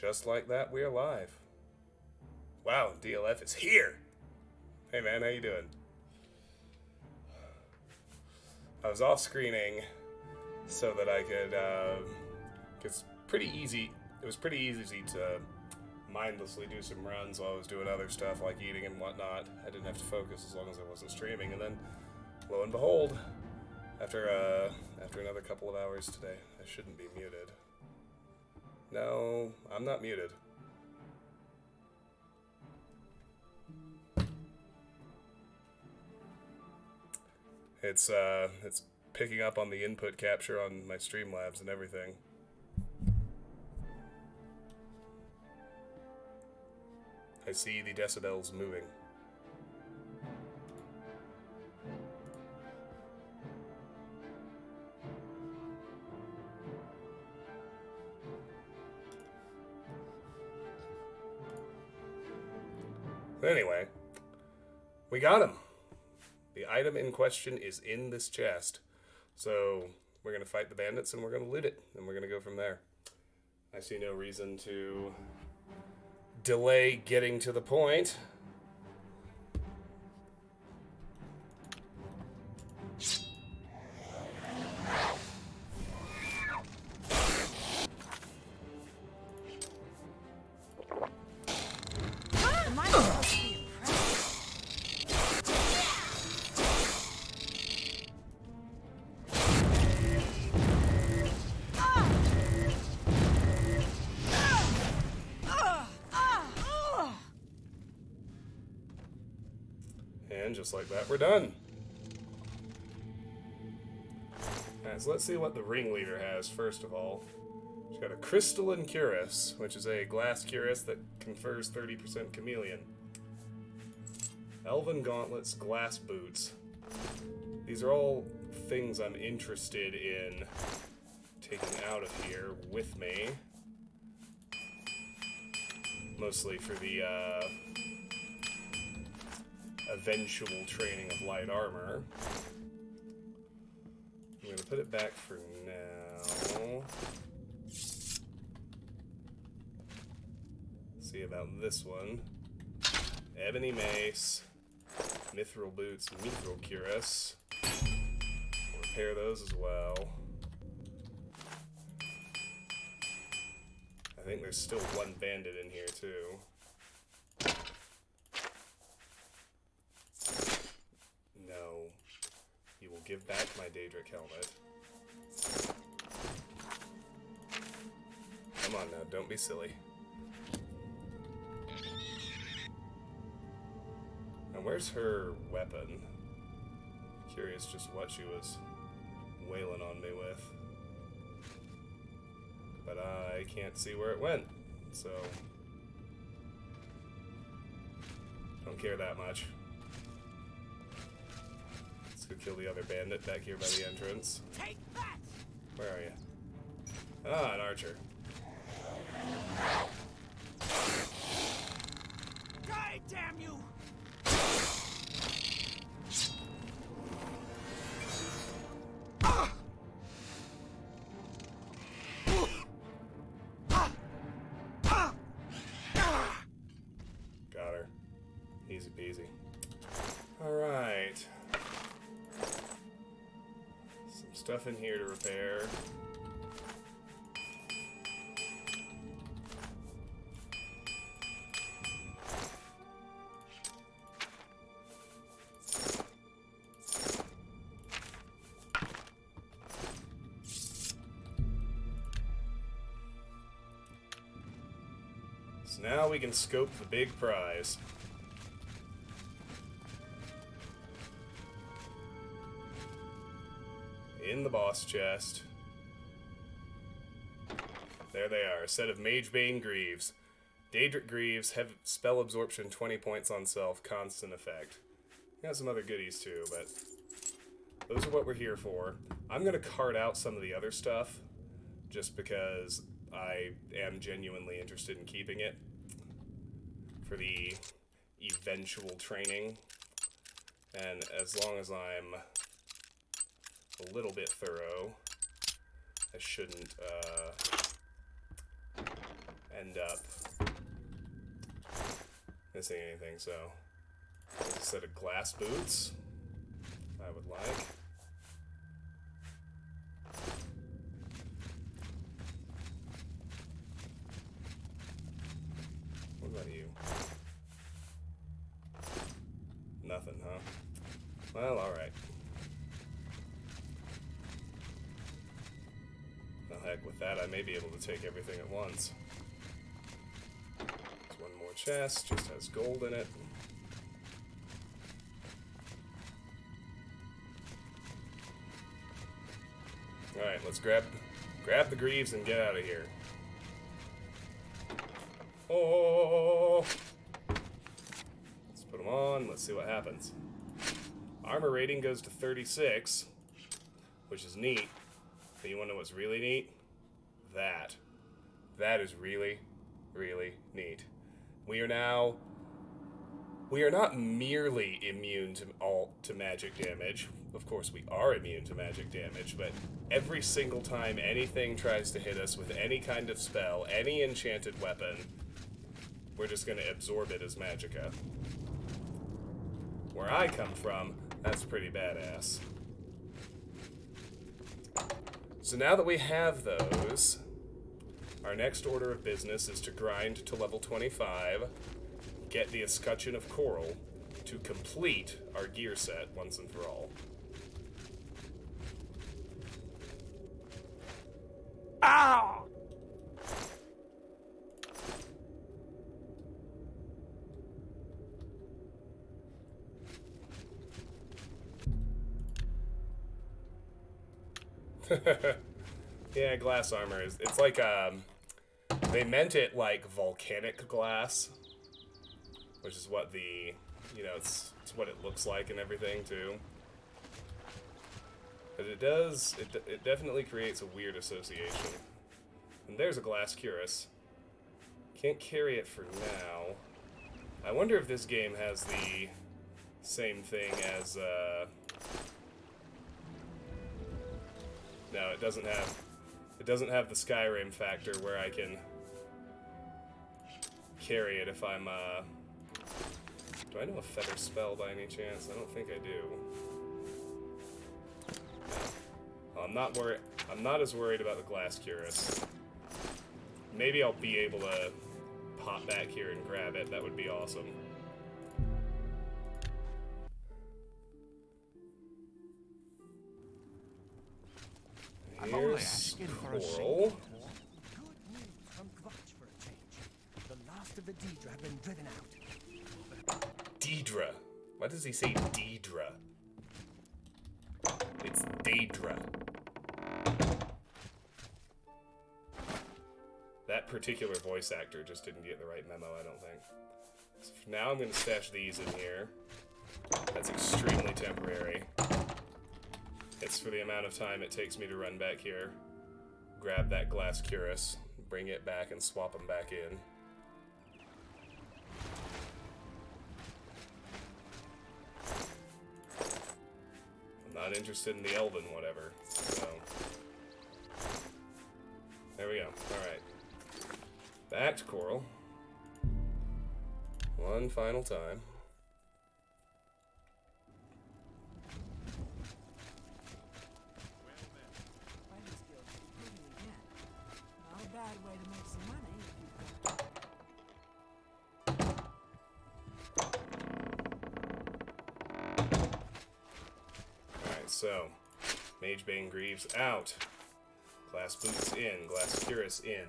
Just like that, we're live. Wow, DLF is here! Hey man, how you doing? I was off screening so that I could, it's pretty easy, it was pretty easy to mindlessly do some runs while I was doing other stuff like eating and whatnot. I didn't have to focus as long as I wasn't streaming, and then, lo and behold, after another couple of hours today, I shouldn't be muted. No, I'm not muted. It's picking up on the input capture on my Streamlabs and everything. I see the decibels moving. Anyway, we got him. The item in question is in this chest. So we're going to fight the bandits and we're going to loot it. And we're going to go from there. I see no reason to delay getting to the point. And just like that, we're done. Alright, so let's see what the ringleader has first of all. She's got a crystalline cuirass, which is a glass cuirass that confers 30% chameleon. Elven gauntlets, glass boots. These are all things I'm interested in taking out of here with me. Mostly for the eventual training of light armor. I'm going to put it back for now. See about this one. Ebony mace, mithril boots, mithril cuirass. We'll repair those as well. I think there's still one bandit in here too. No. You will give back my Daedric helmet. Come on now, don't be silly. Now where's her weapon? Curious just what she was wailing on me with. But I can't see where it went, so don't care that much. Let's go kill the other bandit back here by the entrance. Take that! Where are you? Ah, an archer. God damn you! Got her. Easy peasy. Alright. Some stuff in here to repair. So now we can scope the big prize. In the boss chest. There they are, a set of Magebane Greaves. Daedric Greaves have spell absorption 20 points on self, constant effect. Got some other goodies too, but those are what we're here for. I'm going to cart out some of the other stuff, just because I am genuinely interested in keeping it for the eventual training. And as long as I'm a little bit thorough, I shouldn't end up missing anything, so a set of glass boots I would like. What about you? Nothing, huh? Well, alright. The heck with that, I may be able to take everything at once. There's one more chest, just has gold in it. Alright, let's grab the Greaves and get out of here. Oh! Let's put them on, let's see what happens. Armor rating goes to 36, which is neat. But you want to know what's really neat? That. That is really, really neat. We are not merely immune to magic damage. Of course, we are immune to magic damage, but every single time anything tries to hit us with any kind of spell, any enchanted weapon, we're just going to absorb it as magicka. Where I come from, that's pretty badass. So now that we have those, our next order of business is to grind to level 25, get the Escutcheon of Coral to complete our gear set once and for all. Ow! Yeah, glass armor is, it's like, they meant it like volcanic glass, which is what the, you know, it's what it looks like and everything, too. But it does, it definitely creates a weird association. And there's a glass cuirass. Can't carry it for now. I wonder if this game has the same thing as, no, it doesn't have the Skyrim factor where I can carry it if I'm, do I know a feather spell by any chance? I don't think I do. No. I'm not as worried about the glass cuirass. Maybe I'll be able to pop back here and grab it. That would be awesome. Here's Coral. Good news from Kvotch for a change. The last of the Daedra have been driven out. Daedra. Why does he say Daedra? It's Daedra. That particular voice actor just didn't get the right memo, I don't think. So for now I'm going to stash these in here. That's extremely temporary. It's for the amount of time it takes me to run back here, grab that glass cuirass, bring it back, and swap them back in. I'm not interested in the elven whatever, so... There we go. Alright. Back to Coral. One final time. Bad way to make some money if you've got... Alright, so Magebane Greaves out. Glass boots in, glass cuirass in.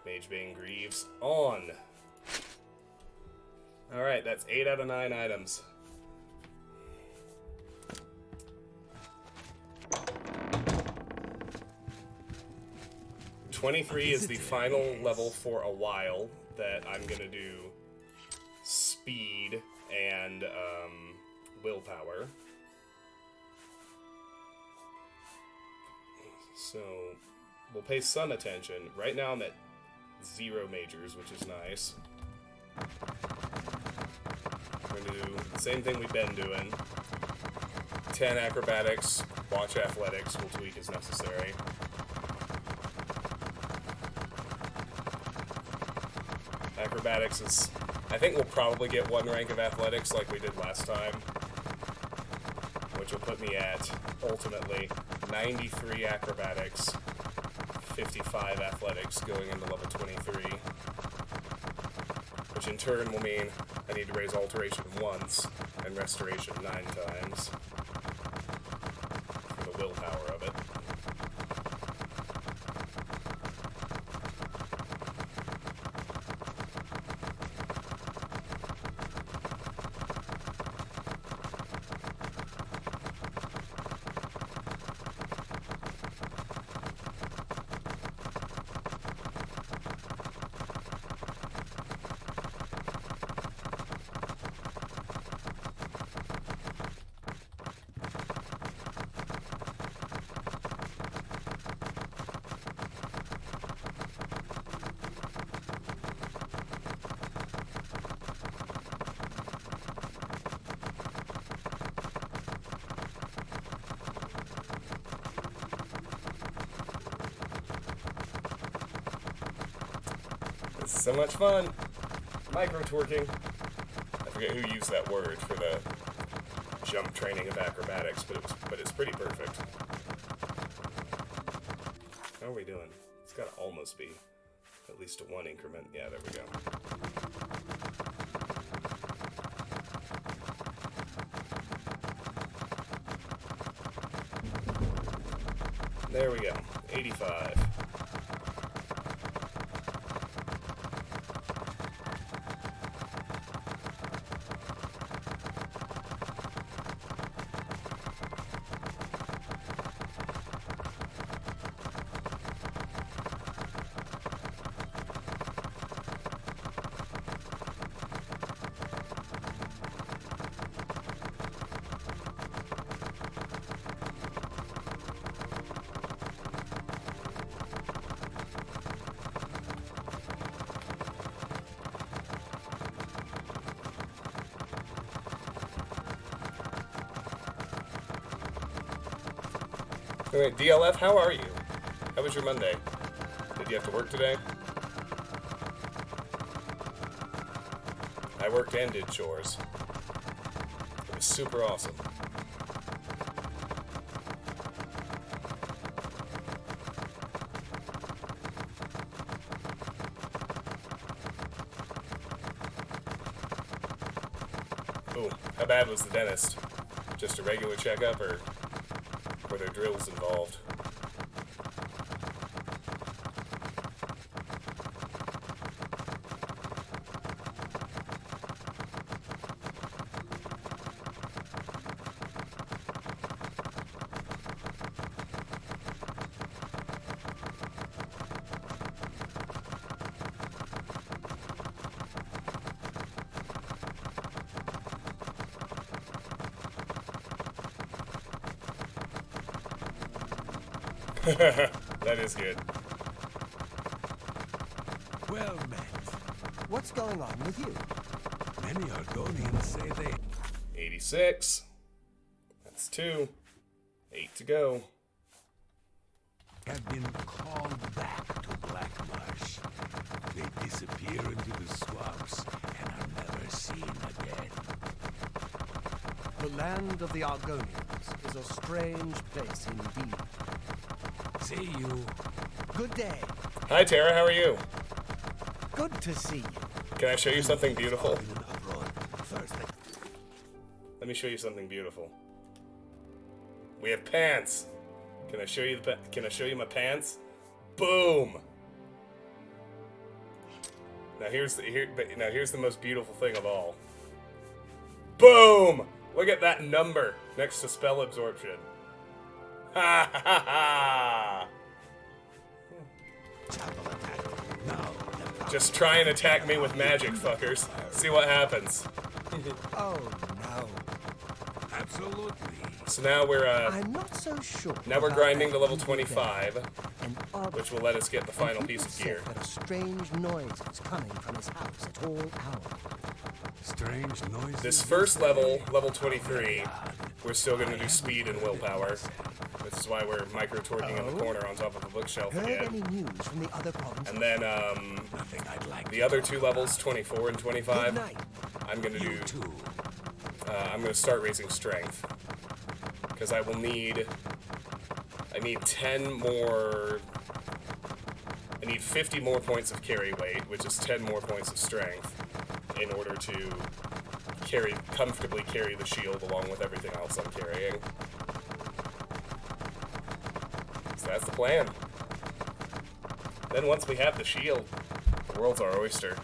Magebane Greaves on. Alright, that's 8 out of 9 items. '23 is the final level for a while that I'm gonna do speed and willpower. So we'll pay some attention. Right now I'm at 0 majors, which is nice. We're gonna do the same thing we've been doing. 10 acrobatics, watch athletics, we'll tweak as necessary. Acrobatics is... I think we'll probably get 1 rank of athletics like we did last time. Which will put me at, ultimately, 93 acrobatics, 55 athletics going into level 23. Which in turn will mean I need to raise alteration once and restoration 9 times. For the willpower of it. It's so much fun. Micro-twerking. I forget who used that word for the jump training of acrobatics, but it's pretty perfect. How are we doing? It's got to almost be at least a 1 increment. Yeah, there we go. There we go. 85. Wait, DLF, how are you? How was your Monday? Did you have to work today? I worked and did chores. It was super awesome. Ooh, how bad was the dentist? Just a regular checkup, or were there drills involved? That is good. Well met. What's going on with you? Many Argonians say they 86. That's 2. 8 to go. have been called back to Black Marsh. They disappear into the swamps and are never seen again. The land of the Argonians is a strange place indeed. See you. Good day. Hi, Tara. How are you? Good to see you. Can I show you something beautiful? In an uproar. First, Let me show you something beautiful. We have pants. Can I show you Can I show you my pants? Boom. Now here's the most beautiful thing of all. Boom! Look at that number next to spell absorption. Ha ha ha ha! chapel attack. Now, Just try and attack me with magic, fuckers. See what happens. Oh no. absolutely. So now we're I'm not so sure. now we're about grinding that to level evil 25, there. An odd which will let us get the final people piece of say gear. that a strange noise is coming from his house at all hours. Strange noises. This first level, level 23, we're still going to do speed and willpower. This is why we're micro-torquing in the corner on top of the bookshelf Heard again. any news from the other provinces? And then Nothing I'd like the to other talk two about. levels, 24 and 25, Good night. I'm going to do... You too. I'm going to start raising strength. Because I will need... I need 10 more... I need 50 more points of carry weight, which is 10 more points of strength, in order to comfortably carry the shield along with everything else I'm carrying. So that's the plan. Then once we have the shield, the world's our oyster.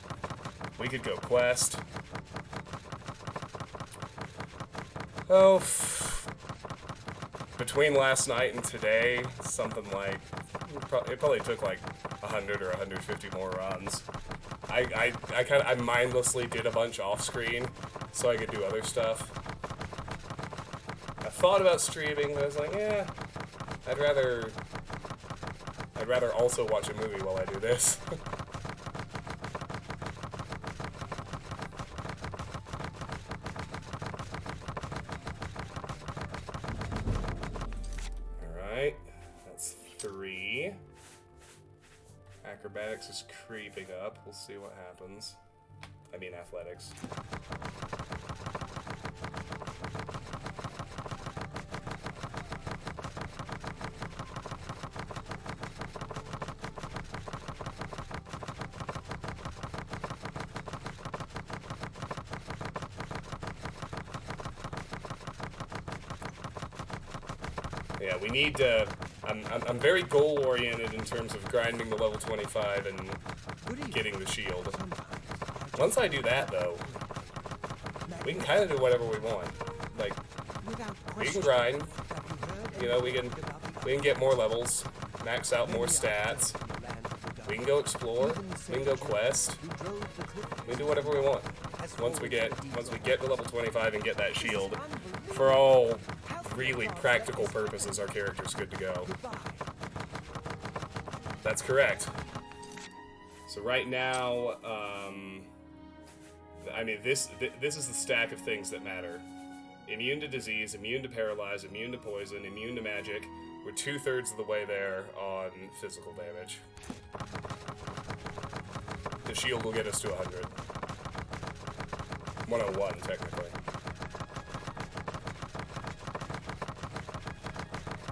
We could go quest. Oh, between last night and today, something like, it probably took like 100 or 150 more runs. I mindlessly did a bunch off screen so I could do other stuff. I thought about streaming, but I was like, yeah, I'd rather also watch a movie while I do this. Alright, that's 3. Acrobatics is creeping up. We'll see what happens. I mean athletics. Yeah, we need to... I'm very goal-oriented in terms of grinding the level 25 and getting the shield. Once I do that, though, we can kind of do whatever we want. Like, we can grind, you know, we can get more levels, max out more stats, we can go explore, we can go quest, we can do whatever we want. Once we get to level 25 and get that shield, for all really practical purposes, our character's good to go. That's correct. So right now, I mean, this is the stack of things that matter. Immune to disease, immune to paralyze, immune to poison, immune to magic. We're 2/3 of the way there on physical damage. The shield will get us to 100. 101, technically.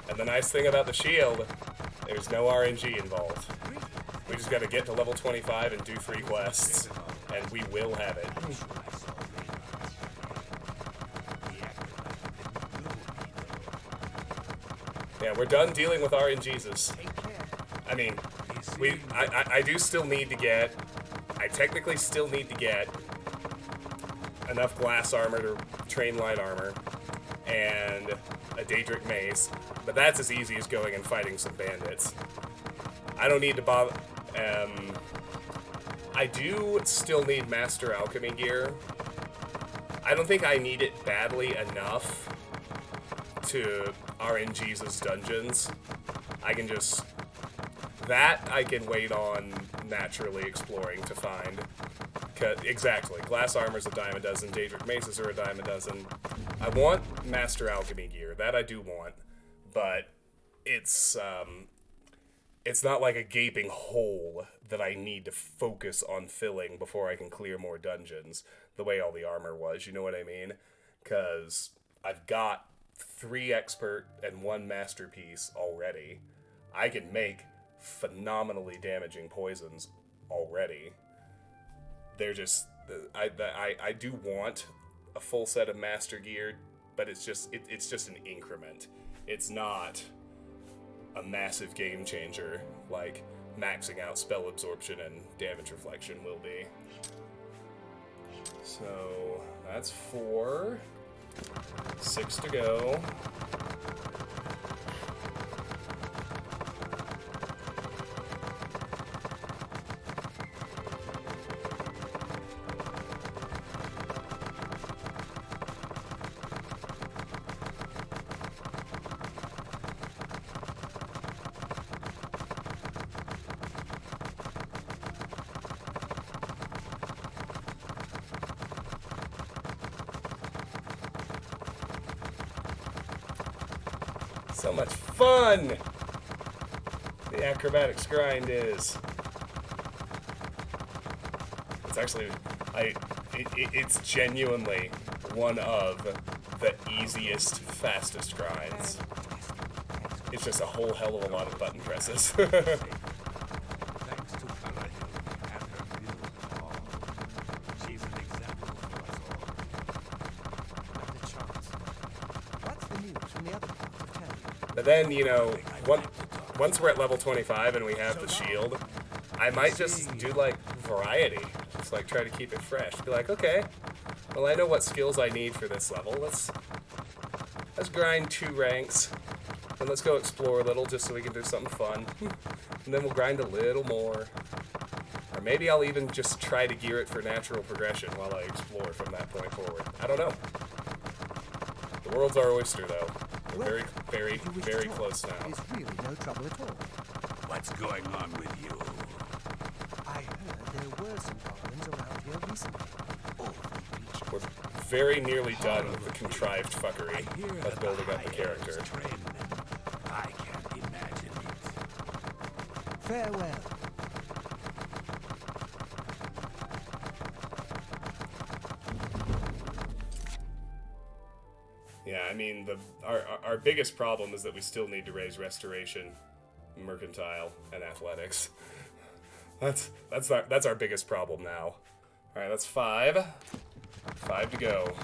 And the nice thing about the shield, there's no RNG involved. We just gotta get to level 25 and do 3 quests, and we will have it. Yeah, we're done dealing with RNGs. I mean, I do still need to get, I technically still need to get enough glass armor to train light armor, and a Daedric mace, but that's as easy as going and fighting some bandits. I don't need to bother, I do still need Master Alchemy gear. I don't think I need it badly enough to RNG's dungeons. I can just... That I can wait on naturally exploring to find. Exactly. Glass armor's a dime a dozen, Daedric maces are a dime a dozen. I want Master Alchemy gear. That I do want. But it's not like a gaping hole that I need to focus on filling before I can clear more dungeons, the way all the armor was, you know what I mean? Because I've got 3 expert and 1 masterpiece already. I can make phenomenally damaging poisons already. They're just... I do want a full set of master gear, but it's just an increment. It's not a massive game changer like maxing out spell absorption and damage reflection will be. So that's 4. 6 to go. So much fun! The acrobatics grind is. It's actually, it's genuinely one of the easiest, fastest grinds. It's just a whole hell of a lot of button presses. Thanks to Carahil and her guild hall. She's an example for us all. Not a chance. What's the news from the other part of town? But then, you know, once we're at level 25 and we have the shield, I might just do, like, variety. Just, like, try to keep it fresh. Be like, okay, well, I know what skills I need for this level. Let's grind 2 ranks. And let's go explore a little just so we can do something fun. And then we'll grind a little more. Or maybe I'll even just try to gear it for natural progression while I explore from that point forward. I don't know. The world's our oyster, though. We're very, very, very close now. There's really no trouble at all. What's going on with you? I heard there were some goblins around here recently. Awfully creatures. We're very nearly done with the contrived fuckery I hear of building up the character. trend. I can't imagine it. Farewell. Yeah, I mean, our biggest problem is that we still need to raise restoration, mercantile, and athletics. That's our biggest problem now. All right, that's 5. 5 to go.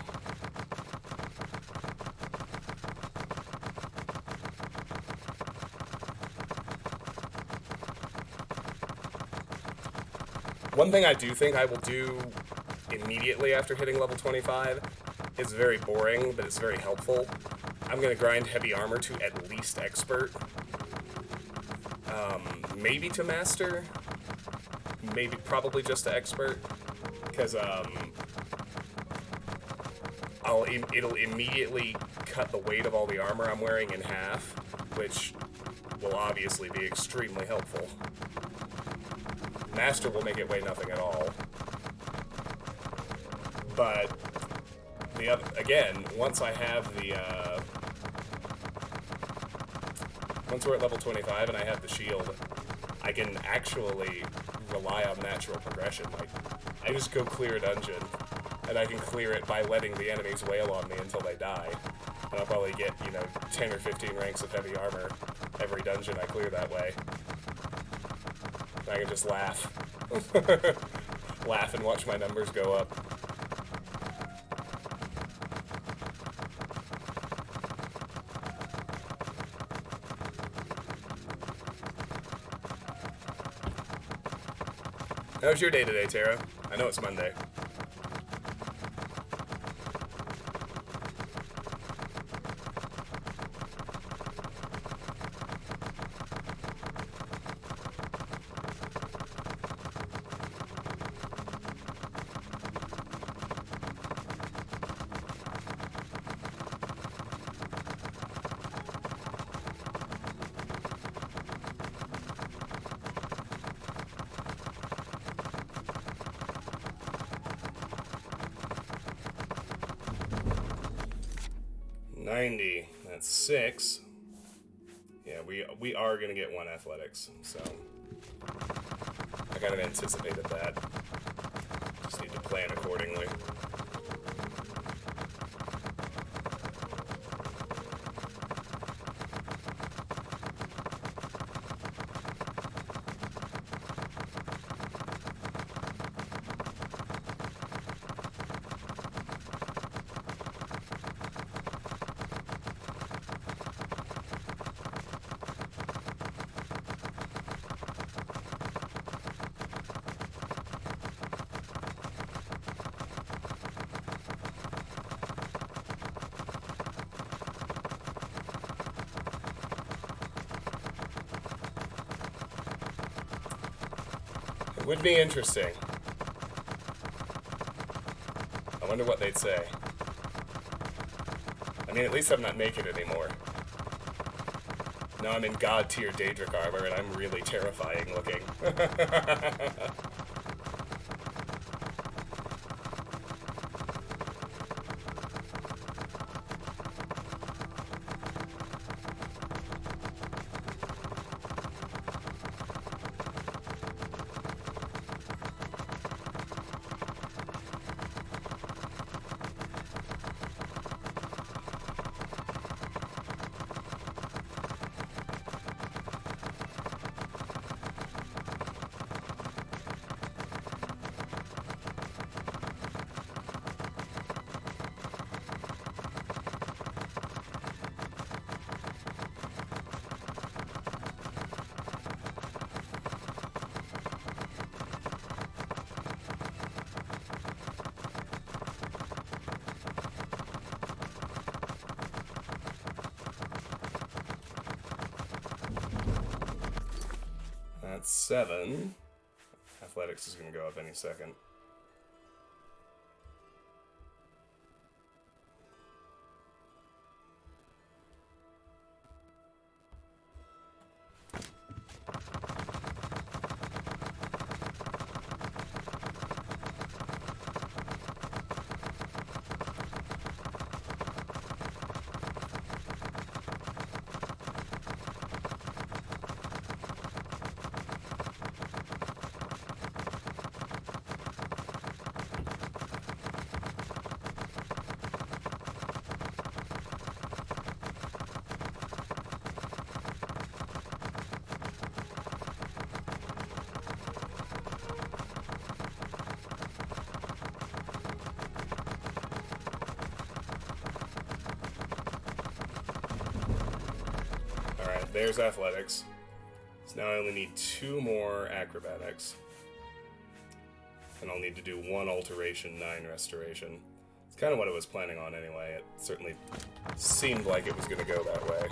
One thing I do think I will do immediately after hitting level 25 is very boring, but it's very helpful. I'm going to grind heavy armor to at least expert. Maybe to master. Maybe probably just to expert. Because it'll immediately cut the weight of all the armor I'm wearing in half, which will obviously be extremely helpful. Master will make it weigh nothing at all. But the other, again, once I have the once we're at level 25 and I have the shield, I can actually rely on natural progression. Like, I just go clear a dungeon, and I can clear it by letting the enemies wail on me until they die. And I'll probably get, 10 or 15 ranks of heavy armor every dungeon I clear that way. And I can just laugh. Laugh and watch my numbers go up. How was your day today, Tara? I know it's Monday. That's 6. Yeah, we are gonna get 1 athletics, so I kind of anticipated that. Just need to plan accordingly. It would be interesting. I wonder what they'd say. I mean, at least I'm not naked anymore. Now I'm in God tier Daedric armor, and I'm really terrifying looking. That's 7. Athletics is going to go up any second. Alright, there's athletics. So now I only need 2 more acrobatics. And I'll need to do 1 alteration, 9 restoration. It's kind of what I was planning on anyway. It certainly seemed like it was going to go that way.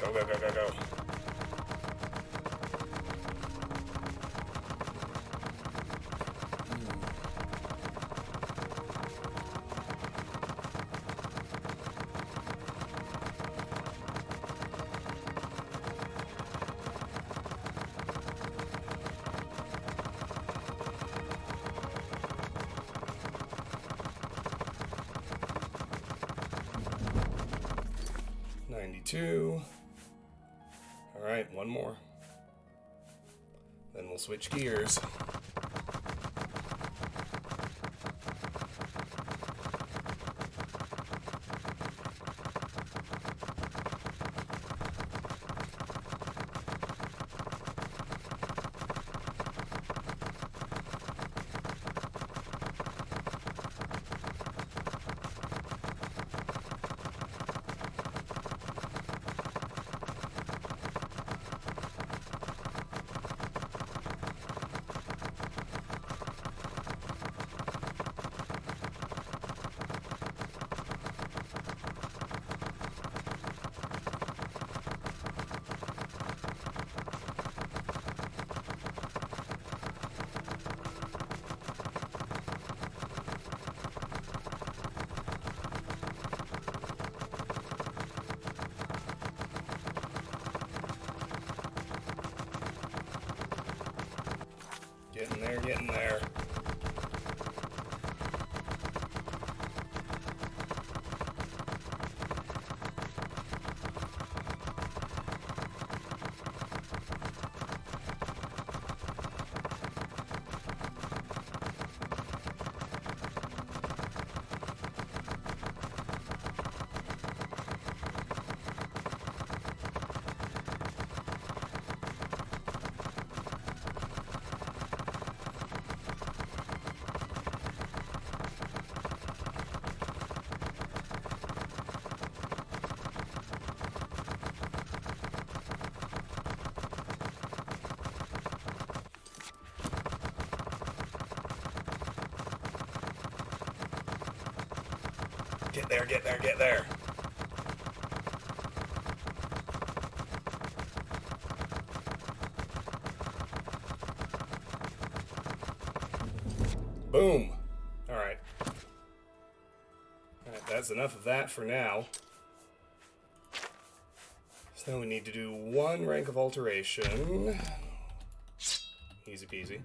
Go, go, go, go, go. $92. Alright, 1 more. Then we'll switch gears. Getting there, getting there. Get there, get there, get there. Boom. Alright. Alright, that's enough of that for now. So now we need to do 1 rank of alteration. Easy peasy.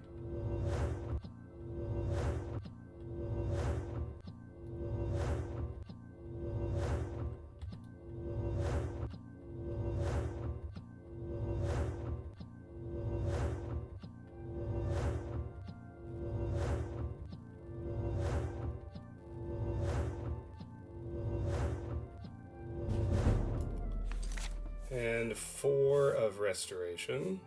And 4 of restoration.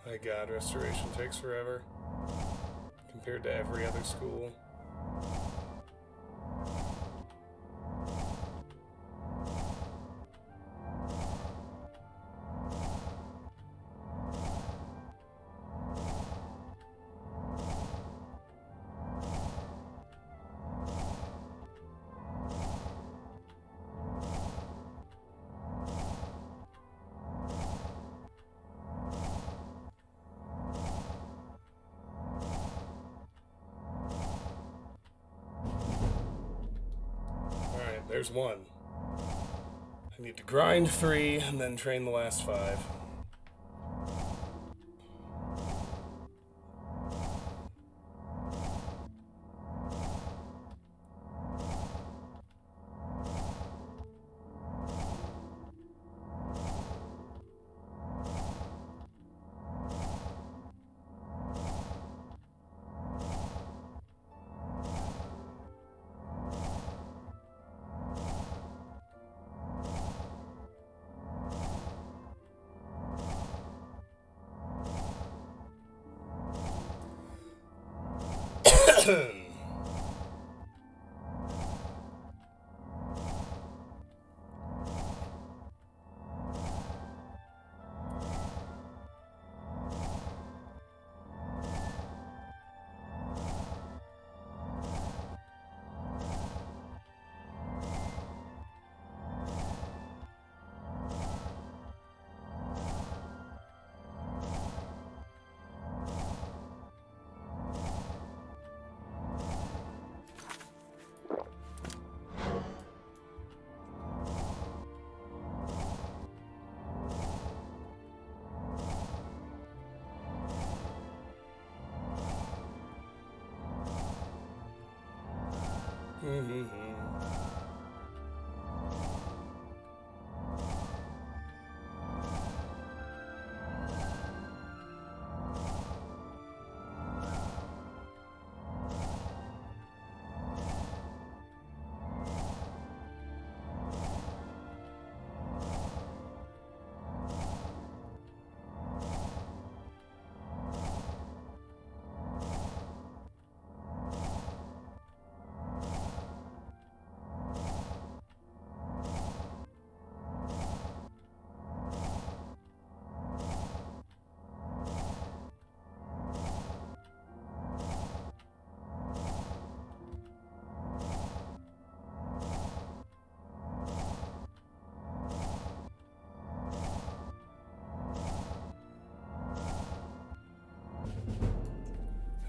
My god, restoration takes forever compared to every other school. There's 1. I need to grind 3 and then train the last 5.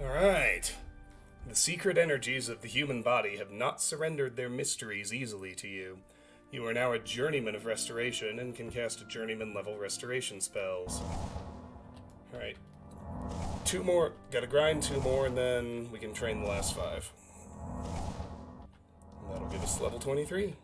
Alright. The secret energies of the human body have not surrendered their mysteries easily to you. You are now a journeyman of restoration and can cast journeyman level restoration spells. Alright. 2 more. Gotta grind 2 more and then we can train the last 5. And that'll give us level 23.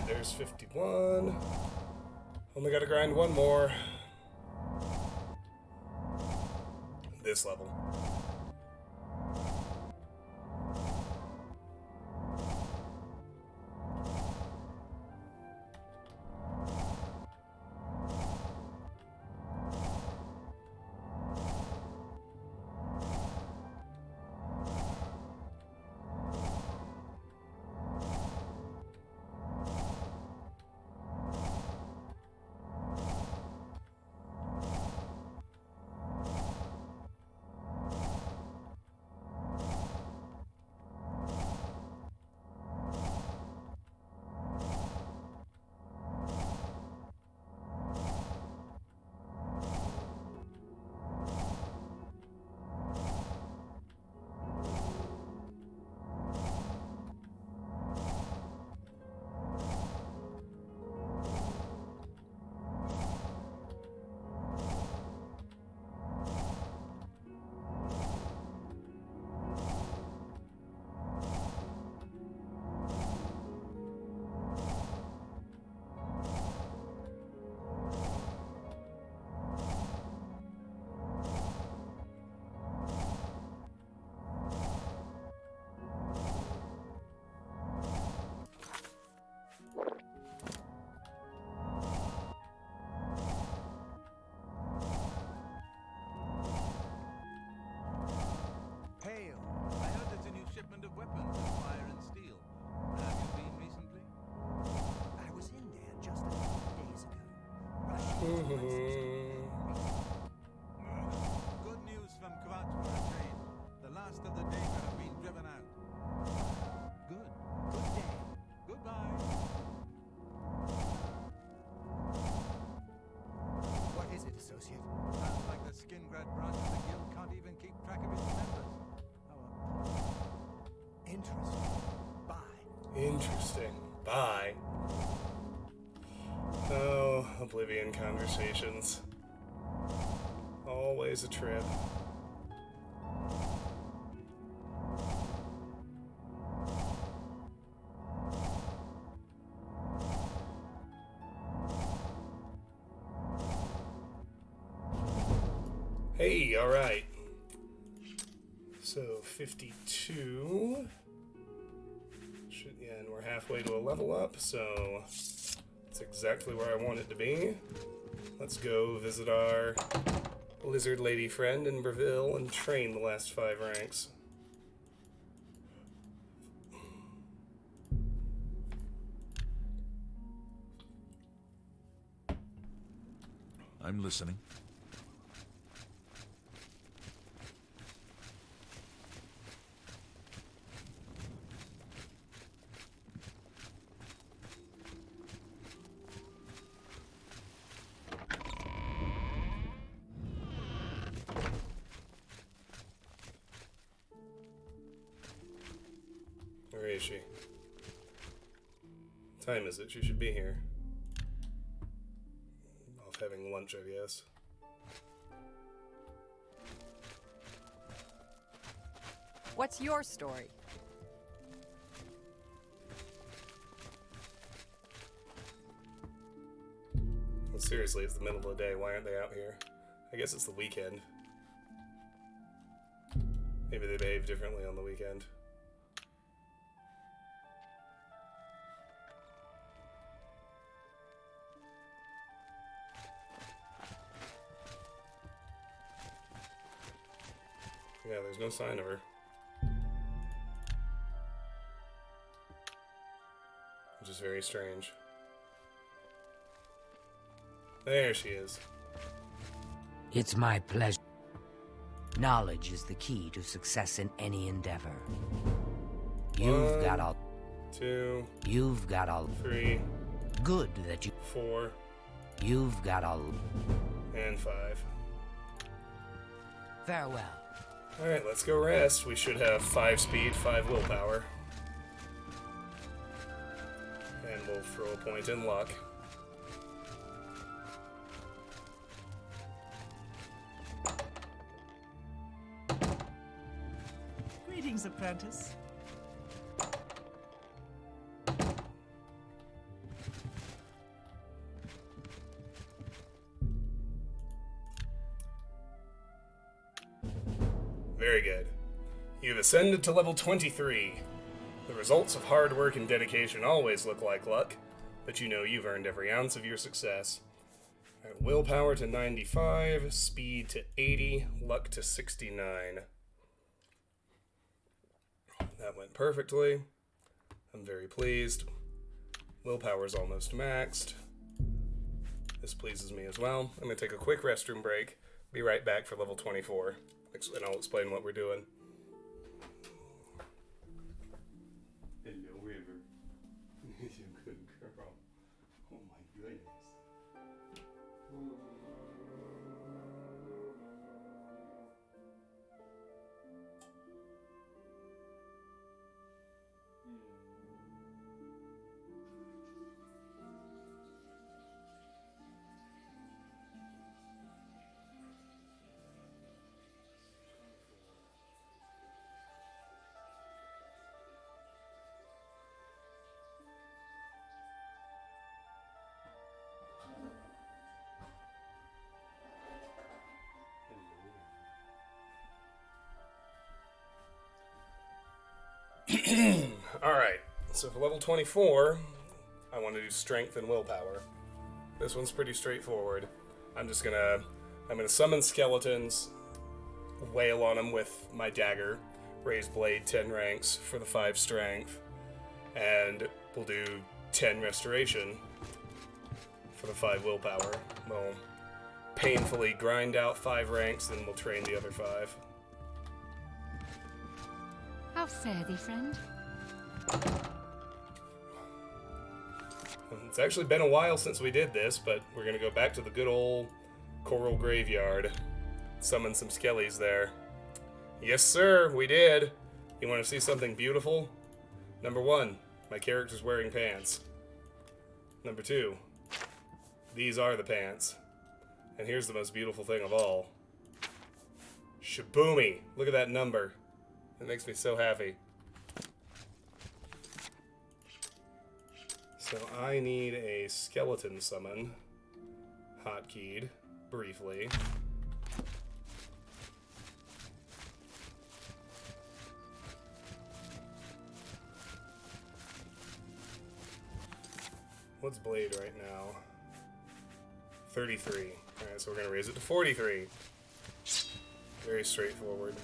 There's 51. Only gotta grind 1 more. This level. Good news from Kvat for a change. The last of the Daedra have been driven out. Good. Good day. Goodbye. What is it, associate? Sounds like the skin-grad branch of the guild can't even keep track of its members. Interesting. Bye. Interesting. Bye. Oh. Oh, Oblivion conversations. Always a trip. Hey, alright. So, 52. And we're halfway to a level up, so that's exactly where I want it to be. Let's go visit our lizard lady friend in Breville and train the last 5 ranks. I'm listening. Where is she? What time is it? She should be here. Off having lunch, I guess. What's your story? Well, seriously, it's the middle of the day. Why aren't they out here? I guess it's the weekend. Maybe they behave differently on the weekend. Yeah, there's no sign of her. Which is very strange. There she is. It's my pleasure. Knowledge is the key to success in any endeavor. You've got all. 2, You've got all. 3, Good that you. 4, You've got all. and 5. Farewell. Alright, let's go rest. We should have 5 speed, 5 willpower. And we'll throw a point in luck. Greetings, apprentice. Very good. You've ascended to level 23. The results of hard work and dedication always look like luck, but you know you've earned every ounce of your success. Alright, willpower to 95, speed to 80, luck to 69. That went perfectly. I'm very pleased. Willpower's almost maxed. This pleases me as well. I'm going to take a quick restroom break. Be right back for level 24. And I'll explain what we're doing. Hello, River. You're a good girl. Oh my goodness. Alright, so for level 24, I want to do strength and willpower. This one's pretty straightforward. I'm gonna summon skeletons, wail on them with my dagger, raise blade 10 ranks for the 5 strength, and we'll do 10 restoration for the 5 willpower. We'll painfully grind out 5 ranks, then we'll train the other 5. How fare thee, friend? It's actually been a while since we did this, but we're gonna go back to the good old coral graveyard. Summon some skellies there. Yes, sir, we did. You want to see something beautiful? Number 1, my character's wearing pants. Number 2, These are the pants. And here's the most beautiful thing of all. Shaboomy! Look at that number. It makes me so happy. So I need a skeleton summon. Hotkeyed. Briefly. What's Blade right now? 33. Alright, so we're going to raise it to 43. Very straightforward.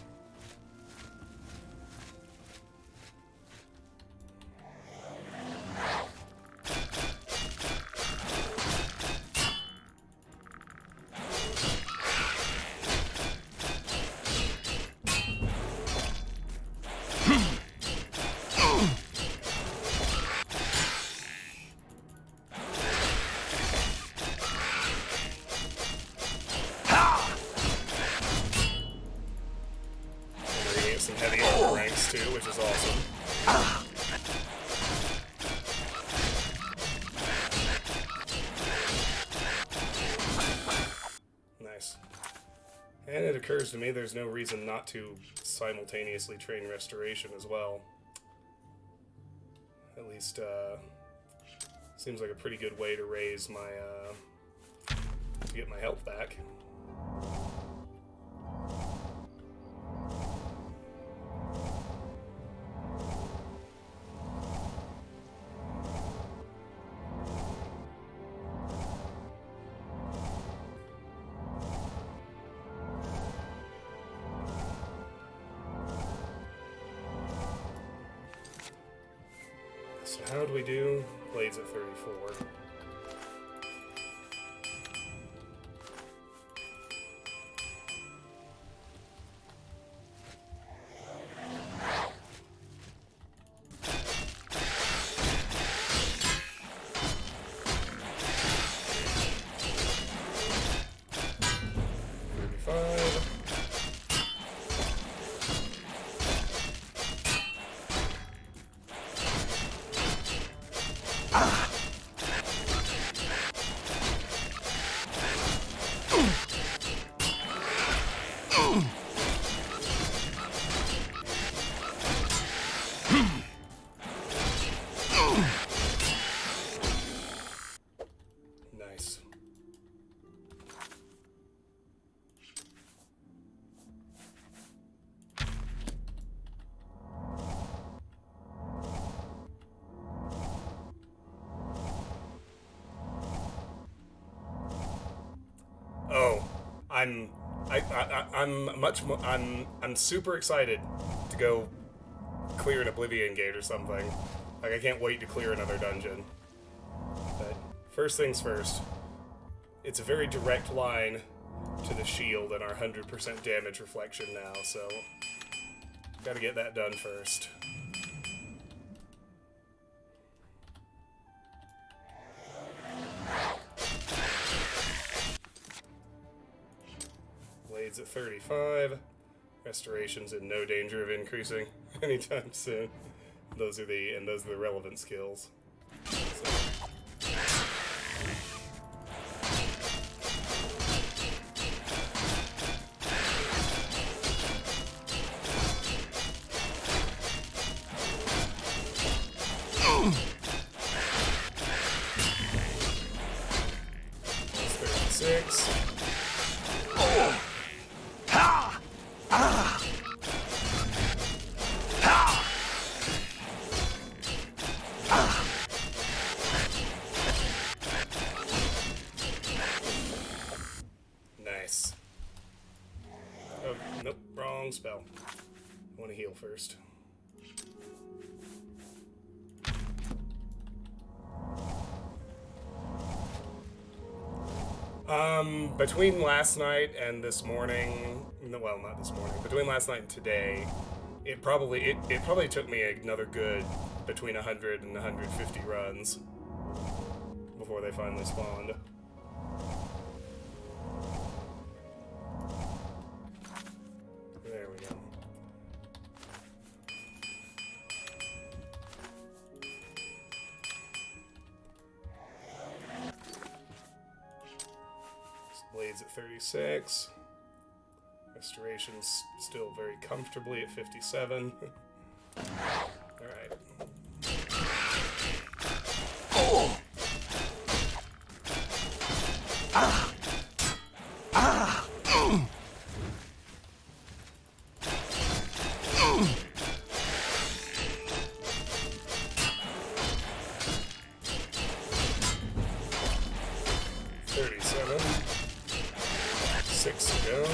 Some heavy armor ranks too, which is awesome. Nice. And it occurs to me there's no reason not to simultaneously train restoration as well. At least, seems like a pretty good way to raise my, to get my health back. So how do we do? Blades at 34. Nice. Oh, I'm super excited to go clear an Oblivion gate or something. Like, I can't wait to clear another dungeon. But first things first, it's a very direct line to the shield and our 100% damage reflection now, so gotta get that done first. Blades at 35. Restoration's in no danger of increasing anytime soon. Those are the relevant skills. So. That's 36. Nice. Oh, nope, wrong spell. I want to heal first. Between last night and this morning, well, not this morning, between last night and today, it probably took me another good between 100 and 150 runs before they finally spawned. There we go. Blades at 36. Restoration's still very comfortably at 57. Alright. Oh! 37. 6 to go.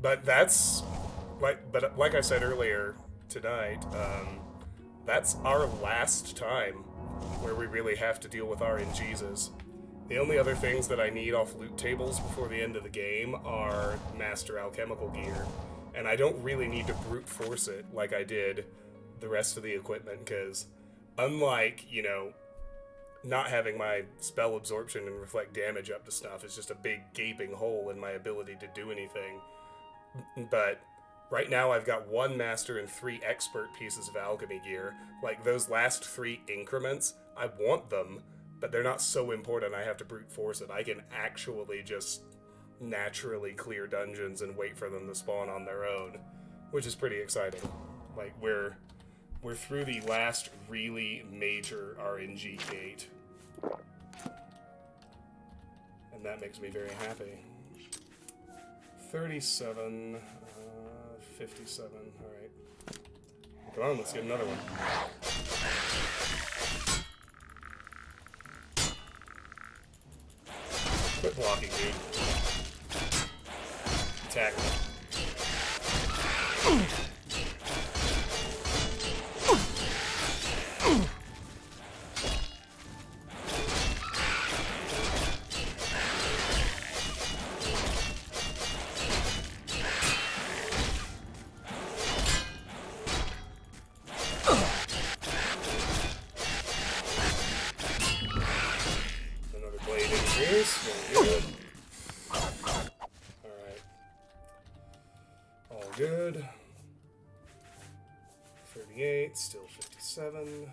But that's like I said earlier tonight, that's our last time where we really have to deal with RNGs. The only other things that I need off loot tables before the end of the game are Master Alchemical gear, and I don't really need to brute force it like I did the rest of the equipment, because unlike, you know, not having my spell absorption and reflect damage up to snuff is just a big gaping hole in my ability to do anything. But right now I've got 1 master and 3 expert pieces of alchemy gear. Like, those last 3 increments, I want them, but they're not so important I have to brute force it. I can actually just naturally clear dungeons and wait for them to spawn on their own, which is pretty exciting. Like, we're through the last really major RNG gate, and that makes me very happy. 37, 57, alright. Come on, let's get another one. Quit blocking, dude. Attack me. Another blade increase. Very good. Alright. All good. 38, still 57.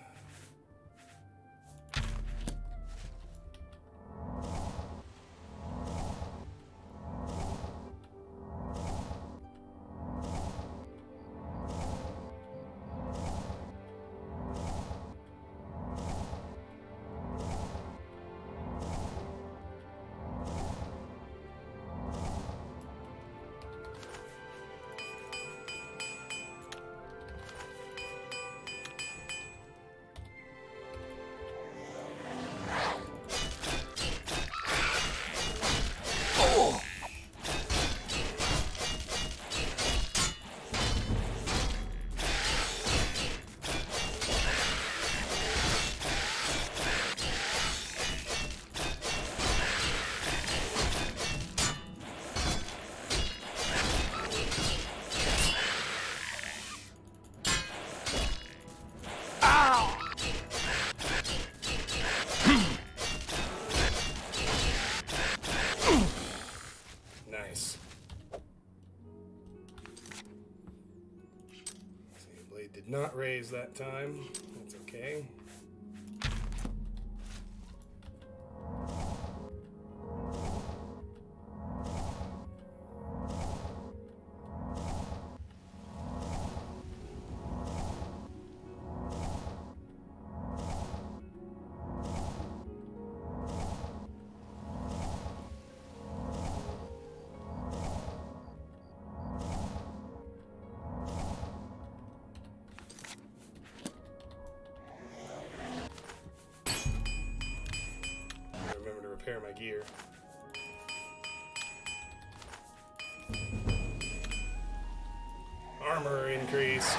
Nice. See, blade did not raise that time. That's okay. Remember to repair my gear. Armor increased.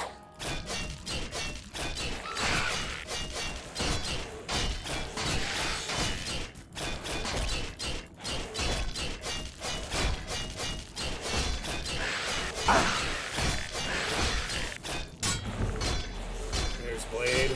There's blade.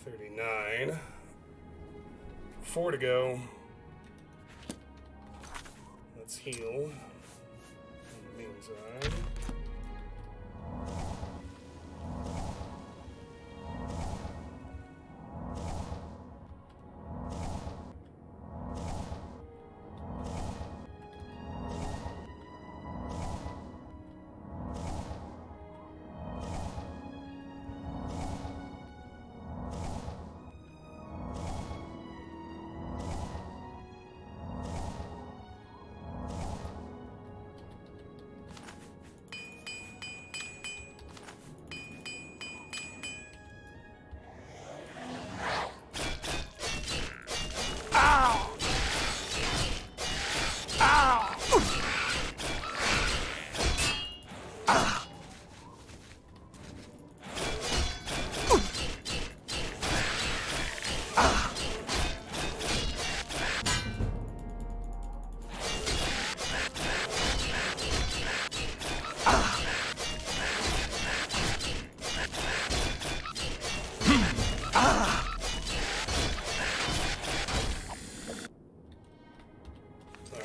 $39. 4 to go. Let's heal. In the meantime.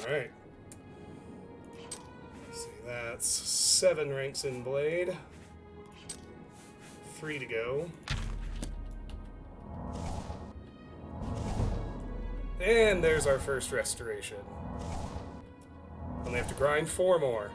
Alright. See, that's 7 ranks in blade. 3 to go. And there's our first restoration. Only have to grind 4 more.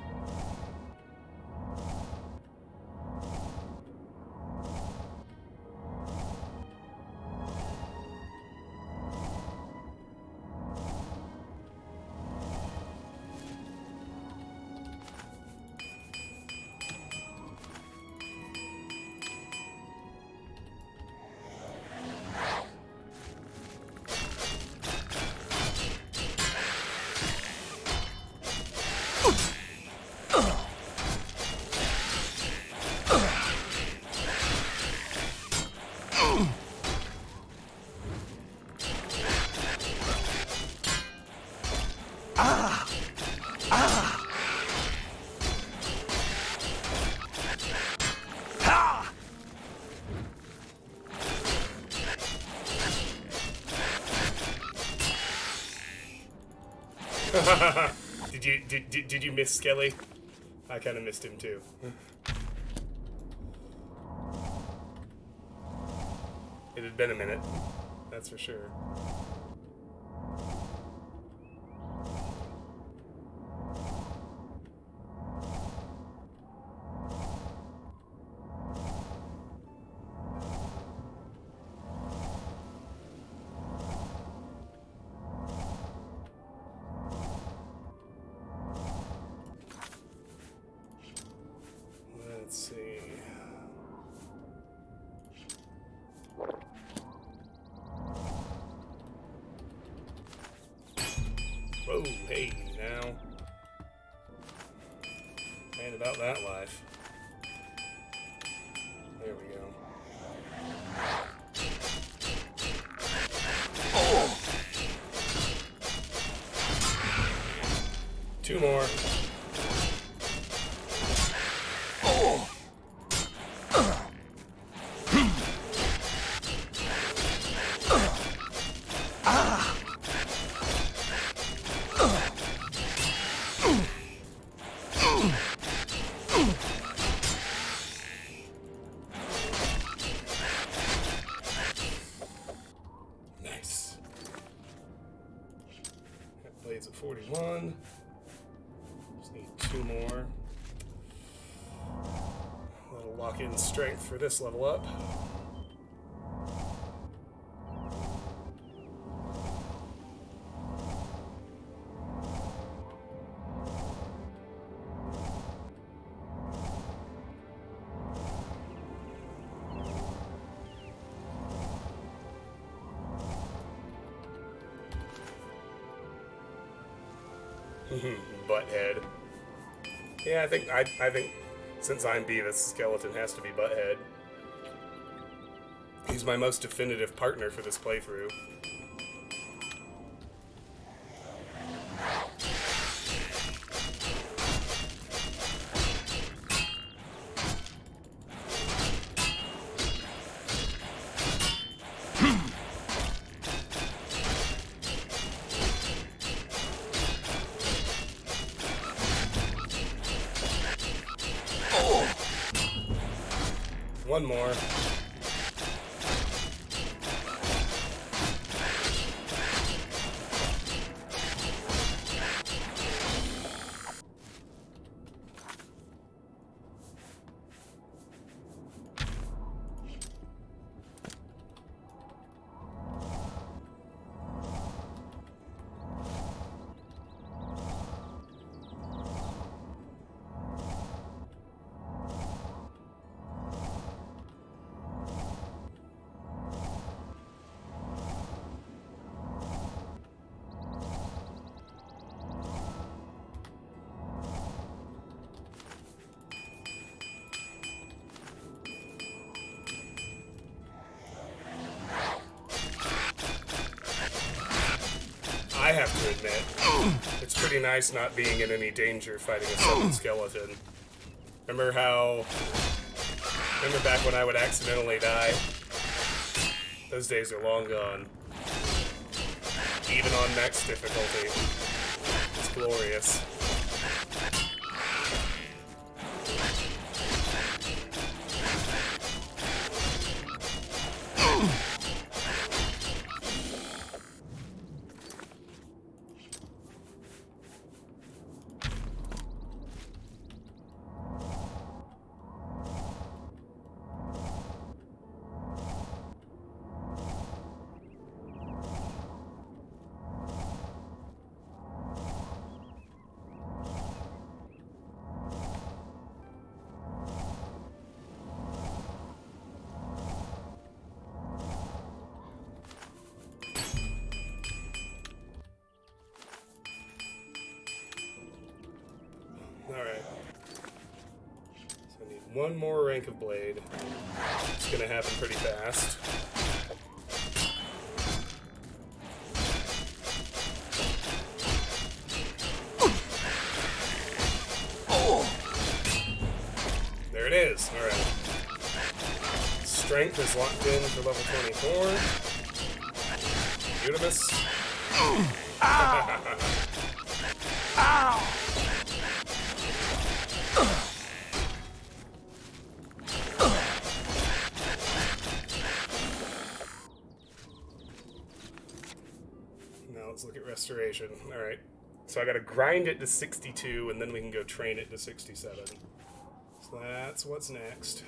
Did you miss Skelly? I kind of missed him too. It had been a minute, that's for sure. Let's see. Whoa, hey, now. And about that life. There we go. Oh. 2 more. Oh. Nice. That blade's at 41. Just need 2 more. That'll lock in strength for this level up. Butthead. Yeah, I think since I'm B, this skeleton has to be Butthead. He's my most definitive partner for this playthrough. One more. I have to admit, it's pretty nice not being in any danger fighting a summoned skeleton. Remember back when I would accidentally die? Those days are long gone. Even on next difficulty. It's glorious. Alright. So I need one more rank of blade. It's gonna happen pretty fast. There it is. Alright. Strength is locked in for level 24. Unimus. Now let's look at restoration. Alright. So I gotta grind it to 62 and then we can go train it to 67. So that's what's next.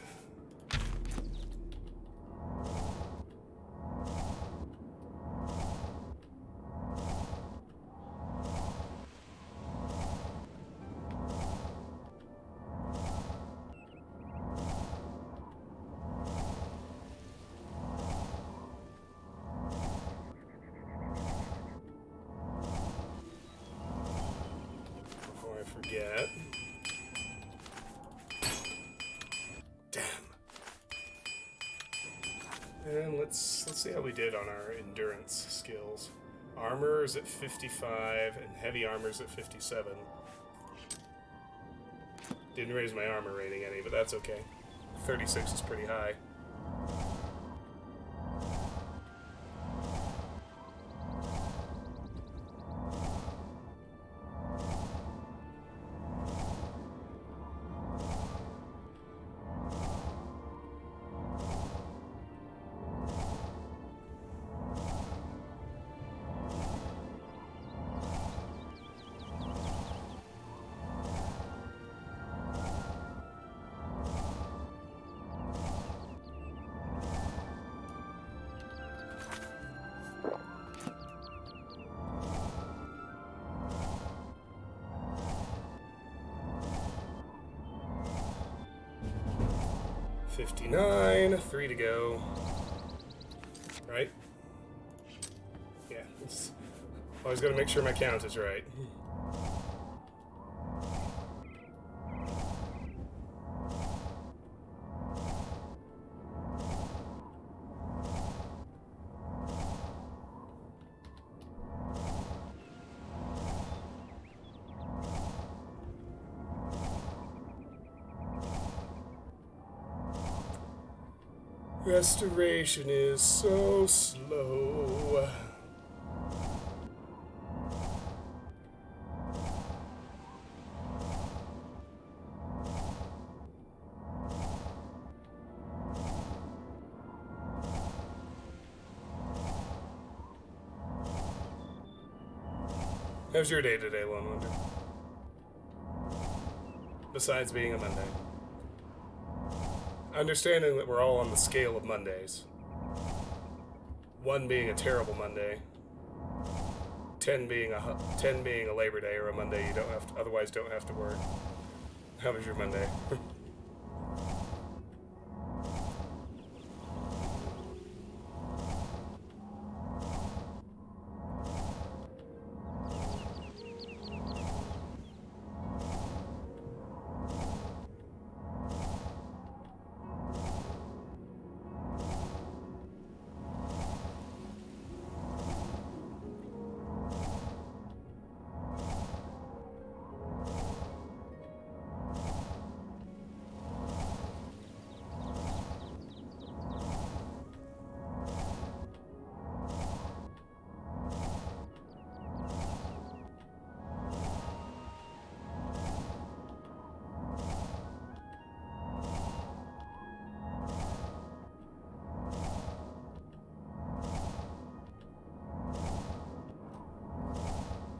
Before I forget. Damn. And let's see how we did on our endurance skills. Armor is at 55 and heavy armor is at 57. Didn't raise my armor rating any, but that's okay. 36 is pretty high. $59, 3 to go. Right? Yeah, always gotta make sure my count is right. Restoration is so slow. How's your day today, Lone Wonder? Besides being a Monday. Understanding that we're all on the scale of Mondays. 1 being a terrible Monday. 10 being a Labor Day or a Monday you otherwise don't have to work. How was your Monday?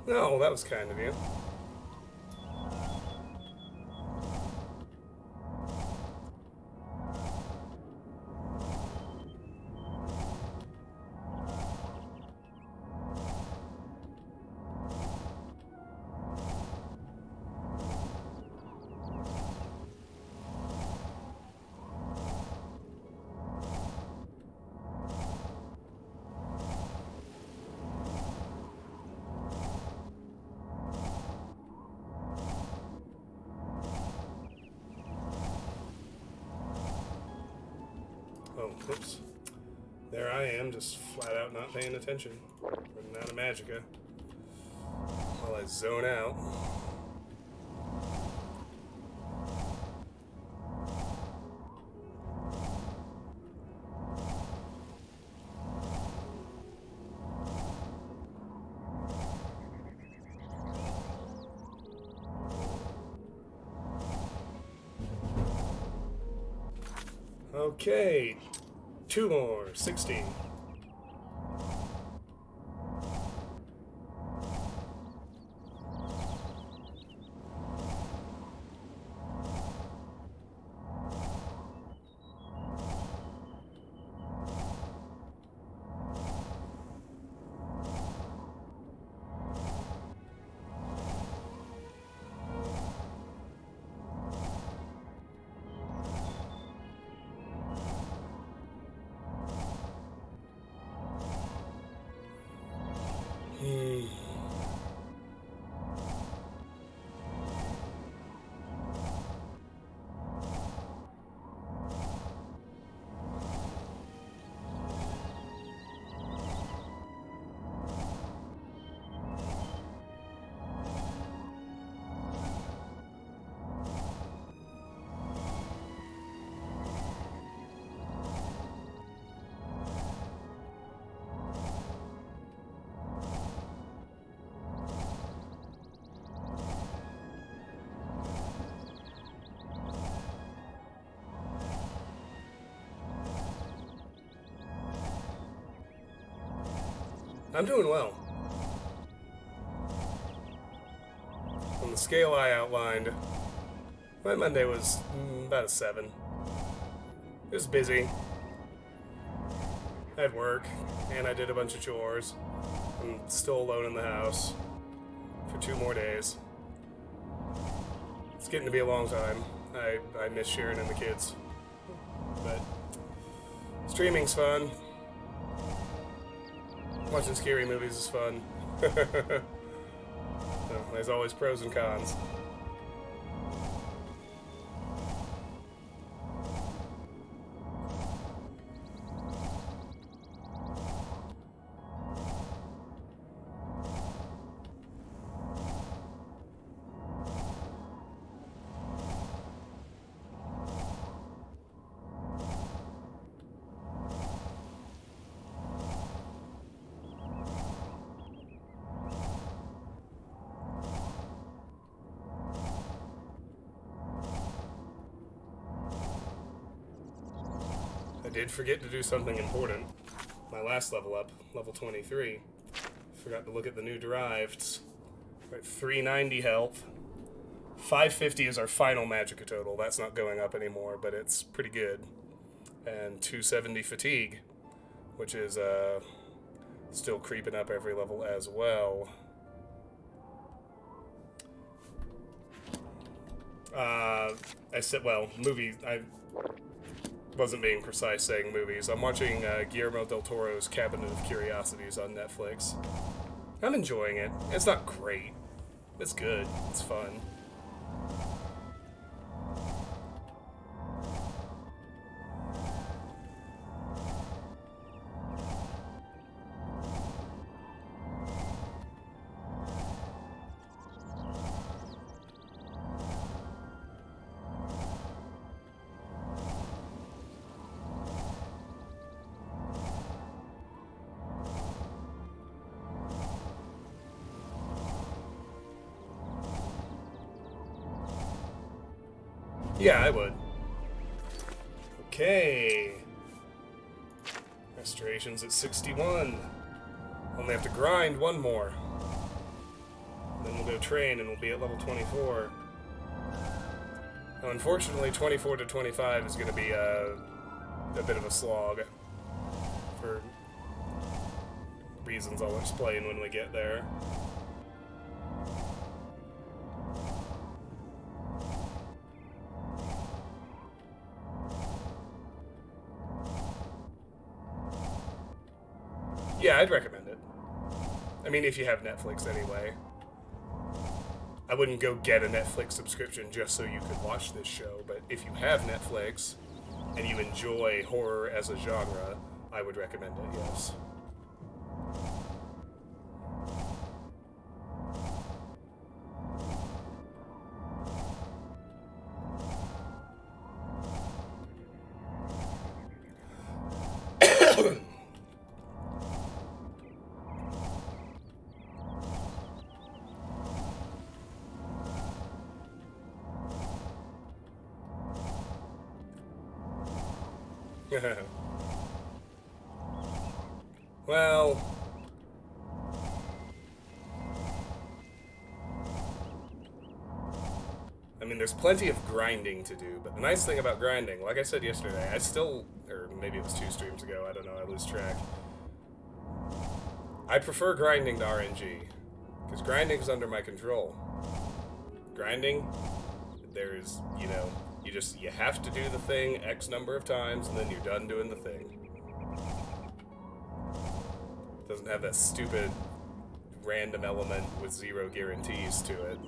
No, that was kind of you. Oh, whoops. There I am, just flat out not paying attention. Running out of magicka. While I zone out. Okay, 2 more, 16. I'm doing well. On the scale I outlined, my Monday was about a 7. It was busy. I had work, and I did a bunch of chores. I'm still alone in the house for 2 more days. It's getting to be a long time. I miss Sharon and the kids. But streaming's fun. Watching scary movies is fun. So, there's always pros and cons. did forget to do something important. My last level up, level 23. Forgot to look at the new deriveds. We're at 390 health. 550 is our final magicka total. That's not going up anymore, but it's pretty good. And 270 fatigue, which is still creeping up every level as well. I said, well, movies. I wasn't being precise saying movies. I'm watching Guillermo del Toro's Cabinet of Curiosities on Netflix. I'm enjoying it. It's not great. It's good. It's fun. Yeah, I would. Okay. Restoration's at 61. Only have to grind one more. Then we'll go train and we'll be at level 24. Now, unfortunately, 24 to 25 is going to be a bit of a slog. For reasons I'll explain when we get there. Yeah, I'd recommend it. I mean, if you have Netflix anyway. I wouldn't go get a Netflix subscription just so you could watch this show, but if you have Netflix and you enjoy horror as a genre, I would recommend it, yes. Well, I mean, there's plenty of grinding to do, but the nice thing about grinding, like I said yesterday, I still, or maybe it was 2 streams ago, I don't know, I lose track. I prefer grinding to RNG, because grinding's under my control. Grinding, there's, you know, you have to do the thing X number of times, and then you're done doing the thing. Doesn't have that stupid random element with 0 guarantees to it.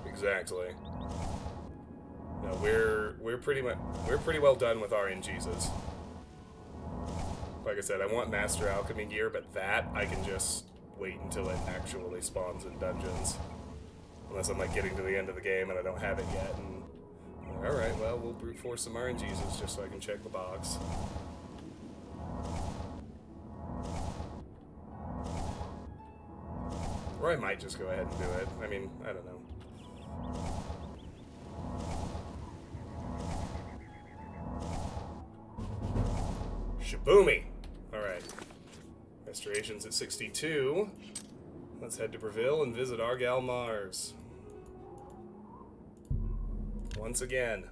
Exactly. No, we're pretty well done with RNGs. Like I said, I want Master Alchemy gear, but that I can just wait until it actually spawns in dungeons. Unless I'm like getting to the end of the game and I don't have it yet, and alright, well, we'll brute force some RNGs just so I can check the box. Or I might just go ahead and do it. I mean, I don't know. Shaboomy! Alright. Restoration's at 62. Let's head to Breville and visit our gal Mars. Once again.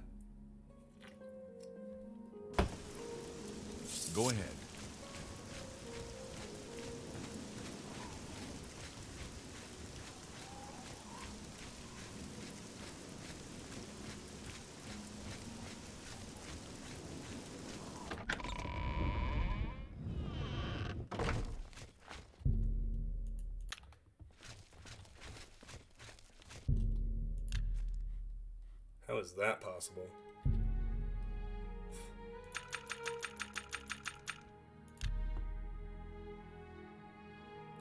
Go ahead. How is that possible?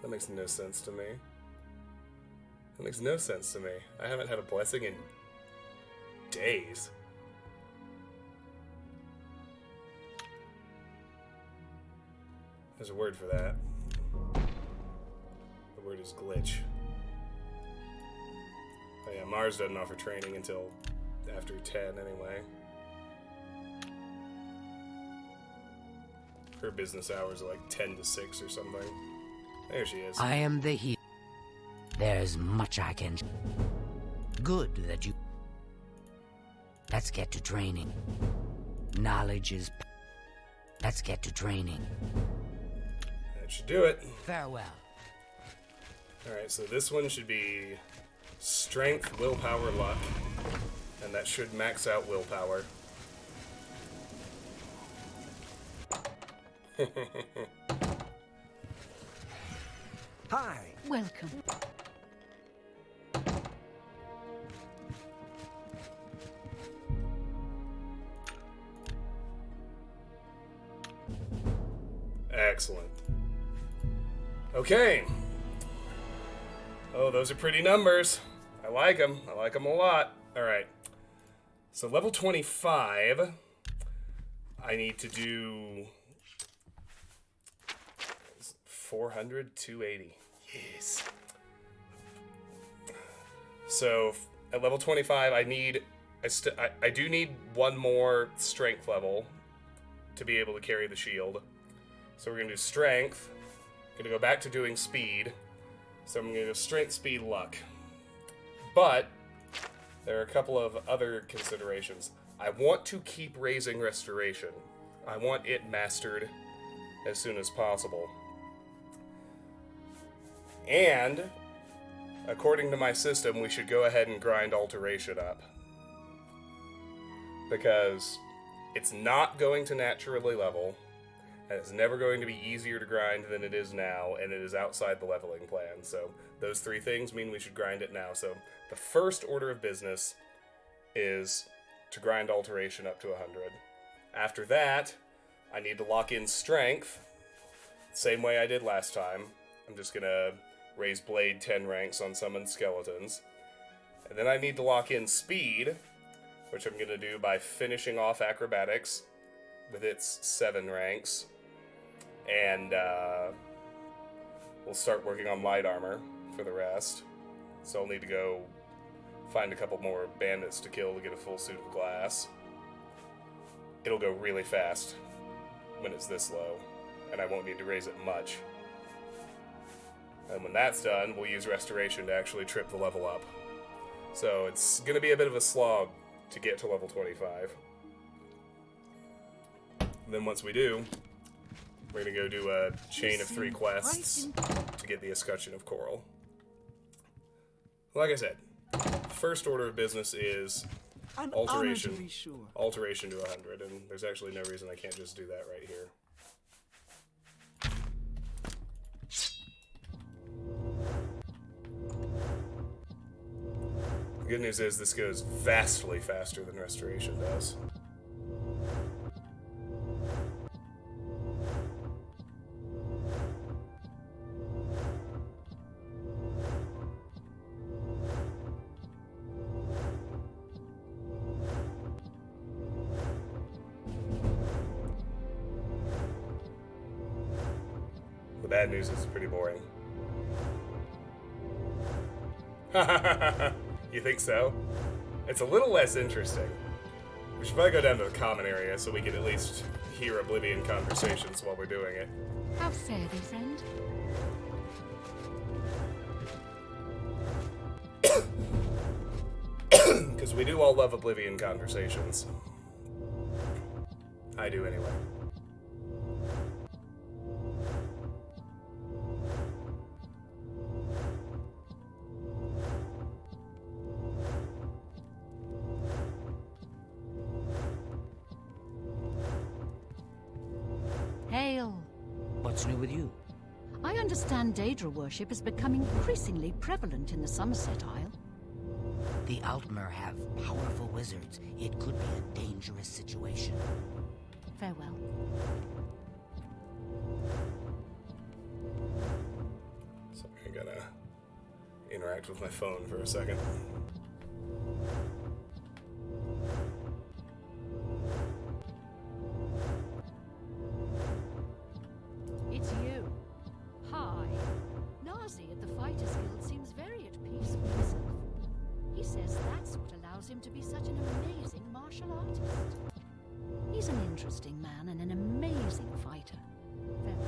That makes no sense to me. That makes no sense to me. I haven't had a blessing in days. There's a word for that. The word is glitch. Oh yeah, Mars doesn't offer training until after 10 anyway. Her business hours are like 10 to 6 or something. There she is. I am the healer. There's much I can... Good that you... Let's get to training. Knowledge is... Let's get to training. That should do it. Farewell. Alright, so this one should be strength, willpower, luck. And that should max out willpower. Hi. Welcome. Excellent. Okay. Oh, those are pretty numbers. I like them. I like them a lot. Alright. So level 25, I need to do 400, 280. Yes. So at level 25, I do need one more strength level to be able to carry the shield. So we're going to do strength. Going to go back to doing speed. So I'm going to go strength, speed, luck. But there are a couple of other considerations. I want to keep raising restoration. I want it mastered as soon as possible. And according to my system, we should go ahead and grind alteration up. Because it's not going to naturally level. And it's never going to be easier to grind than it is now, and it is outside the leveling plan. So those three things mean we should grind it now. So the first order of business is to grind alteration up to 100. After that, I need to lock in strength, same way I did last time. I'm just going to raise blade 10 ranks on summoned skeletons. And then I need to lock in speed, which I'm going to do by finishing off acrobatics with its 7 ranks. And we'll start working on light armor for the rest. So I'll need to go find a couple more bandits to kill to get a full suit of glass. It'll go really fast when it's this low, and I won't need to raise it much. And when that's done, we'll use restoration to actually trip the level up. So it's going to be a bit of a slog to get to level 25. And then once we do, we're going to go do a chain of 3 quests to get the escutcheon of coral. Like I said, first order of business is An alteration. honor to be sure. Alteration to 100, and there's actually no reason I can't just do that right here. The good news is this goes vastly faster than restoration does. The bad news is it's pretty boring. You think so? It's a little less interesting. We should probably go down to the common area so we can at least hear Oblivion conversations while we're doing it. How fare thee, friend? Because we do all love Oblivion conversations. I do anyway. Hail. What's new with you? I understand Daedra worship is becoming increasingly prevalent in the Somerset Isle. The Altmer have powerful wizards. It could be a dangerous situation. Farewell. Sorry, I gotta interact with my phone for a second. It's you. Hi. Nazi at the Fighters Guild seems very at peace with himself. He says that's what allows him to be such an amazing martial artist. He's an interesting man and an amazing fighter. Farewell.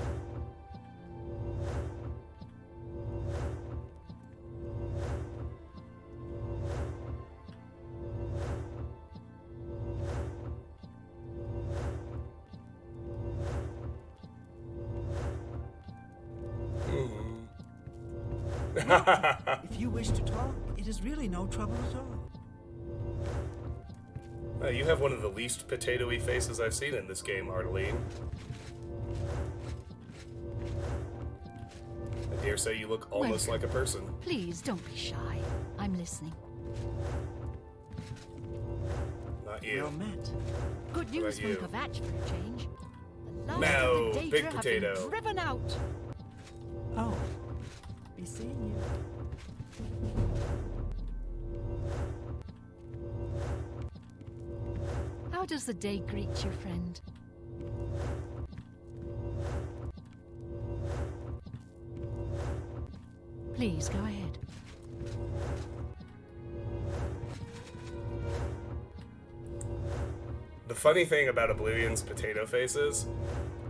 If you wish to talk, it is really no trouble at all. You have one of the least potato-y faces I've seen in this game, Ardeline. I dare say you look almost like a person. Please don't be shy. I'm listening. Not you. Well met. Good news from you? Kvatch for a change. The last No, of the big Daedra have potato. been driven out. Oh, be seeing you. How does the day greet you, friend? Please go ahead. The funny thing about Oblivion's potato faces,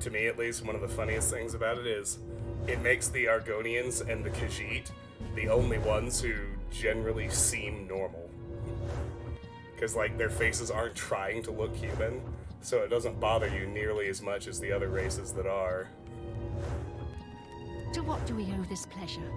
to me at least, one of the funniest things about it is it makes the Argonians and the Khajiit the only ones who generally seem normal. Because, like, their faces aren't trying to look human, so it doesn't bother you nearly as much as the other races that are. To what do we owe this pleasure?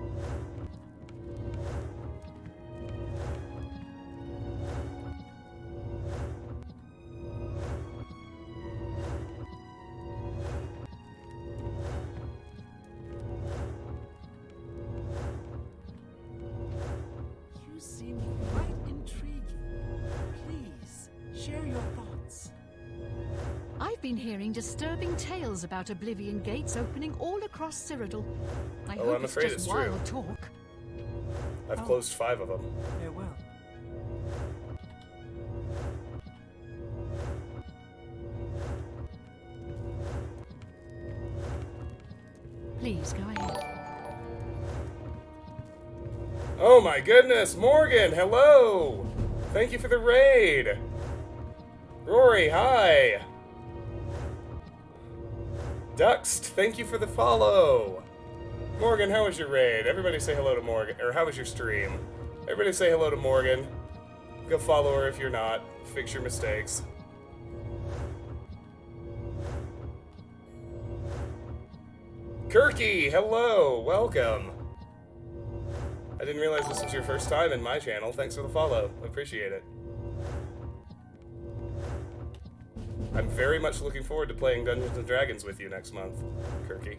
You seem quite intriguing. Please, share your thoughts. I've been hearing disturbing tales about Oblivion gates opening all across Cyrodiil. I hope I'm it's afraid just it's true. wild talk. I've closed 5 of them. Farewell. Please go ahead. Oh my goodness, Morgan, hello! Thank you for the raid! Rory, hi! Duxt, thank you for the follow! Morgan, how was your raid? Everybody say hello to Morgan. Or how was your stream? Everybody say hello to Morgan. Go follow her if you're not. Fix your mistakes. Kirky, hello! Welcome! I didn't realize this was your first time in my channel. Thanks for the follow. Appreciate it. I'm very much looking forward to playing Dungeons & Dragons with you next month, Kirky.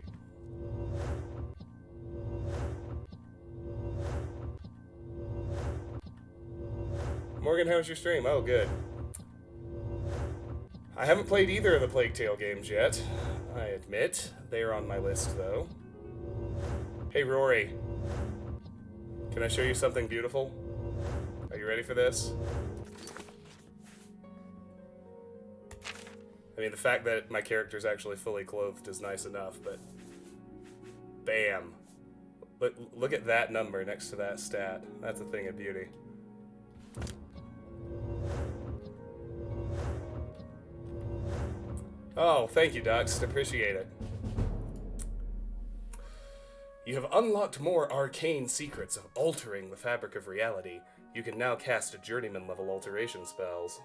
Morgan, how's your stream? Oh, good. I haven't played either of the Plague Tale games yet, I admit. They are on my list, though. Hey, Rory. Can I show you something beautiful? Are you ready for this? I mean, the fact that my character's actually fully clothed is nice enough, but... Bam. Look at that number next to that stat. That's a thing of beauty. Oh, thank you, Dux. Appreciate it. You have unlocked more arcane secrets of altering the fabric of reality. You can now cast journeyman-level alteration spells.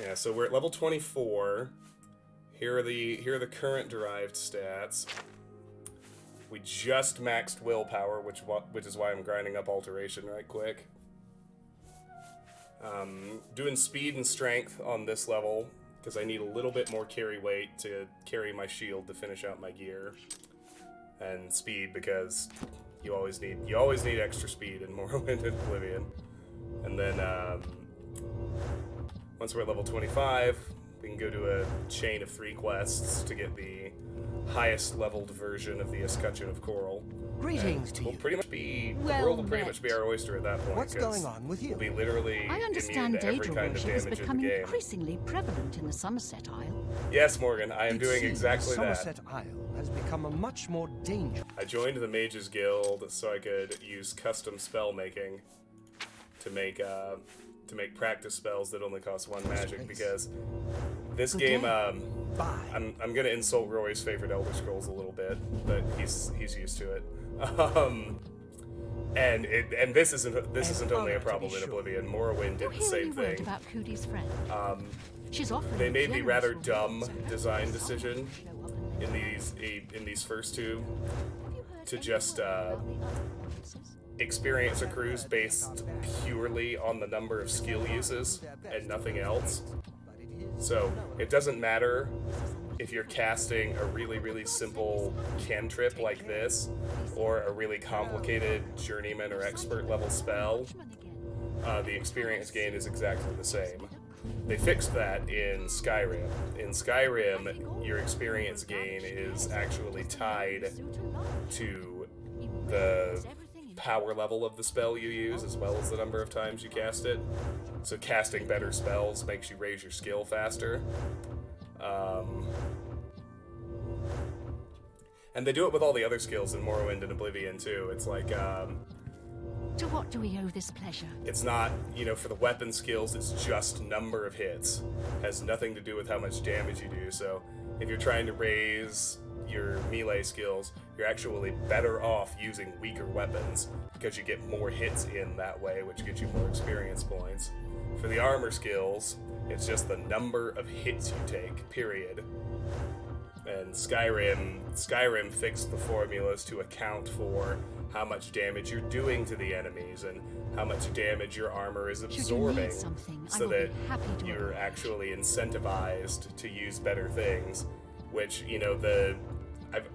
Yeah, so we're at level 24. Here are the current derived stats. We just maxed willpower, which is why I'm grinding up alteration right quick. Doing speed and strength on this level, because I need a little bit more carry weight to carry my shield to finish out my gear, and speed because you always need extra speed in Morrowind and Oblivion. And then once we're at level 25, we can go to a chain of 3 quests to get the highest leveled version of the Escutcheon of Coral. Greetings to We'll you. pretty much be the Well world will pretty met. much be our oyster at that point. What's 'cause going on with you? We'll be literally I understand immune to every Daedra kind of worship is damage in the becoming game. increasingly prevalent in the Somerset Isle. Yes, Morgan, I am It doing seems exactly Somerset that. Isle has become a much more dangerous. I joined the Mages Guild so I could use custom spell making to make practice spells that only cost 1 magic, because this Good game day. Bye. I'm gonna insult Roy's favorite Elder Scrolls a little bit, but he's used to it. And this isn't only a honor to problem be in sure. Oblivion. Morrowind You did the hear same any word thing. about Cootie's friend? She's offering They a made the generous rather reward, dumb so perhaps design someone decision will show up and in these first 2 Have you heard to any just word about the other provinces? experience accrues based purely on the number of skill uses and nothing else. So it doesn't matter if you're casting a really, really simple cantrip like this, or a really complicated journeyman or expert level spell, the experience gain is exactly the same. They fixed that in Skyrim. In Skyrim, your experience gain is actually tied to the power level of the spell you use, as well as the number of times you cast it. So casting better spells makes you raise your skill faster. And they do it with all the other skills in Morrowind and Oblivion too. It's like, To what do we owe this pleasure? it's not, for the weapon skills, it's just number of hits. Has nothing to do with how much damage you do. So if you're trying to raise your melee skills, you're actually better off using weaker weapons because you get more hits in that way, which gets you more experience points. For the armor skills, it's just the number of hits you take, period. And Skyrim fixed the formulas to account for how much damage you're doing to the enemies and how much damage your armor is Should you absorbing, need something, I so will be that happy to you're oblige. actually incentivized to use better things. Which,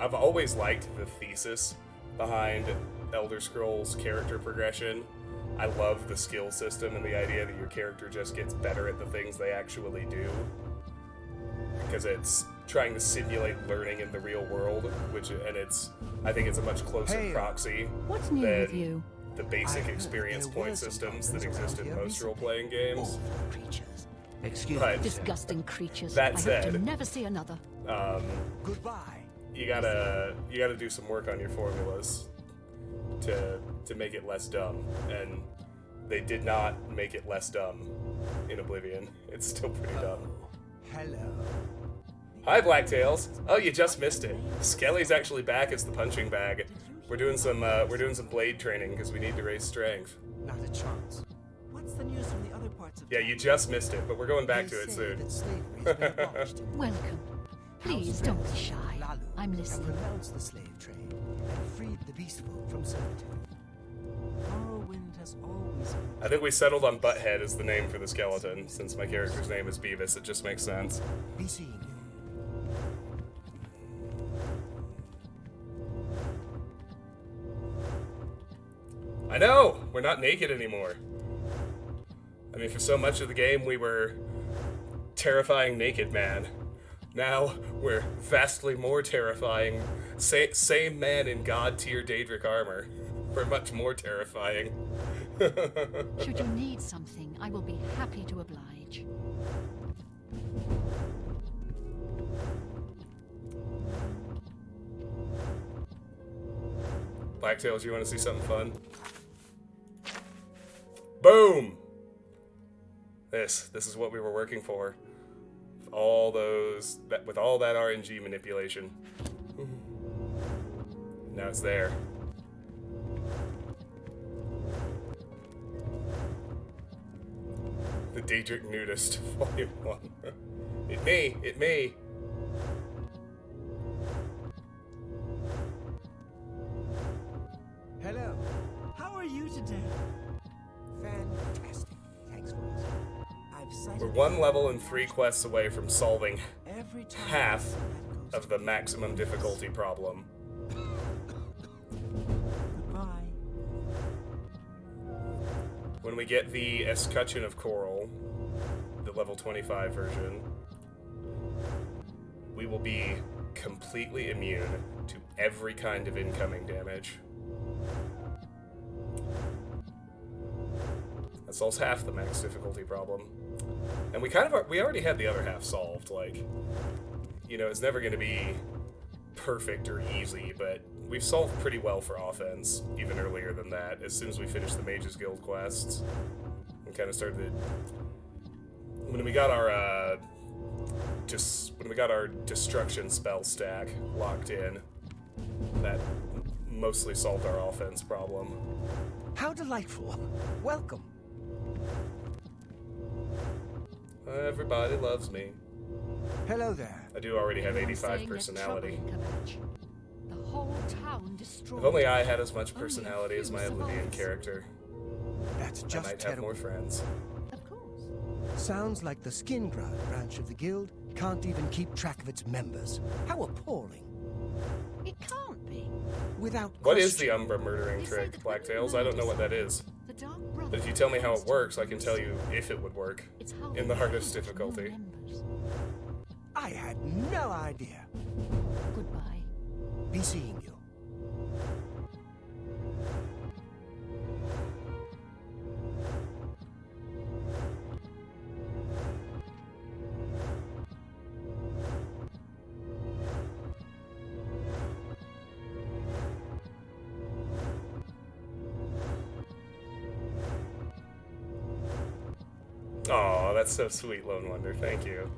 I've always liked the thesis behind Elder Scrolls character progression. I love the skill system and the idea that your character just gets better at the things they actually do, because it's trying to simulate learning in the real world, I think it's a much closer Hey, proxy What's new than with you? the basic I heard experience there point were some systems that goblins exist around in here most recently. role-playing games. Awful creatures. Excuse But me. Disgusting creatures. That I hope to said- never see another. Goodbye. you gotta do some work on your formulas to make it less dumb, and they did not make it less dumb in Oblivion. It's still pretty dumb. Hello. Hi, Blacktails. Oh, you just missed it. Skelly's actually back as the punching bag. We're doing some blade training because we need to raise strength. Not a chance. What's the news from the other parts of Yeah, town? you just missed it, but we're going back They to it say soon. that slavery has been abolished in Welcome. Please don't be shy. Lalu I'm have listening. renounced the slave trade and freed the beastfolk from servitude. Morrowind has always been I think we settled on Butthead as the name for the skeleton. Since my character's name is Beavis, it just makes sense. Be seeing you. I know! We're not naked anymore. I mean, for so much of the game, we were terrifying naked man. Now, we're vastly more terrifying. Same man in god-tier Daedric armor. We're much more terrifying. Should you need something, I will be happy to oblige. Blacktails, you want to see something fun? Boom! This is what we were working for. With all that RNG manipulation. Now it's there. The Daedric Nudist, Volume 1. It may. Hello. How are you today? Fantastic. Thanks for asking. I've sighted We're one level and 3 quests away from solving every time half that goes of the maximum difficulty problem. Goodbye. When we get the Escutcheon of Coral, the level 25 version, we will be completely immune to every kind of incoming damage. That solves half the max difficulty problem. And we already had the other half solved. Like, you know, it's never going to be perfect or easy, but we've solved pretty well for offense, even earlier than that, as soon as we finished the Mages Guild quests. And kind of started... When we got our, destruction spell stack locked in, that mostly solved our offense problem. How delightful. Welcome. Everybody loves me. Hello there. I do already have Everyone's 85 saying there's personality. trouble in Kvatch. The whole town destroyed. If only I had as much Only a personality as few my Oblivion survivors. character, That's I just might have terrible. more friends. Of course. Sounds like the Skin Grub branch of the guild can't even keep track of its members. How appalling. It can't be. Without What is question. the Umbra murdering They say trick, that when you Blacktails? I don't know what that murder is. someone, the Dark Brother But if you tell me how it comes to works, I can us. tell you if it would work. It's how in the we hardest count new difficulty. members. I had no idea. Goodbye. Be seeing you. Aw, that's so sweet, Lone Wonder. Thank you.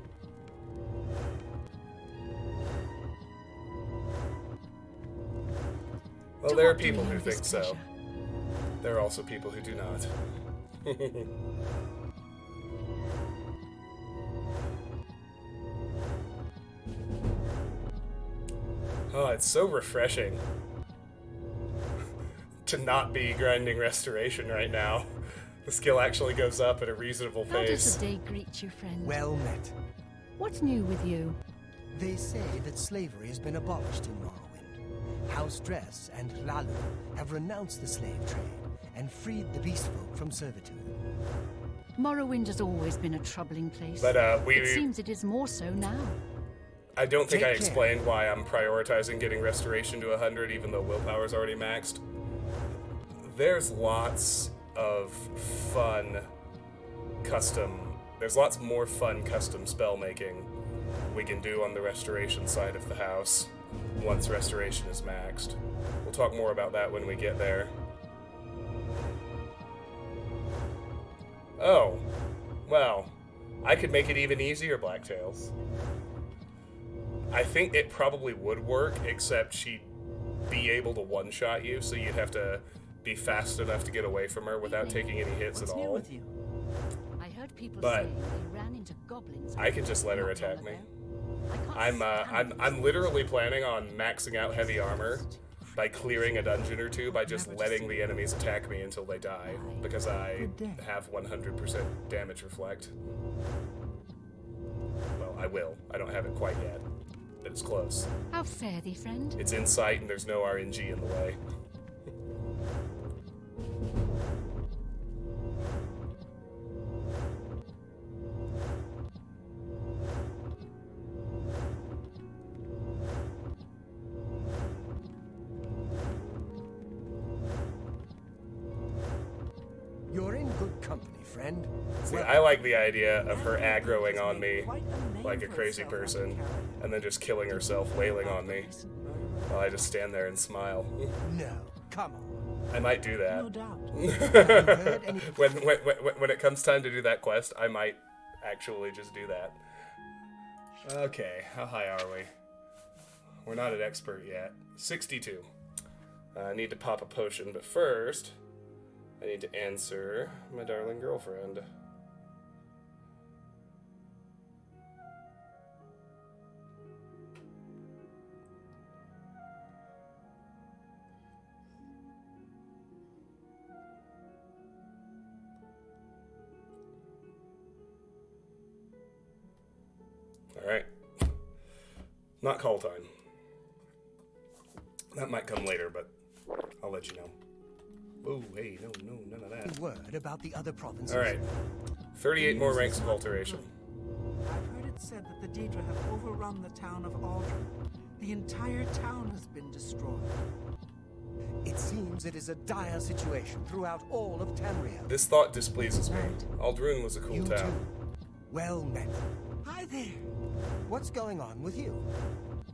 Well, To there are what do we people who owe this think so. pleasure? There are also people who do not. Oh, it's so refreshing to not be grinding restoration right now. The skill actually goes up at a reasonable How does pace. the day greet you, friend? Well met. What's new with you? They say that slavery has been abolished in Morrowind. House Dress and Lalu have renounced the slave trade and freed the beast folk from servitude. Morrowind has always been a troubling place. But It seems it is more so now. I don't think Take I care. explained why I'm prioritizing getting restoration to 100 even though willpower's already maxed. There's lots of fun there's lots more fun custom spell making we can do on the restoration side of the house once restoration is maxed. We'll talk more about that when we get there. Oh, well, I could make it even easier, Blacktails. I think it probably would work, except she'd be able to one-shot you, so you'd have to be fast enough to get away from her without taking any hits What's at new all. with you? I heard people But saying they ran into goblins. I could just let her not long attack me. ago. I can't stand I'm literally planning on maxing out heavy armor by clearing a dungeon or two by just letting the enemies attack me until they die, because I Good day. have 100% damage reflect. Well, I will. I don't have it quite yet, but it's close. How fare thee, friend? It's in sight and there's no RNG in the way. You're in good company, friend. See, Well, I like the idea of her Magebane aggroing Greaves on made me quite a name like a for crazy itself person, under Carrion. and then just killing herself, wailing on me, while I just stand there and smile. no, come on. I might do that. No doubt. heard any- when it comes time to do that quest, I might actually just do that. Okay, how high are we? We're not an expert yet. 62. I need to pop a potion, but first, I need to answer my darling girlfriend. Alright. Not call time. That might come later, but I'll let you know. Oh, hey, no, none of that. Word about the other provinces. Alright. 38 more ranks of alteration. I've heard it said that the Daedra have overrun the town of Aldrin. The entire town has been destroyed. It seems it is a dire situation throughout all of Tamriel. This thought displeases me. Aldrun was a cool You town. too. Well met. Hi there. What's going on with you?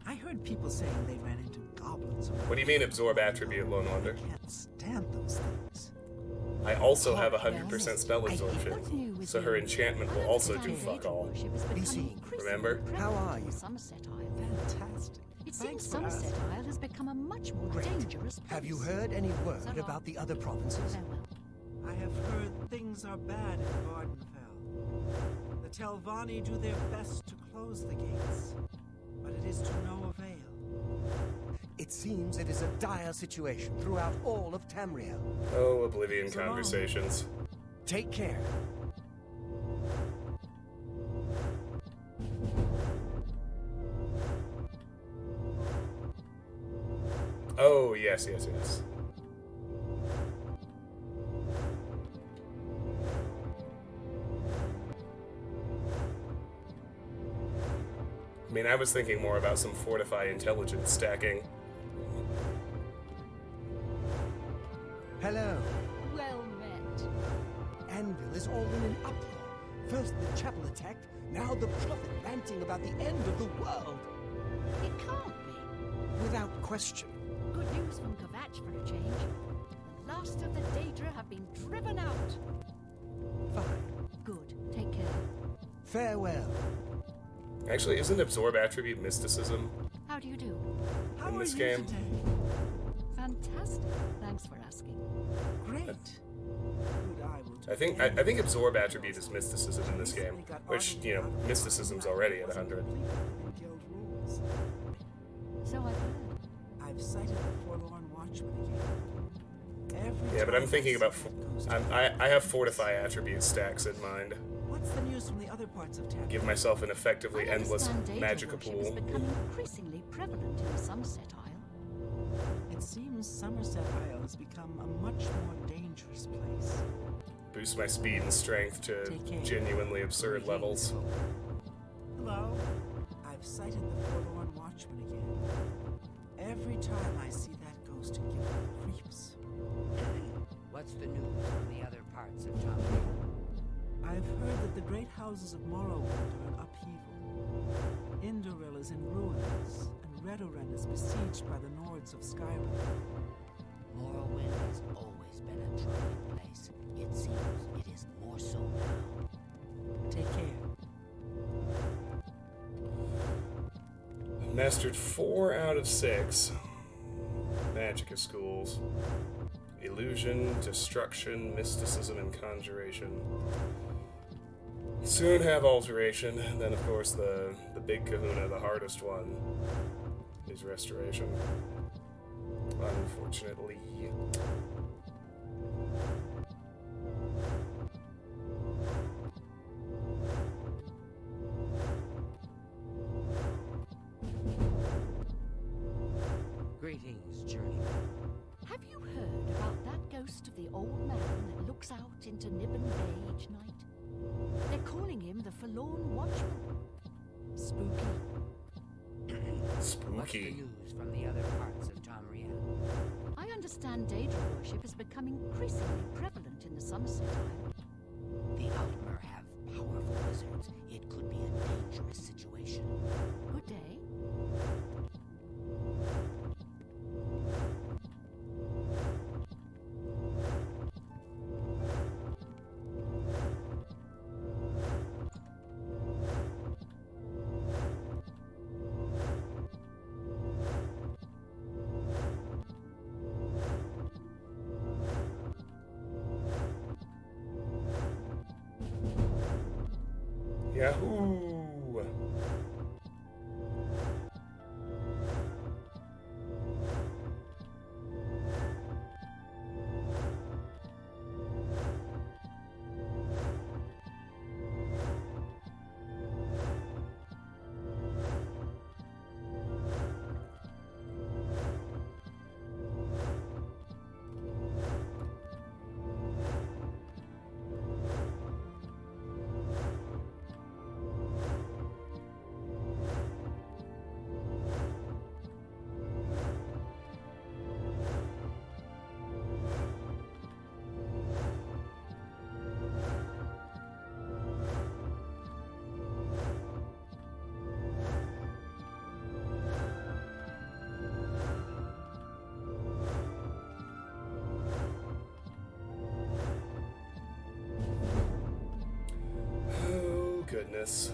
I heard people saying they ran into goblins. What do you mean absorb attribute, Lone Wonder? I can't stand those things. I also have 100% spell What's absorption, new with so her you? enchantment will I also do understand fuck all. Daedra worship is Be becoming seen. increasingly Remember? prevalent How are in you? Somerset Isle. Fantastic. It Thanks seems for Somerset asking. Isle has become a much more Great. dangerous place. Have you heard any word So long. about the other provinces? Farewell. I have heard things are bad in Vardenfell. The Telvanni do their best to close the gates, but it is to no avail. It seems it is a dire situation throughout all of Tamriel. Oh, Oblivion So long. conversations. Take care. Oh, yes. I mean, I was thinking more about some fortify intelligence stacking. Hello. Well met. Anvil is all in an uproar. First the chapel attacked, now the prophet ranting about the end of the world. It can't be. Without question. Good news from Kvatch for a change. The last of the Daedra have been driven out. Fine. Good. Take care. Farewell. Actually, isn't absorb attribute mysticism? How do you do? How In are this you game. today? Fantastic. Thanks for asking. Great. Good eye will do I think anything. I think absorb attribute is mysticism in this game, which, you know, mysticism's already at 100. Guild rules. So I've heard. I've sighted the Forlorn Watchman again. Every Yeah, but I'm time thinking I about see that ghost, I have fortify attribute stacks in mind. What's the news from the other parts of town? Give myself an effectively I endless understand Daedra magical worship pool. is becoming increasingly prevalent in the Somerset Isle. It seems Somerset Isle has become a much more dangerous place. Boost my speed and strength to Take care. genuinely absurd levels. Hello? I've sighted the Forlorn Watchman again. Every time I see that ghost, it gives me creeps. What's the news from the other parts of Tamriel? I've heard that the great houses of Morrowind are in upheaval. Indoril is in ruins, and Redoran is besieged by the Nords of Skyrim. Morrowind has always been a troubling place. It seems it is more so now. Take care. I've mastered 4 out of 6 Magicka schools. Illusion, Destruction, Mysticism, and Conjuration. Soon have Alteration, and then of course the big kahuna, the hardest one, is Restoration. Unfortunately. Greetings, journeyman. Have you heard about that ghost of the old man that looks out into Nibbin Bay each night? They're calling him the Forlorn Watchman. Spooky. What's the Spooky. news from the other parts of Tamriel? I understand Daedra worship is becoming increasingly prevalent in the Somerset Isle. The Altmer have powerful wizards. It could be a dangerous situation. Good day. Yahoo! this.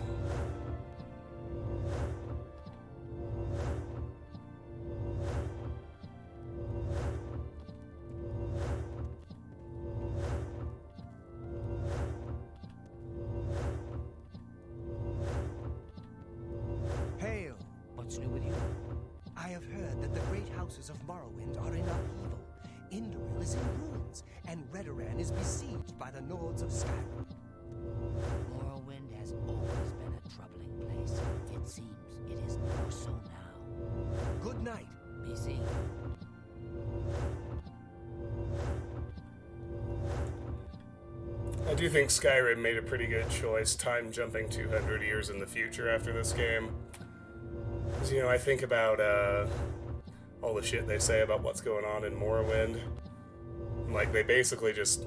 Hail! What's new with you? I have heard that the great houses of Morrowind are in upheaval. Indoril is in ruins, and Redoran is besieged by the Nords of Skyrim. Morrowind has always been a troubling place. It seems it is more so now. Good night. Be seen. I do think Skyrim made a pretty good choice, time jumping 200 years in the future after this game. Because, you know, I think about all the shit they say about what's going on in Morrowind. Like, they basically just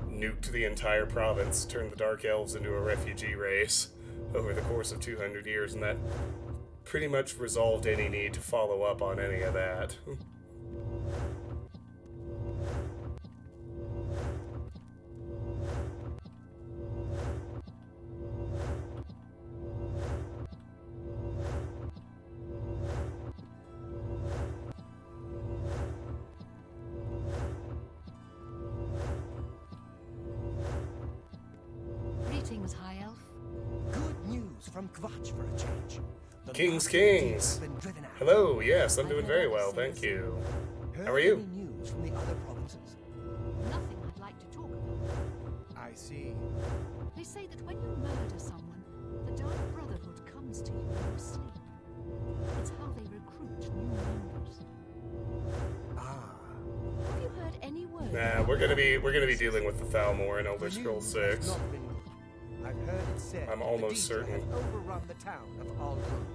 nuked the entire province, turned the Dark Elves into a refugee race over the course of 200 years, and that pretty much resolved any need to follow up on any of that. Greetings, High Elf. Good news from Kvatch for a change. The Kings, last of the deer kings. has been driven out. Hello, yes, I'm doing very well, thank you. Heard How are you? Any news from the other provinces? Nothing I'd like to talk about. I see. They say that when you murder someone, the Dark Brotherhood comes to you in your sleep. It's how they recruit new members. Ah. Have you heard any word? Nah, we're gonna be dealing with the Thalmor in Elder The Scrolls news has 6. not been good. I've heard it said I'm that almost the Deezer certain. have overrun the town of Aldrun.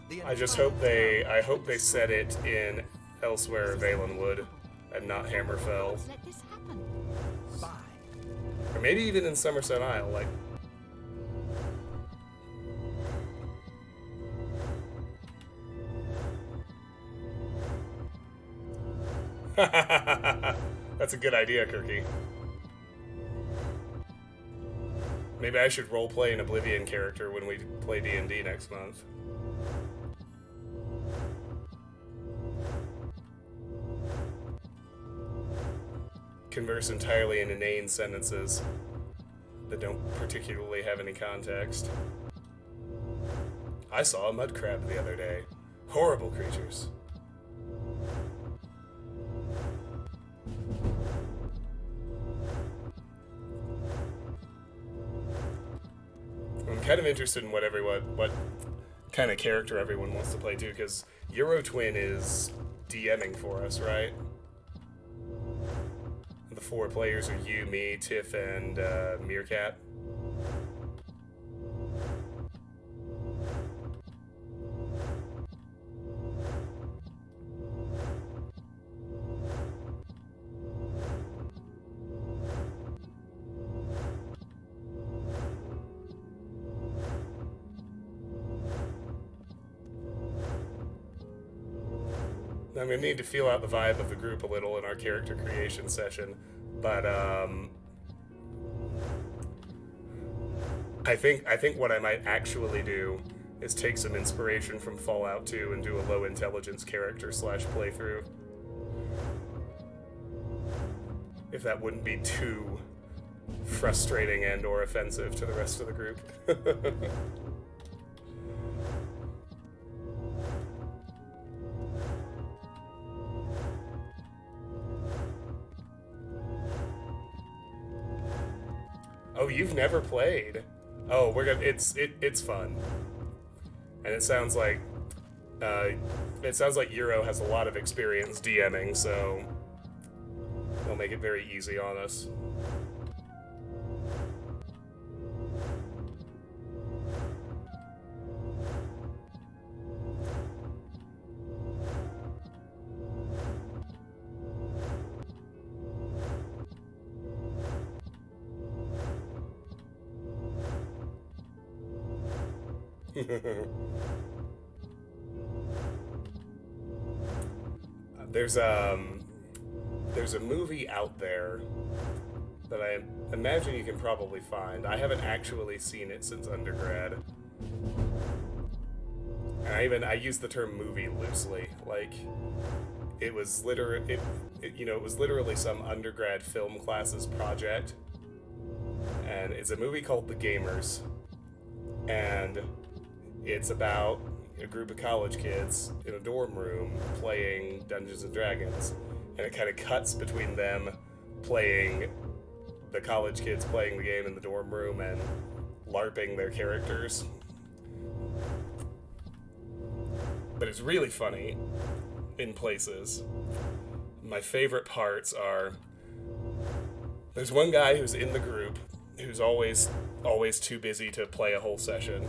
The I just entire hope they town I has hope been they set it in elsewhere Valenwood and not Hammerfell. Let's let this happen. destroyed by. Or maybe even in Somerset Isle, like That's a good idea, Kirky. Maybe I should roleplay an Oblivion character when we play D&D next month. Converse entirely in inane sentences that don't particularly have any context. I saw a mud crab the other day. Horrible creatures. I'm kind of interested in what kind of character everyone wants to play too, because Eurotwin is DMing for us, right? The 4 players are you, me, Tiff, and Meerkat. I'm gonna need to feel out the vibe of the group a little in our character creation session, but I think what I might actually do is take some inspiration from Fallout 2 and do a low intelligence character / playthrough. If that wouldn't be too frustrating and or offensive to the rest of the group. Oh, you've never played? Oh, it's fun, and it sounds like Euro has a lot of experience DMing, so they'll make it very easy on us. There's a movie out there that I imagine you can probably find. I haven't actually seen it since undergrad. And I use the term movie loosely. Like, it was it was literally some undergrad film classes project. And it's a movie called The Gamers. And it's about a group of college kids in a dorm room playing Dungeons and Dragons. And it kind of cuts between them playing the college kids playing the game in the dorm room and LARPing their characters. But it's really funny in places. My favorite parts are, there's one guy who's in the group who's always too busy to play a whole session.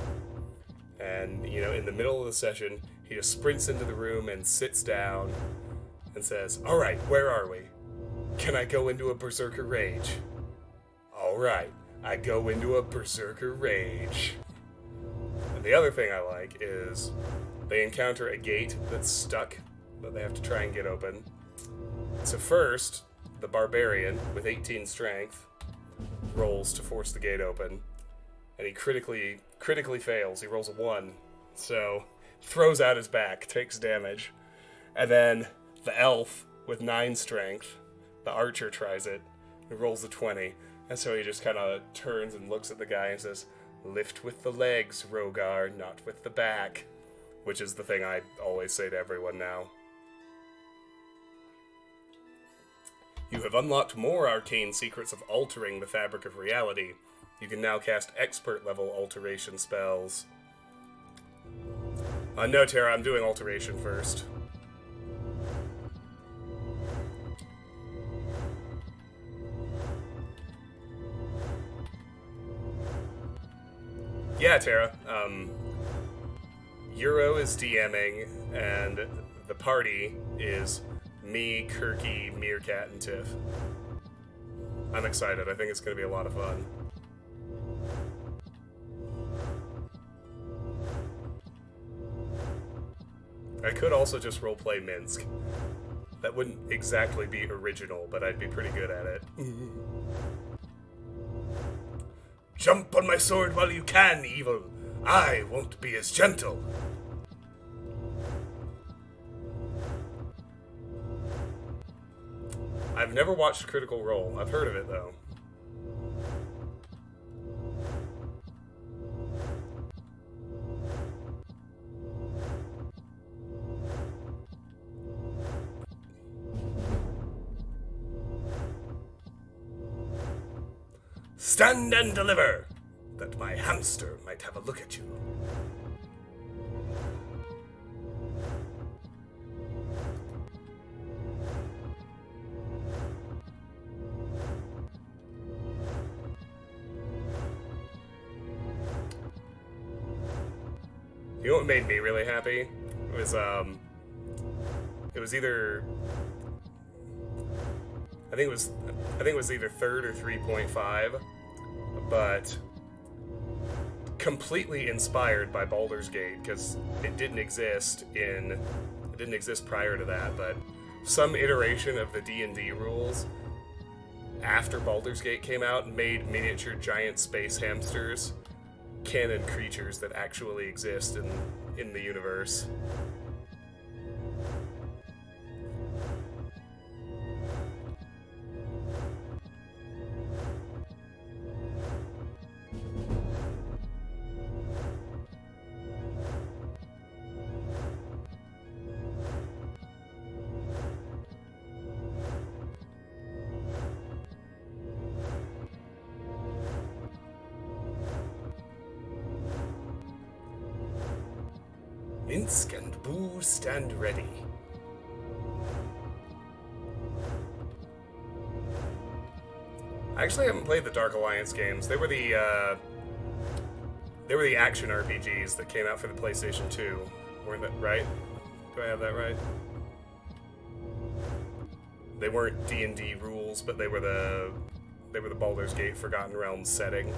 And, you know, in the middle of the session, he just sprints into the room and sits down and says, "All right, where are we? Can I go into a berserker rage?" "All right, I go into a berserker rage." And the other thing I like is they encounter a gate that's stuck that they have to try and get open. So first, the barbarian with 18 strength rolls to force the gate open, and he critically fails. He rolls a 1, so throws out his back, takes damage. And then the elf with 9 strength, the archer, tries it. He rolls a 20, and so he just kind of turns and looks at the guy and says, "Lift with the legs, Rogar, not with the back," which is the thing I always say to everyone now. You have unlocked more arcane secrets of altering the fabric of reality. You can now cast expert-level alteration spells. No, Tara, I'm doing alteration first. Yeah, Tara. Euro is DMing, and the party is me, Kirky, Meerkat, and Tiff. I'm excited. I think it's going to be a lot of fun. I could also just roleplay Minsk. That wouldn't exactly be original, but I'd be pretty good at it. "Jump on my sword while you can, evil. I won't be as gentle." I've never watched Critical Role. I've heard of it, though. "Stand and deliver, that my hamster might have a look at you." You know what made me really happy? It was either, I think it was either 3rd or 3.5, but completely inspired by Baldur's Gate, because it didn't exist prior to that, but some iteration of the D&D rules after Baldur's Gate came out made miniature giant space hamsters canon creatures that actually exist in the universe. Minsk and Boo stand ready. I actually haven't played the Dark Alliance games. They were the action RPGs that came out for the PlayStation 2. Weren't that right? Do I have that right? They weren't D&D rules, but they were the Baldur's Gate Forgotten Realms setting.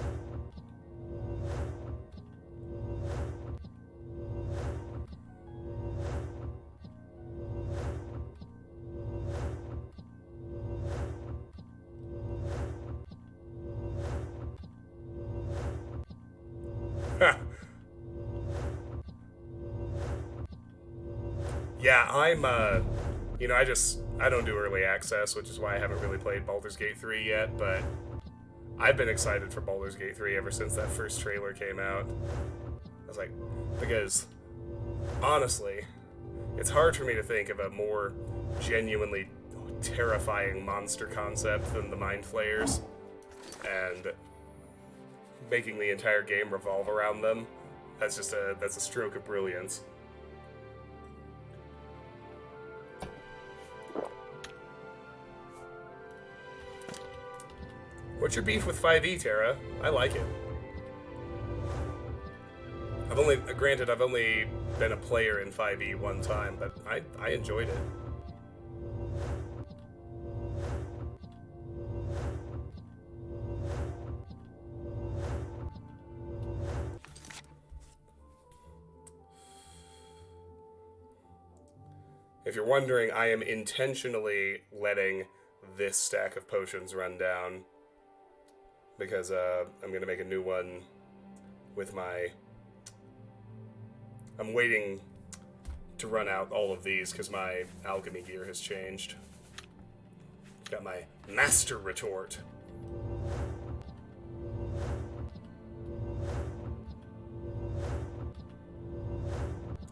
Yeah, I'm, I don't do early access, which is why I haven't really played Baldur's Gate 3 yet, but I've been excited for Baldur's Gate 3 ever since that first trailer came out. I was like, because, honestly, it's hard for me to think of a more genuinely terrifying monster concept than the Mind Flayers, and making the entire game revolve around them, that's a stroke of brilliance. What's your beef with 5e, Terra? I like it. I've only been a player in 5e one time, but I enjoyed it. If you're wondering, I am intentionally letting this stack of potions run down because I'm going to make a new one with my... I'm waiting to run out all of these because my alchemy gear has changed. Got my master retort.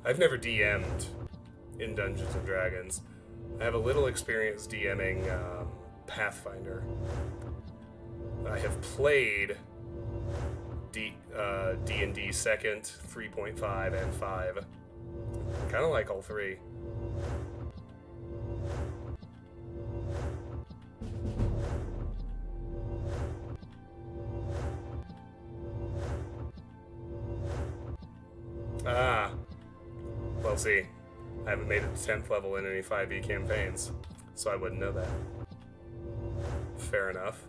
I've never DM'd in Dungeons and Dragons. I have a little experience DMing Pathfinder. I have played D&D 2nd, 3.5, and 5. I kind of like all three. Ah. Well, see, I haven't made it to 10th level in any 5e campaigns, so I wouldn't know that. Fair enough.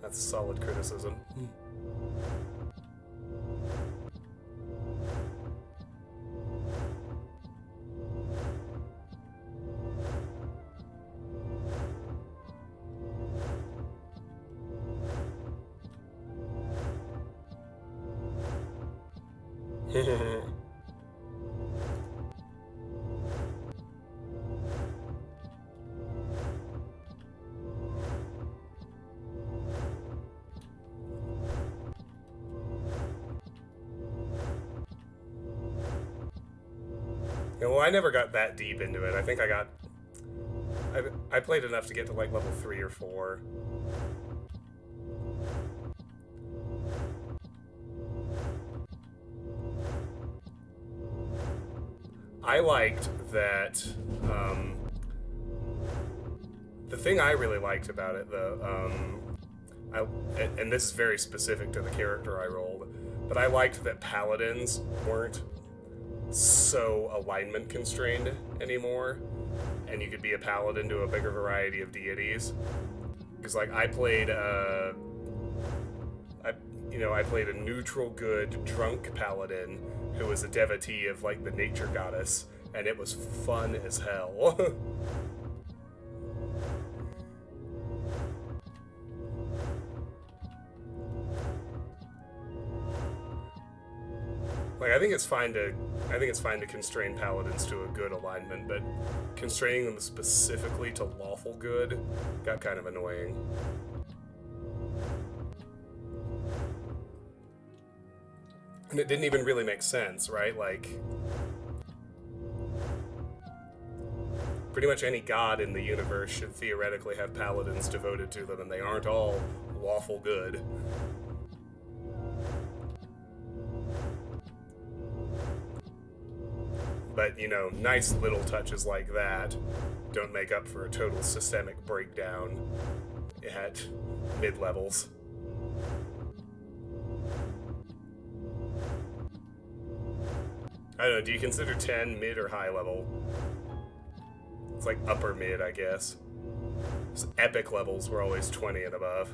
That's solid criticism. Yeah, well, I never got that deep into it. I think I played enough to get to like level 3 or 4. I liked that, the thing I really liked about it, and this is very specific to the character I rolled, but I liked that paladins weren't so alignment constrained anymore, and you could be a paladin to a bigger variety of deities. Because like I played a neutral good drunk paladin who was a devotee of like the nature goddess, and it was fun as hell. Like I think it's fine to constrain paladins to a good alignment, but constraining them specifically to lawful good got kind of annoying. And it didn't even really make sense, right? Like, pretty much any god in the universe should theoretically have paladins devoted to them, and they aren't all lawful good. But, you know, nice little touches like that don't make up for a total systemic breakdown at mid-levels. I don't know, do you consider 10 mid or high level? It's like upper mid, I guess. So epic levels were always 20 and above.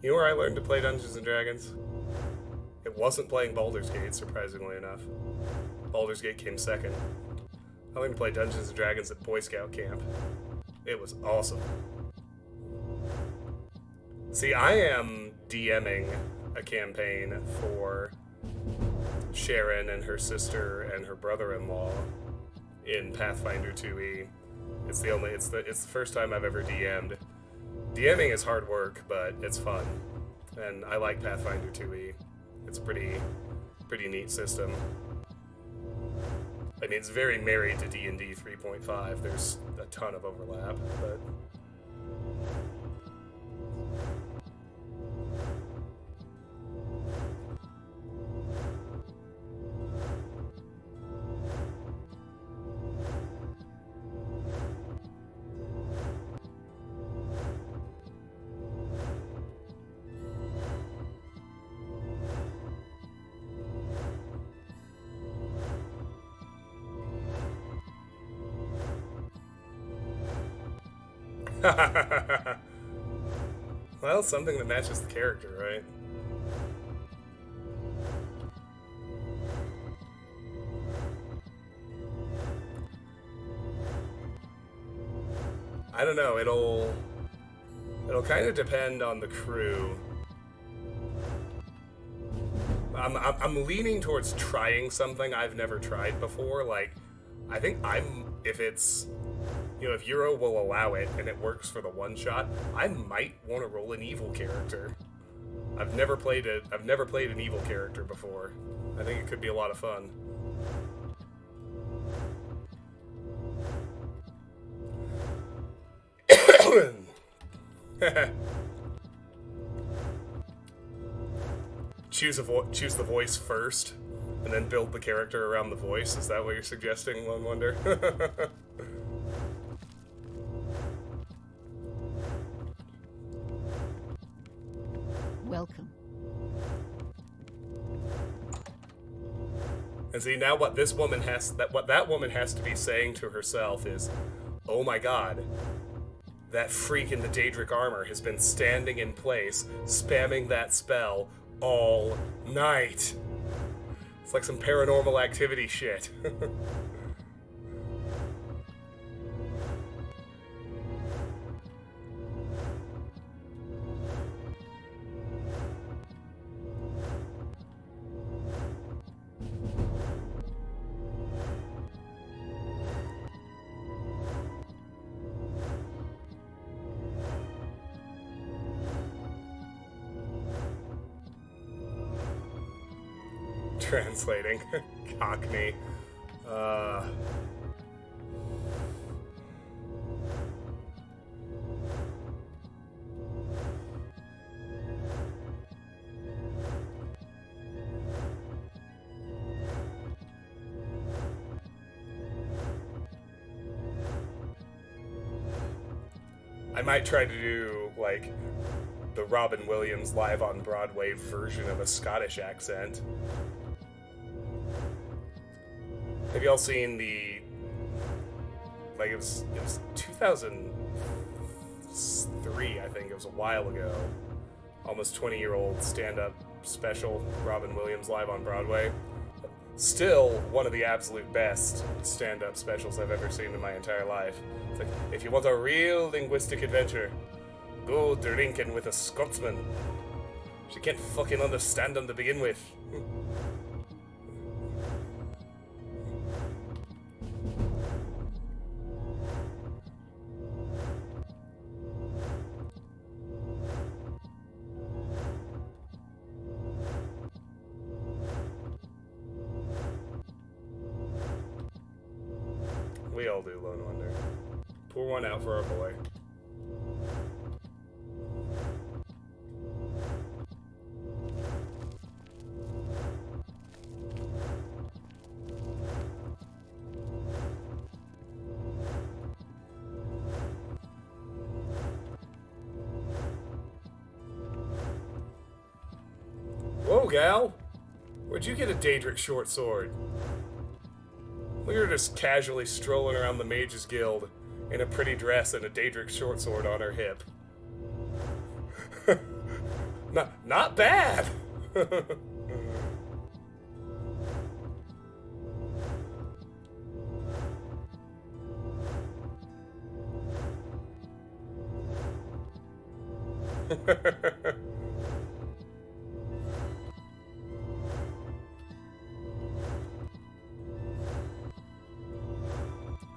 You know where I learned to play Dungeons and Dragons? It wasn't playing Baldur's Gate, surprisingly enough. Baldur's Gate came second. I learned to play Dungeons and Dragons at Boy Scout camp. It was awesome. See, I am DMing a campaign for Sharon and her sister and her brother-in-law in Pathfinder 2e. It's the first time I've ever DM'd. DMing is hard work, but it's fun. And I like Pathfinder 2e. It's a pretty neat system. I mean, it's very married to D&D 3.5. There's a ton of overlap, but... Well, something that matches the character, right? I don't know, it'll kind of depend on the crew. I'm leaning towards trying something I've never tried before. Like, I think if it's, you know, if Euro will allow it and it works for the one shot, I might want to roll an evil character. I've never played an evil character before. I think it could be a lot of fun. Choose the voice first, and then build the character around the voice. Is that what you're suggesting, Lone Wonder? Welcome. And see, now what that woman has to be saying to herself is, "Oh my God, that freak in the Daedric armor has been standing in place, spamming that spell all night." It's like some Paranormal Activity shit. Translating. Cockney. I might try to do, like, the Robin Williams live on Broadway version of a Scottish accent. Have y'all seen the, like, it was 2003, I think, it was a while ago, almost 20-year-old stand-up special, Robin Williams live on Broadway. Still one of the absolute best stand-up specials I've ever seen in my entire life. It's like, if you want a real linguistic adventure, go drinking with a Scotsman. She can't fucking understand them to begin with. We all do, Lone Wonder. Pour one out for our boy. Whoa, gal! Where'd you get a Daedric short sword? Look at her just casually strolling around the Mages Guild in a pretty dress and a Daedric short sword on her hip. Not bad.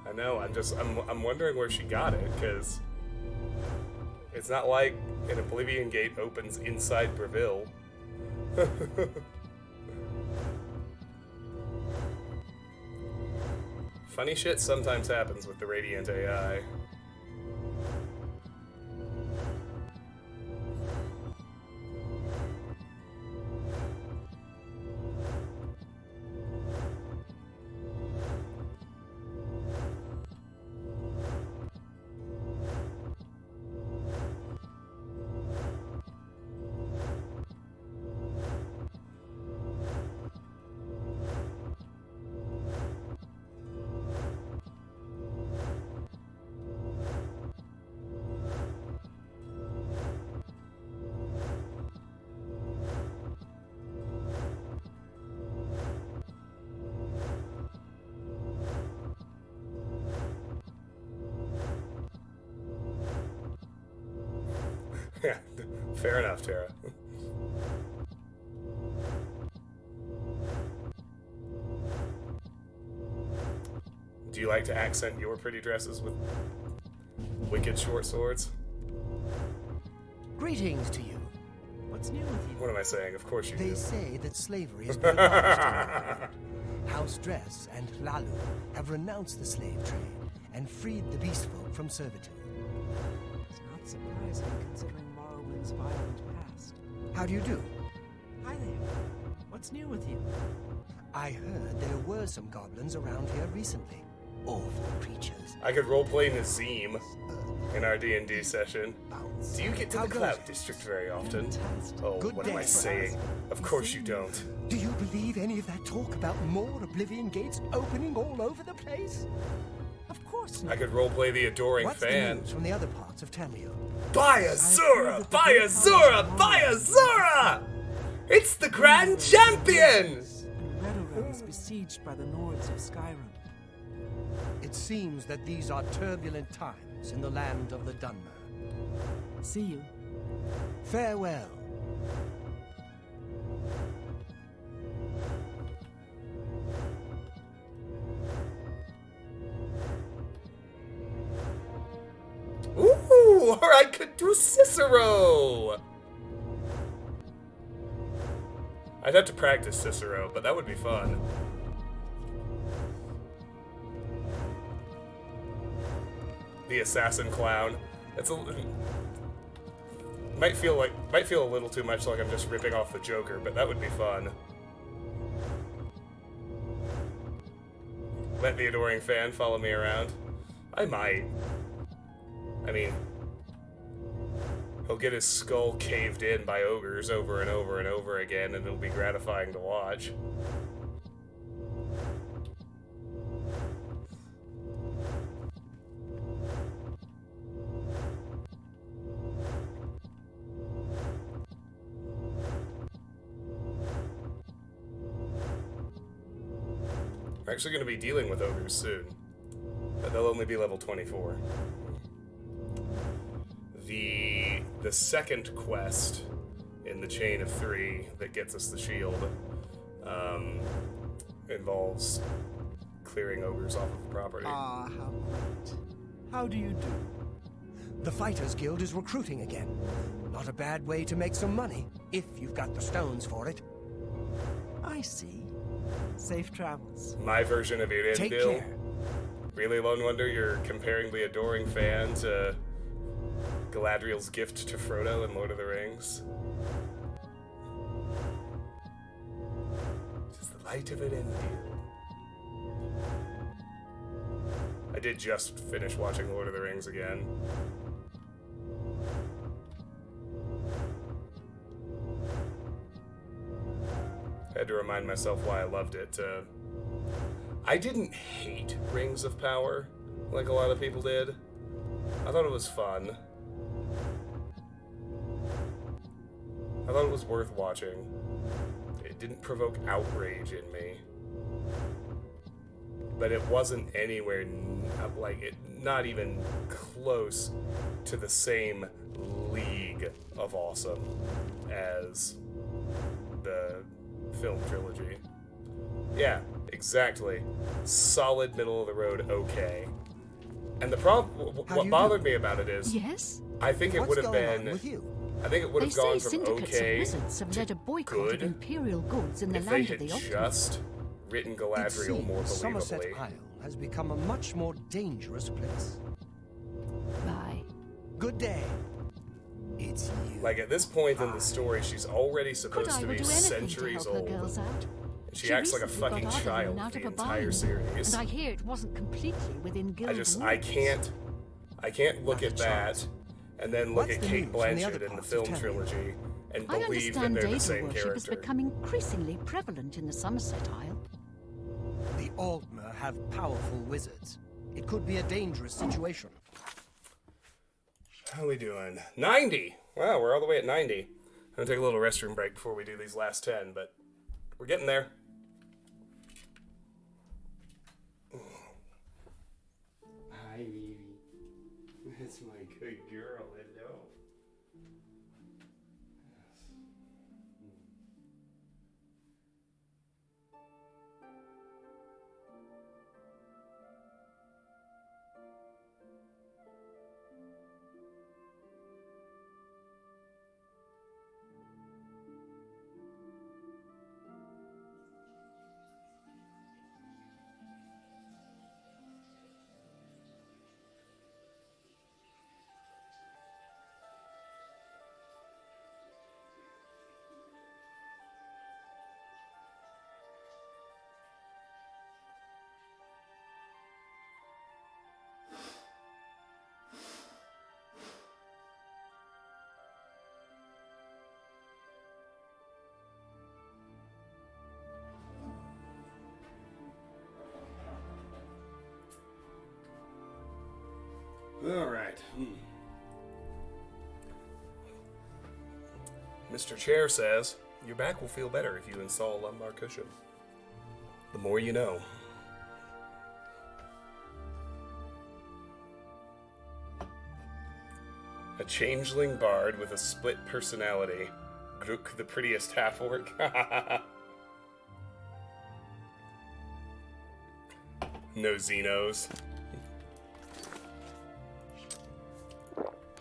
I know. I'm wondering where she got it, because it's not like an Oblivion gate opens inside Breville. Funny shit sometimes happens with the Radiant AI. Yeah, fair enough, Tara. Do you like to accent your pretty dresses with wicked short swords? Greetings to you. What's new with you? What am I saying? Of course you They do. say that slavery has been abolished in Morrowind. House Dress and Lalu have renounced the slave trade and freed the beast folk from servitude. It's not surprising considering Morrowind's violent past. How do you do? Hi there. What's new with you? I heard there were some goblins around here recently. Awful creatures. I could roleplay Nazim in our D&D session. Bounce. Do you get to How the goes Cloud it? District very often? Fantastic. Oh, Good what am I day. saying? Of course you don't. Do you believe any of that talk about more Oblivion gates opening all over the place? Of course I not. could roleplay the Adoring What's the Fan. news from the other parts of Tamriel? Buy Azura! Buy Azura! Buy Azura! It's the Grand Champion! And Redorel is besieged by the Nords of Skyrim. It seems that these are turbulent times in the land of the Dunmer. See you. Farewell. Ooh, or I could do Cicero! I'd have to practice Cicero, but that would be fun. The assassin clown. It's a might feel a little too much like I'm just ripping off the Joker, but that would be fun. Let the Adoring Fan follow me around. I might. I mean, he'll get his skull caved in by ogres over and over and over again, and it'll be gratifying to watch. We're actually going to be dealing with ogres soon, but they'll only be level 24. The second quest in the chain of 3 that gets us the shield involves clearing ogres off of the property. Ah, how quaint. How do you do? The Fighters Guild is recruiting again. Not a bad way to make some money, if you've got the stones for it. I see. Safe travels. My version of your Take deal. care. Really, Lone Wonder, you're comparing the Adoring Fan to Galadriel's gift to Frodo in Lord of the Rings? Just the light of an Endil. I did just finish watching Lord of the Rings again. I had to remind myself why I loved it. I didn't hate Rings of Power like a lot of people did. I thought it was fun. I thought it was worth watching. It didn't provoke outrage in me. But it wasn't anywhere, not even close to the same league of awesome as the film trilogy. Yeah, exactly. Solid middle of the road, okay. And the problem, what bothered me about it is, Yes? I think it would have been, with you? I think it would They have say gone from syndicates okay of wizards have to led a boycott good of imperial goods in the if they land had of the Ultimate. just written It Galadriel more seems Somerset believably. Isle has become a much more dangerous place. Bye. Good day. It's you. Like, at this point in the story, she's already Could supposed I to will be do anything to centuries help her old. girls out? She acts like a recently fucking got Ardalan child out the of a entire bind, series. And I hear it wasn't completely within guild I rules. can't look at that and then look What's at the Kate news from the other Blanchett in the parts film of Tamriel? trilogy and I believe that understand they're the Daedra same worship has character. become increasingly prevalent in the Somerset Isle. The Aldmer have powerful wizards. It could be a dangerous situation. How are we doing? 90! Wow, we're all the way at 90. I'm gonna take a little restroom break before we do these last 10, but we're getting there. Hi, Vivi. That's my good girl. Hello. All right. Mr. Chair says, your back will feel better if you install a lumbar cushion. The more you know. A changeling bard with a split personality. Grook, the prettiest half-orc. No Xenos.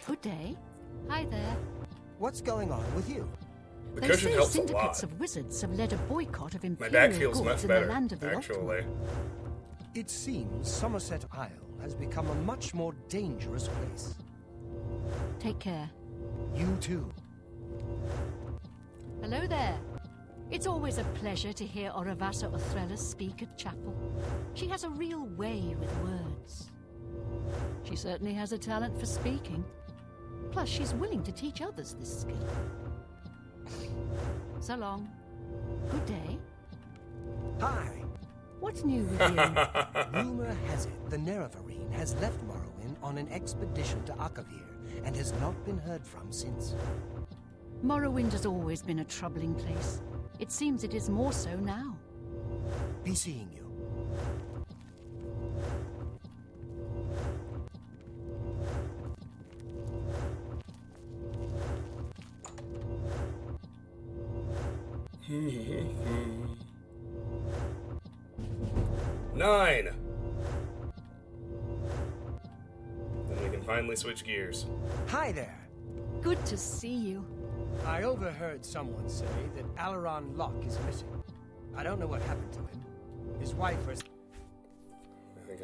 Good day. Hi there. What's going on with you? The They cushion say helps a syndicates lot. of wizards have led a boycott of My imperial back feels goods much in better, the land of the actually. Ultimate. It seems Somerset Isle has become a much more dangerous place. Take care. You too. Hello there. It's always a pleasure to hear Oravasa Othrella speak at chapel. She has a real way with words. She certainly has a talent for speaking. Plus, she's willing to teach others this skill. So long. Good day. Hi. What's new with you? Rumor has it the Nerevarine has left Morrowind on an expedition to Akavir and has not been heard from since. Morrowind has always been a troubling place. It seems it is more so now. Be seeing you. Nine! Then we can finally switch gears. Hi there. Good to see you. I overheard someone say that Alaron Locke is missing. I don't know what happened to him. His wife was... I think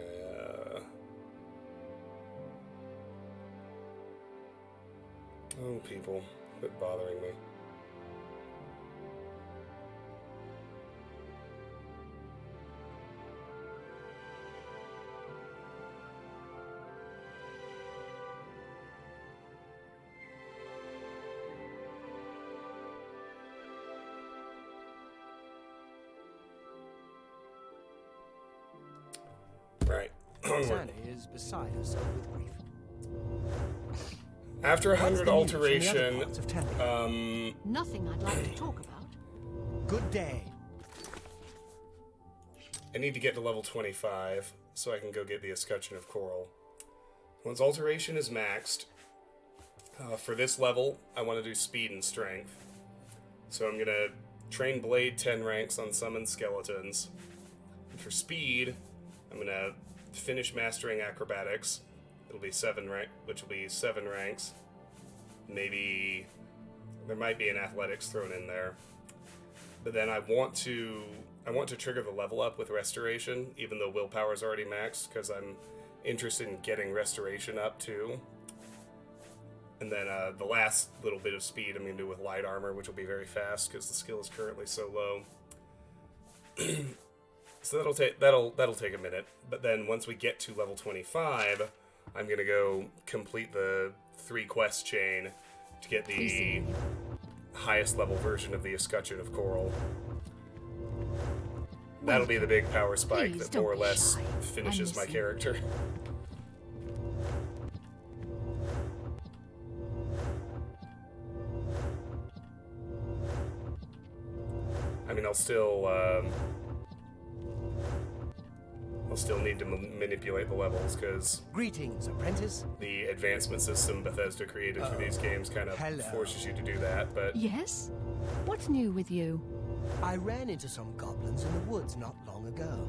Oh, people. Quit bothering me. Right. Onward. Zanny is beside herself with grief. After What's 100 the news from the other alteration, parts of Tenryd? Nothing I'd like to talk about. Good day. I need to get to level 25 so I can go get the Escutcheon of Coral. Once alteration is maxed, for this level, I want to do speed and strength. So I'm going to train Blade 10 ranks on summoned skeletons. And for speed, I'm going to finish mastering acrobatics. It'll be 7 ranks. Maybe there might be an athletics thrown in there. But then I want to trigger the level up with restoration, even though willpower is already maxed, because I'm interested in getting restoration up too. And then the last little bit of speed I'm going to do with light armor, which will be very fast because the skill is currently so low. So that'll take a minute. But then once we get to level 25, I'm going to go complete the 3 quest chain to get the highest level version of the Escutcheon of Coral. That'll be the big power spike Please that more or don't be less shy. finishes I'm my listening. character. I mean, I'll still need to manipulate the levels because Greetings, apprentice. the advancement system Bethesda created for these games kind of hello. forces you to do that. But Yes? What's new with you? I ran into some goblins in the woods not long ago.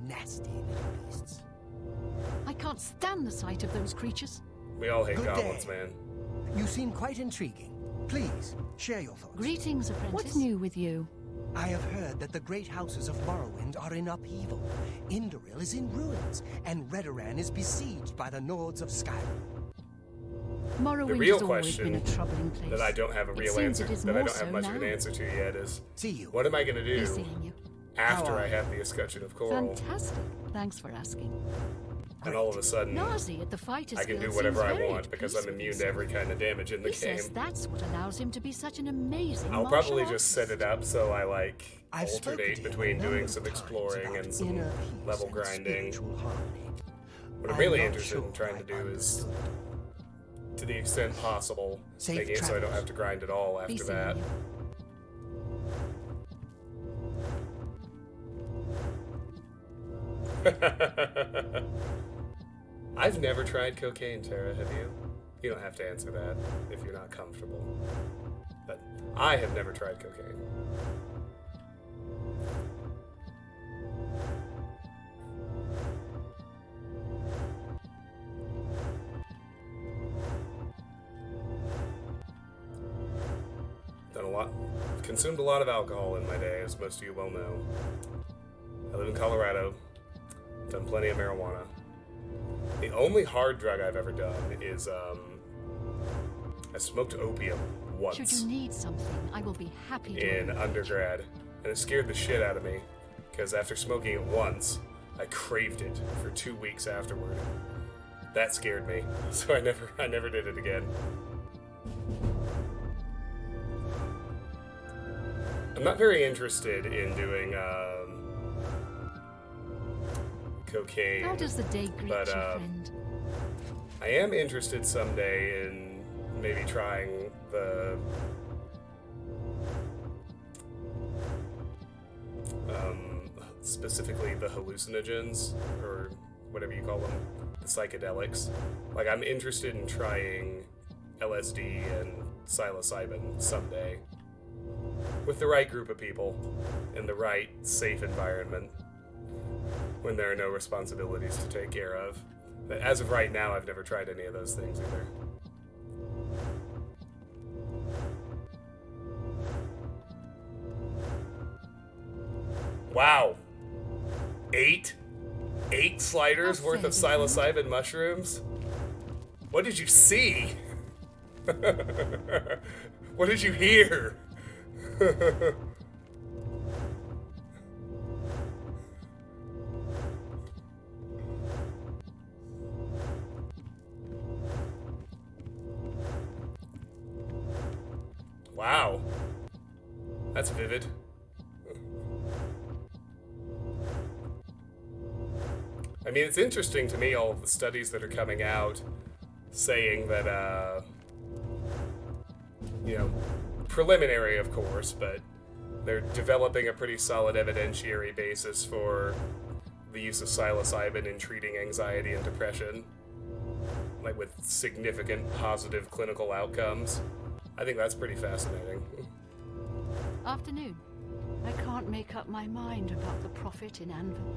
Nasty little beasts. I can't stand the sight of those creatures. we all hate Good goblins, day. man. You seem quite intriguing. Please, share your thoughts. Greetings, apprentice. What's new with you? I have heard that the great houses of Morrowind are in upheaval. Indoril is in ruins, and Redoran is besieged by the Nords of Skyrim. Morrowind The real has always question been a troubling place. That I don't have a It real seems answer. it is That I more don't have so much of an now. answer to yet is See you. what am I going to Be do seeing you. after How I are have the Escutcheon of Coral, Fantastic. Thanks for asking. and all of a sudden Nazi at the Fighters I can do Guild whatever seems I very want at because peace I'm with immune to himself. every kind of damage in the He game. says that's what allows him to be such an amazing I'll martial probably just set it artist. up so I I've spoken alternate to him between a number doing of some times exploring about and some inner peace level and grinding. spiritual harmony. What I'm I'm really not interested sure in trying to I do is, understood. to the extent possible, Safe making it so I don't travels. have to grind at all Be after seeing that. you. I've never tried cocaine, Tara, have you? You don't have to answer that if you're not comfortable. But I have never tried cocaine. Consumed a lot of alcohol in my day, as most of you well know. I live in Colorado. Done plenty of marijuana. The only hard drug I've ever done is, I smoked opium once Should you need something, I will be happy to. in undergrad, and it scared the shit out of me, because after smoking it once, I craved it for 2 weeks afterward. That scared me, so I never did it again. I'm not very interested in doing cocaine. How does the day greet but, you, friend? I am interested someday in maybe trying the specifically the hallucinogens, or whatever you call them, the psychedelics. Like, I'm interested in trying LSD and psilocybin someday. With the right group of people, in the right safe environment, when there are no responsibilities to take care of. But as of right now, I've never tried any of those things either. Wow. Eight sliders How worth of fair, psilocybin mushrooms? What did you see? What did you hear? Wow. That's vivid. I mean, it's interesting to me, all of the studies that are coming out saying that, you know, preliminary, of course, but they're developing a pretty solid evidentiary basis for the use of psilocybin in treating anxiety and depression, like with significant positive clinical outcomes. I think that's pretty fascinating. Afternoon. I can't make up my mind about the prophet in Anvil.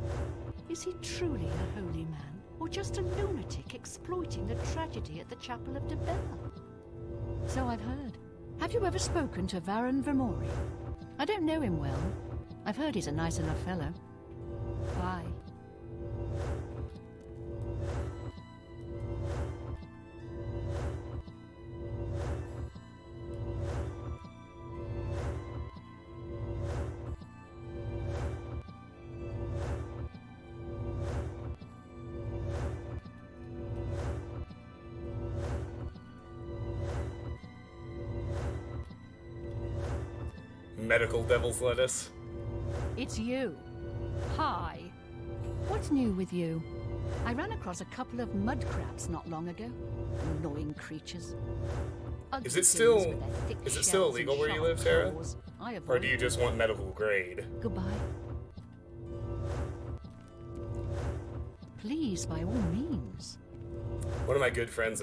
Is he truly a holy man, or just a lunatic exploiting the tragedy at the Chapel of Debella? So I've heard. Have you ever spoken to Varan Vermori? I don't know him well. I've heard he's a nice enough fellow. Bye. Medical devil's lettuce. It's you. Hi. What's new with you? I ran across a couple of mud crabs not long ago. Annoying creatures. Is it still illegal where you live, Sarah? Or do you just want medical grade? Goodbye. Please, by all means. One of my good friends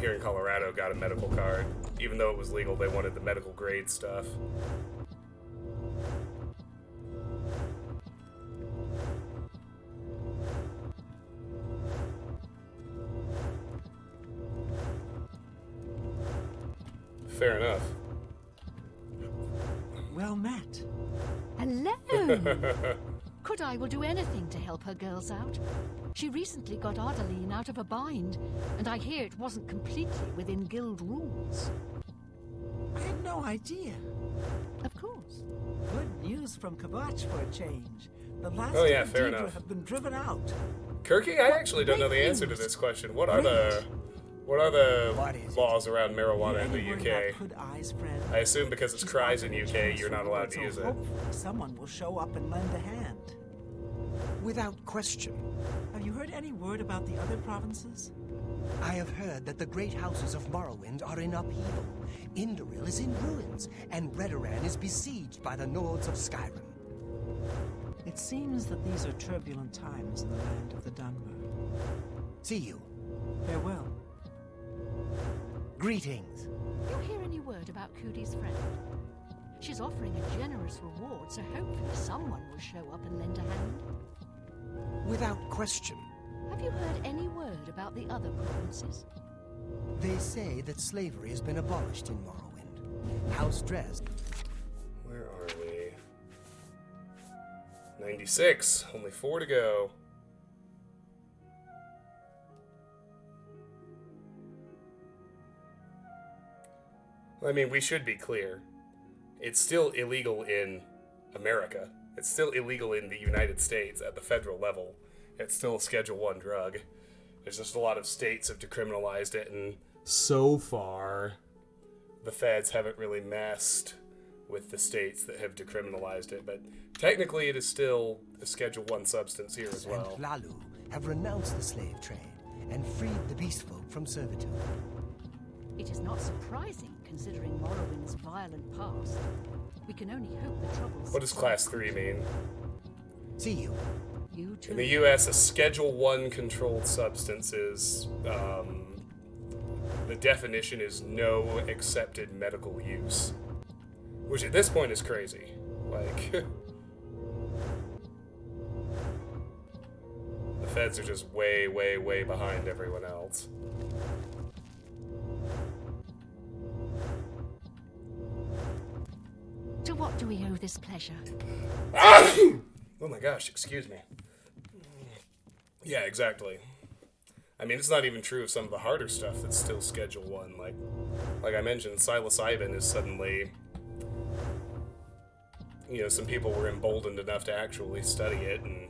here in Colorado got a medical card. Even though it was legal, they wanted the medical grade stuff. Fair enough. Well met. Hello! Kudai will do anything to help her girls out. She recently got Ardaline out of a bind, and I hear it wasn't completely within guild rules. I had no idea. Of course. Good news from Kavach for a change. The last Oh, yeah, of the fair Daedra enough. have been driven out. Kirky, I actually don't know the answer to this question. What are the What is it? laws around marijuana in the Any word UK? about Kudai's friend? I assume because it's She's cries in offered a UK, chance you're not for allowed good, to so use it. hopefully someone will show up and lend a hand. Without question. Have you heard any word about the other provinces? I have heard that the great houses of Morrowind are in upheaval. Indoril is in ruins, and Redoran is besieged by the Nords of Skyrim. It seems that these are turbulent times in the land of the Dunmer. See you. Farewell. Greetings. You hear any word about Kudi's friend? She's offering a generous reward, so hopefully someone will show up and lend a hand. Without question. Have you heard any word about the other provinces? They say that slavery has been abolished in Morrowind. House Dress. Where are we? 96. Only 4 to go. I mean, we should be clear. It's still illegal in America. It's still illegal in the United States at the federal level. It's still a Schedule 1 drug. There's just a lot of states have decriminalized it, and so far, the feds haven't really messed with the states that have decriminalized it, but technically it is still a Schedule 1 substance here as well. And Lalu have renounced the slave trade and freed the beast folk from servitude. It is not surprising, considering Morrowind's violent past. We can only hope the troubles... What does Class 3 mean? See you. You too. In the US, a Schedule 1 controlled substance is, the definition is no accepted medical use. Which at this point is crazy. Like, the feds are just way, way, way behind everyone else. To what do we owe this pleasure? Oh my gosh, excuse me. Yeah, exactly. I mean, it's not even true of some of the harder stuff that's still Schedule 1. Like I mentioned, psilocybin is suddenly... You know, some people were emboldened enough to actually study it, and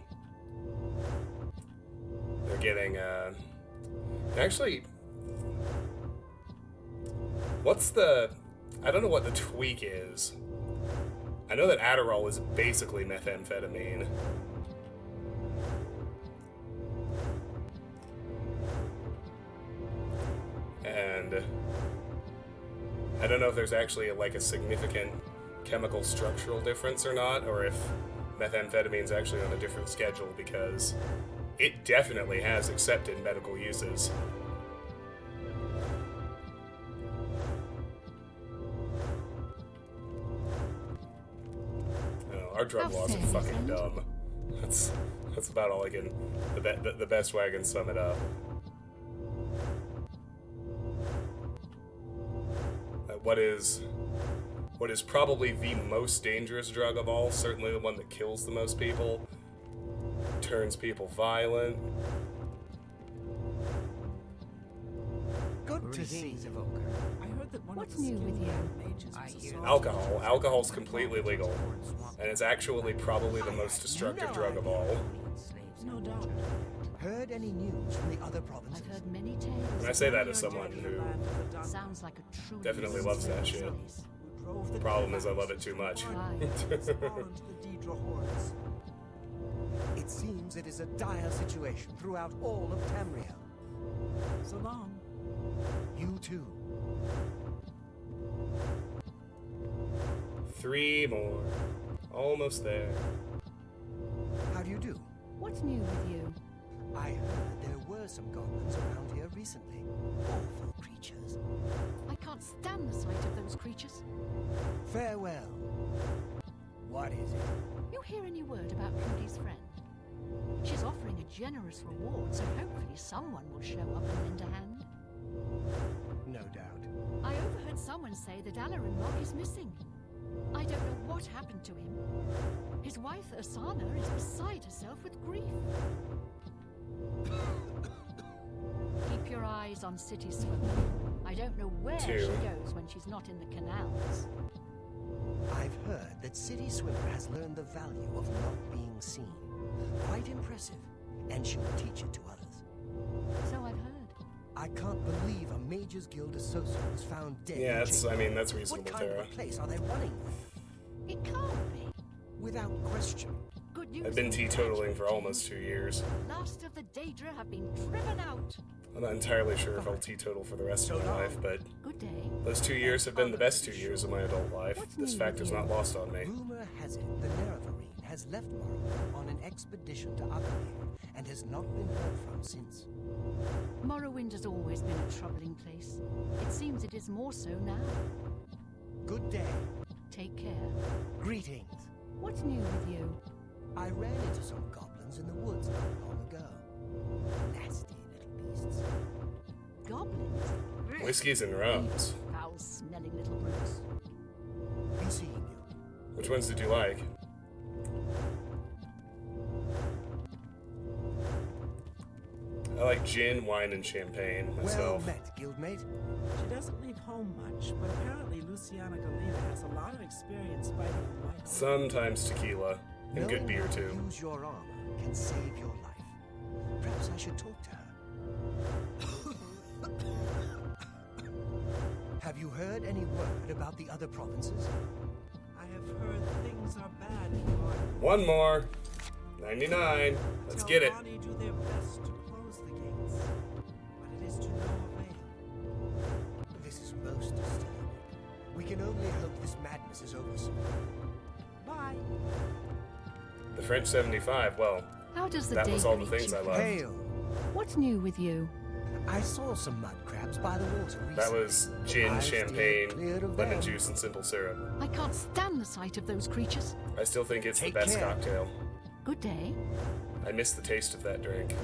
they're getting, actually, what's the... I don't know what the tweak is. I know that Adderall is basically methamphetamine. and I don't know if there's actually like a significant chemical structural difference or not, or if methamphetamine's actually on a different schedule, because it definitely has accepted medical uses. Our drug laws are fucking dumb. That's about all I can. The best way I can sum it up. What is probably the most dangerous drug of all? Certainly the one that kills the most people. Turns people violent. Good to see you. I heard that one What's of the new with you? mages was assaulted. Alcohol. Alcohol's completely legal, and it's actually probably the most destructive drug of all. No doubt. Heard any news from the other I've provinces? heard many tales. And I say that as someone who Sounds like a truly definitely loves that shit. place. The problem is I love it too much. It seems it is a dire situation throughout all of Tamriel. So long. You too. 3 more. Almost there. How do you do? What's new with you? I heard there were some goblins around here recently. Awful creatures. I can't stand the sight of those creatures. Farewell. What is it? You hear any word about Cootie's friend? She's offering a generous reward, so hopefully someone will show up and lend a hand. No doubt. I overheard someone say that Alarin Rock is missing. I don't know what happened to him. His wife, Asana, is beside herself with grief. Keep your eyes on City Swimmer. I don't know where she goes when she's not in the canals. I've heard that City Swimmer has learned the value of not being seen. Quite impressive, and she'll teach it to others. So I've heard. I can't believe a Mages Guild associate was found dead. Yeah, in that's What reasonable, kind Tara. of a place are they running? It can't be. Without question. Good news. I've been teetotaling for almost 2 years. Last of the Daedra have been driven out. I'm not entirely sure if I'll teetotal for the rest of my life, but Good day. those 2 years have been the best 2 years of my adult life. This fact is not lost on me. Rumor has it the Nerevarine has left Morrowind on an expedition to Oblivion and has not been heard from since. Morrowind has always been a troubling place. It seems it is more so now. Good day. Take care. Greetings. What's new with you? I ran into some goblins in the woods not long ago. Nasty little beasts. Goblins? Whiskeys and rums. Foul-smelling little brutes. Be seeing you. Which ones did you like? I like gin, wine, and champagne Well myself. met, guildmate. She doesn't leave home much, but apparently Luciana Galena has a lot of experience fighting in light. Sometimes tequila. And good Knowing beer, how to too. use your armor can save your life. Perhaps I should talk to her. Have you heard any word about the other provinces? I have heard things are bad in Garden. One more. 99. Let's get it. Bonnie do their best to close the gates, but it is to no avail. This is most disturbing. We can only hope this madness is over soon. Bye. The French 75. Well, How does the that was all the Daedra things I reach loved. Hail! What's new with you? I saw some mud crabs by the water recently. That was gin, I steered clear champagne, of lemon them. juice, and simple syrup. I can't stand the sight of those creatures. I still think it's the Take best care. cocktail. Good day. I miss the taste of that drink.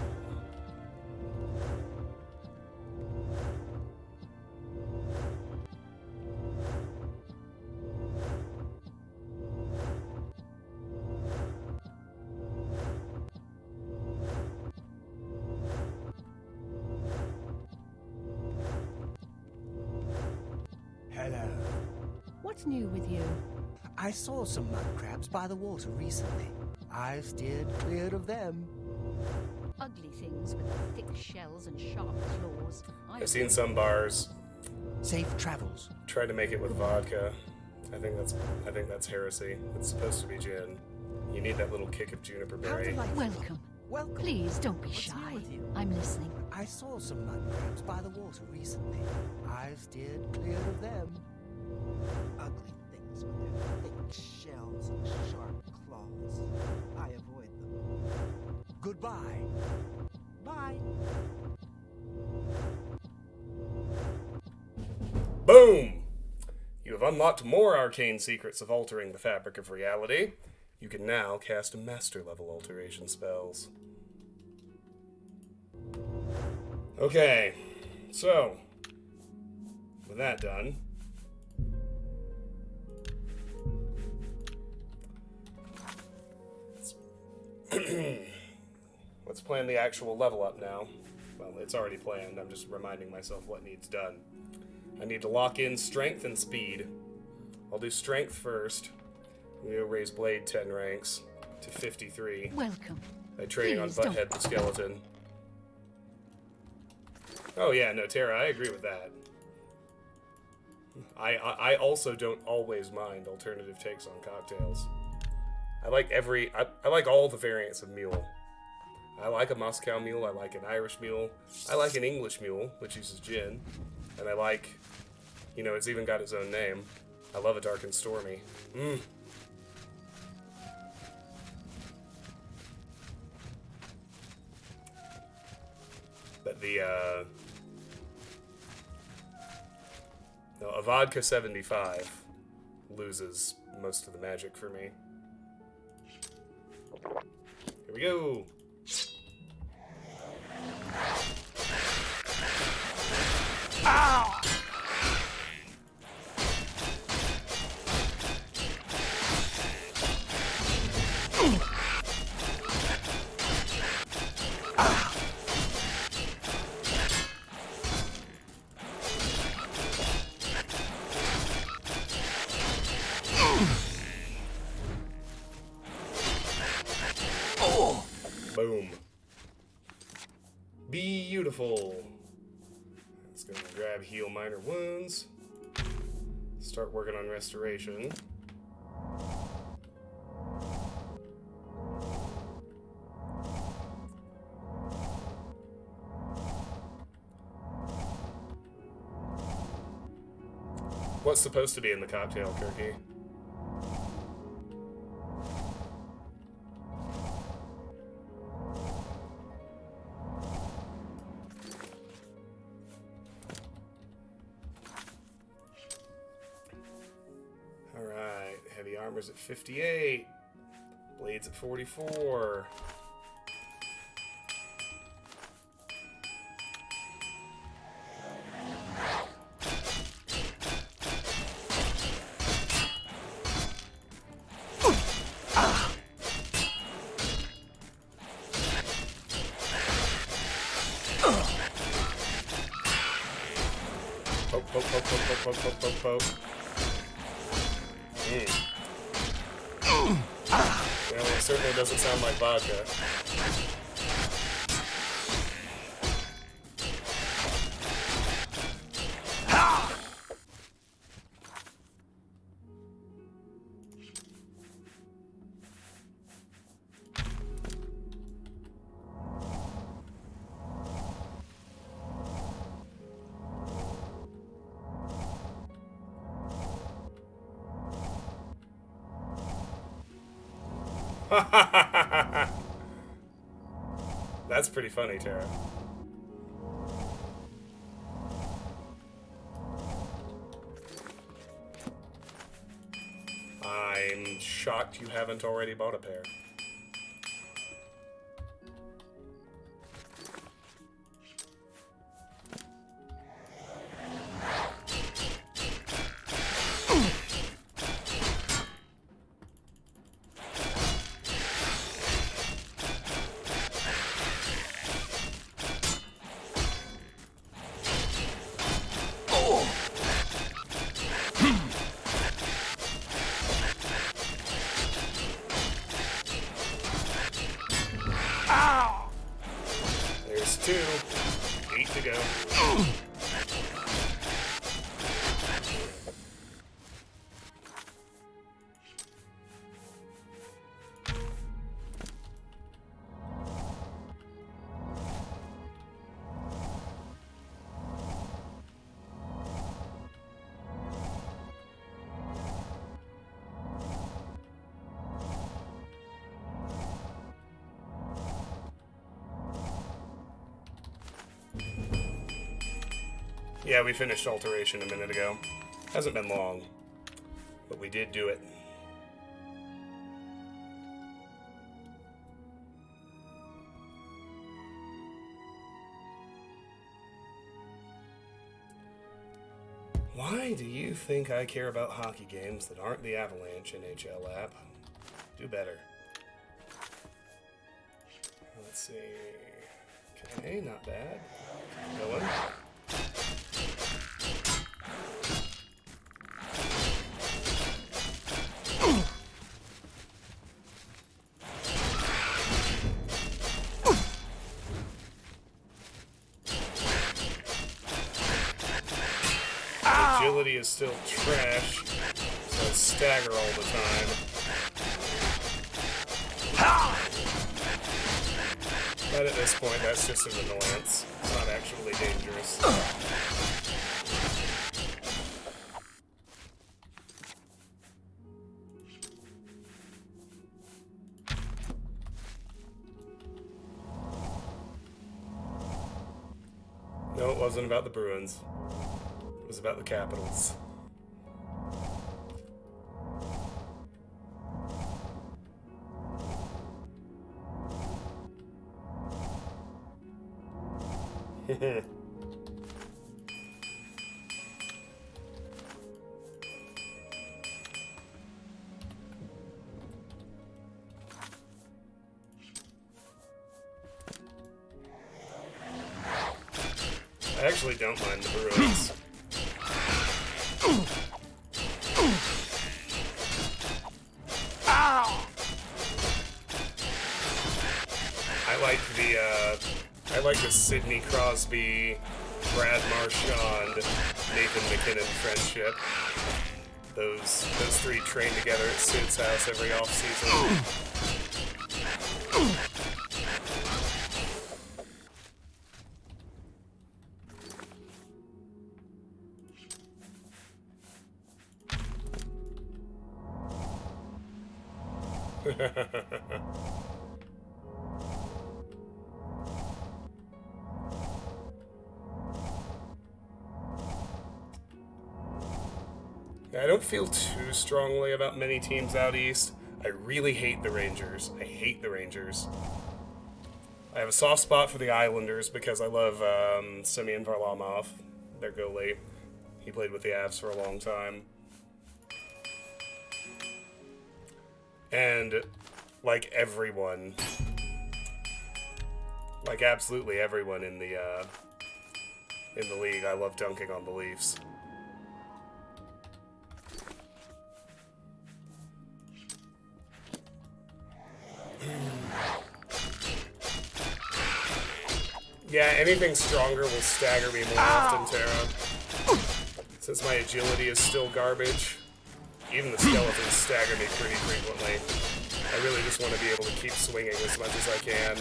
Hello. What's new with you? I saw some mud crabs by the water recently. I steered clear of them. Ugly things with their thick shells and sharp claws. I've seen some bars Safe travels. try to make it with vodka. I think that's heresy. It's supposed to be gin. You need that little kick of juniper How berry. delightful. Welcome. Welcome. Please don't be What's shy. new with you? I'm listening. I saw some mud crabs by the water recently. I've steered clear of them. Ugly things with their thick shells and sharp claws. I avoid them. Goodbye. Bye. Boom! You have unlocked more arcane secrets of altering the fabric of reality. You can now cast master level alteration spells. Okay, so with that done, let's plan the actual level up now. Well, it's already planned. I'm just reminding myself what needs done. I need to lock in strength and speed. I'll do strength first. We'll raise blade 10 ranks to 53 Welcome. by training on Please don't- Butthead the Skeleton. Oh yeah, no, Tara, I agree with that. I also don't always mind alternative takes on cocktails. I like I like all the variants of mule. I like a Moscow mule, I like an Irish mule, I like an English mule, which uses gin, and I like, you know, it's even got its own name. I love a dark and stormy. But no, a vodka 75 loses most of the magic for me. Here we go. Boom. Beautiful. Let's go and grab heal minor wounds. Start working on restoration. What's supposed to be in the cocktail, Kirky? Alright, heavy armor's at 58. Blades at 44. Poke, poke, poke, poke, poke, poke, poke, poke, poke. Well, it certainly doesn't sound like vodka. That's pretty funny, Tara. I'm shocked you haven't already bought a pair. There's 2. 8 to go. Yeah, we finished Alteration a minute ago. Hasn't been long, but we did do it. Why do you think I care about hockey games that aren't the Avalanche NHL app? Do better. Let's see. Okay, not bad. Going. Agility is still trash, so I stagger all the time. But at this point, that's just an annoyance. It's not actually dangerous. No, it wasn't about the Bruins. It was about the Capitals. I actually don't mind the Bruins. I like the Sidney Crosby, Brad Marchand, Nathan McKinnon friendship. Those three train together at Sid's house every off-season. I don't feel too strongly about many teams out east. I really hate the Rangers. I hate the Rangers. I have a soft spot for the Islanders because I love Semyon Varlamov, their goalie. He played with the Avs for a long time. And like everyone, like absolutely everyone in the league, I love dunking on the Leafs. Yeah, anything stronger will stagger me more often, Tara. Since my agility is still garbage, even the skeletons stagger me pretty frequently. I really just want to be able to keep swinging as much as I can.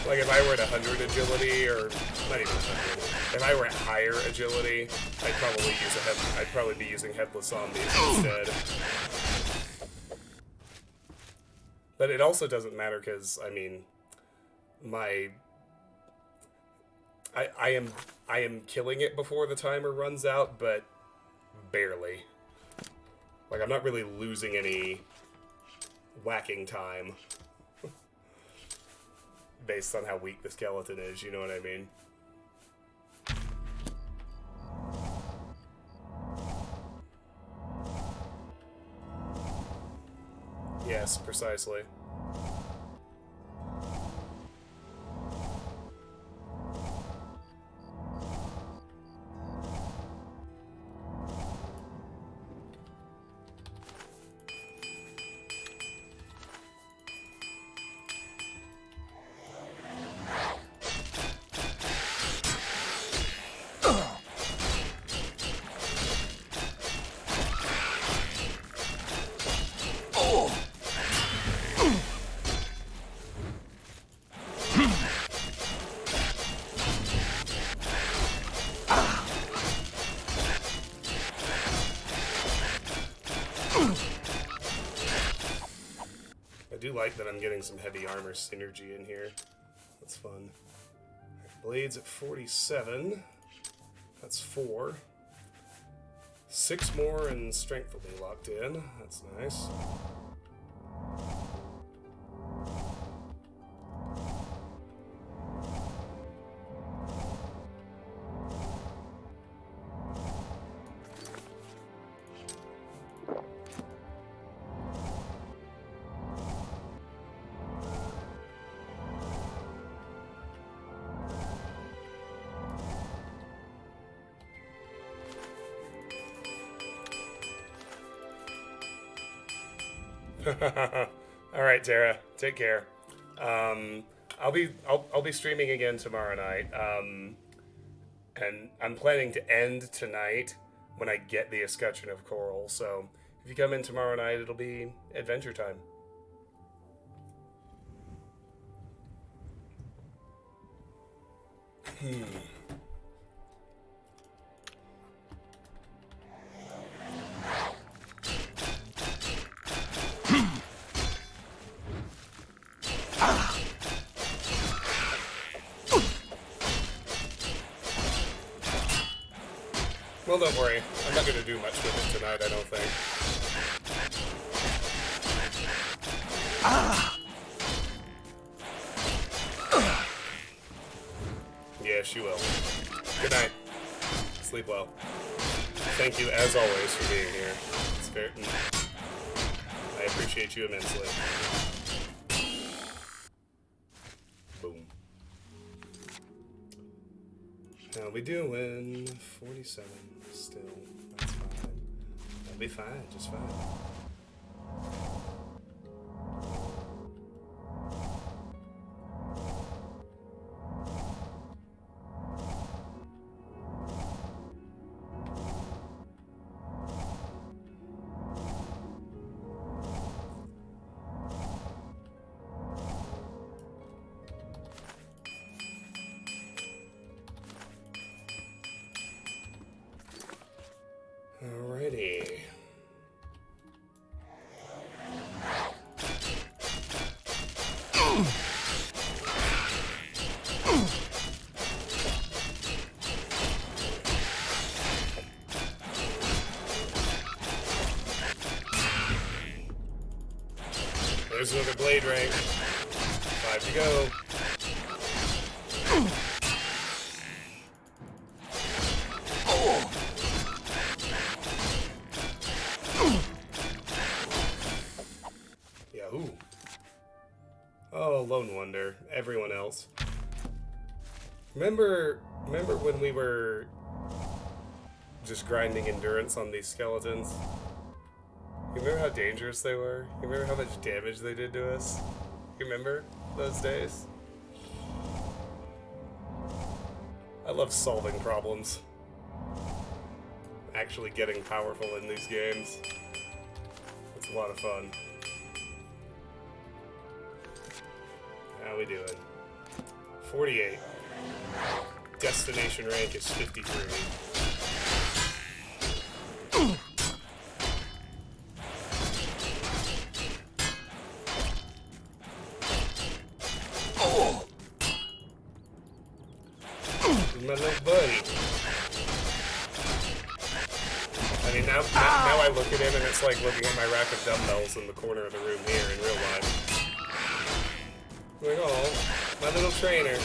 Like if I were at 100 agility, or not even 100, if I were at higher agility, I'd probably be using headless zombies instead. But it also doesn't matter because, I mean, I am killing it before the timer runs out, but barely. Like, I'm not really losing any whacking time based on how weak the skeleton is, you know what I mean? Yes, precisely. do like that I'm getting some heavy armor synergy in here. That's fun. Blades at 47. That's 4. 6 more and strength will be locked in. That's nice. All right, Tara. Take care. I'll be streaming again tomorrow night. And I'm planning to end tonight when I get the escutcheon of coral. So if you come in tomorrow night, it'll be adventure time. Well, don't worry. I'm not going to do much with it tonight, I don't think. Yes, you will. Good night. Sleep well. Thank you, as always, for being here. It's fair. I appreciate you immensely. Boom. How we doing? 47 still. That's fine. That'll be fine, just fine. Alrighty. There's another blade rank. 5 to go. Yahoo. Oh, Lone Wonder. Everyone else. Remember when we were just grinding endurance on these skeletons? You remember how dangerous they were? You remember how much damage they did to us? You remember those days? I love solving problems. Actually getting powerful in these games. It's a lot of fun. How we doing? 48. Destination rank is 53. My little buddy. I mean, now I look at him and it's like looking at my rack of dumbbells in the corner of the room here in real life. Like, oh, my little trainer.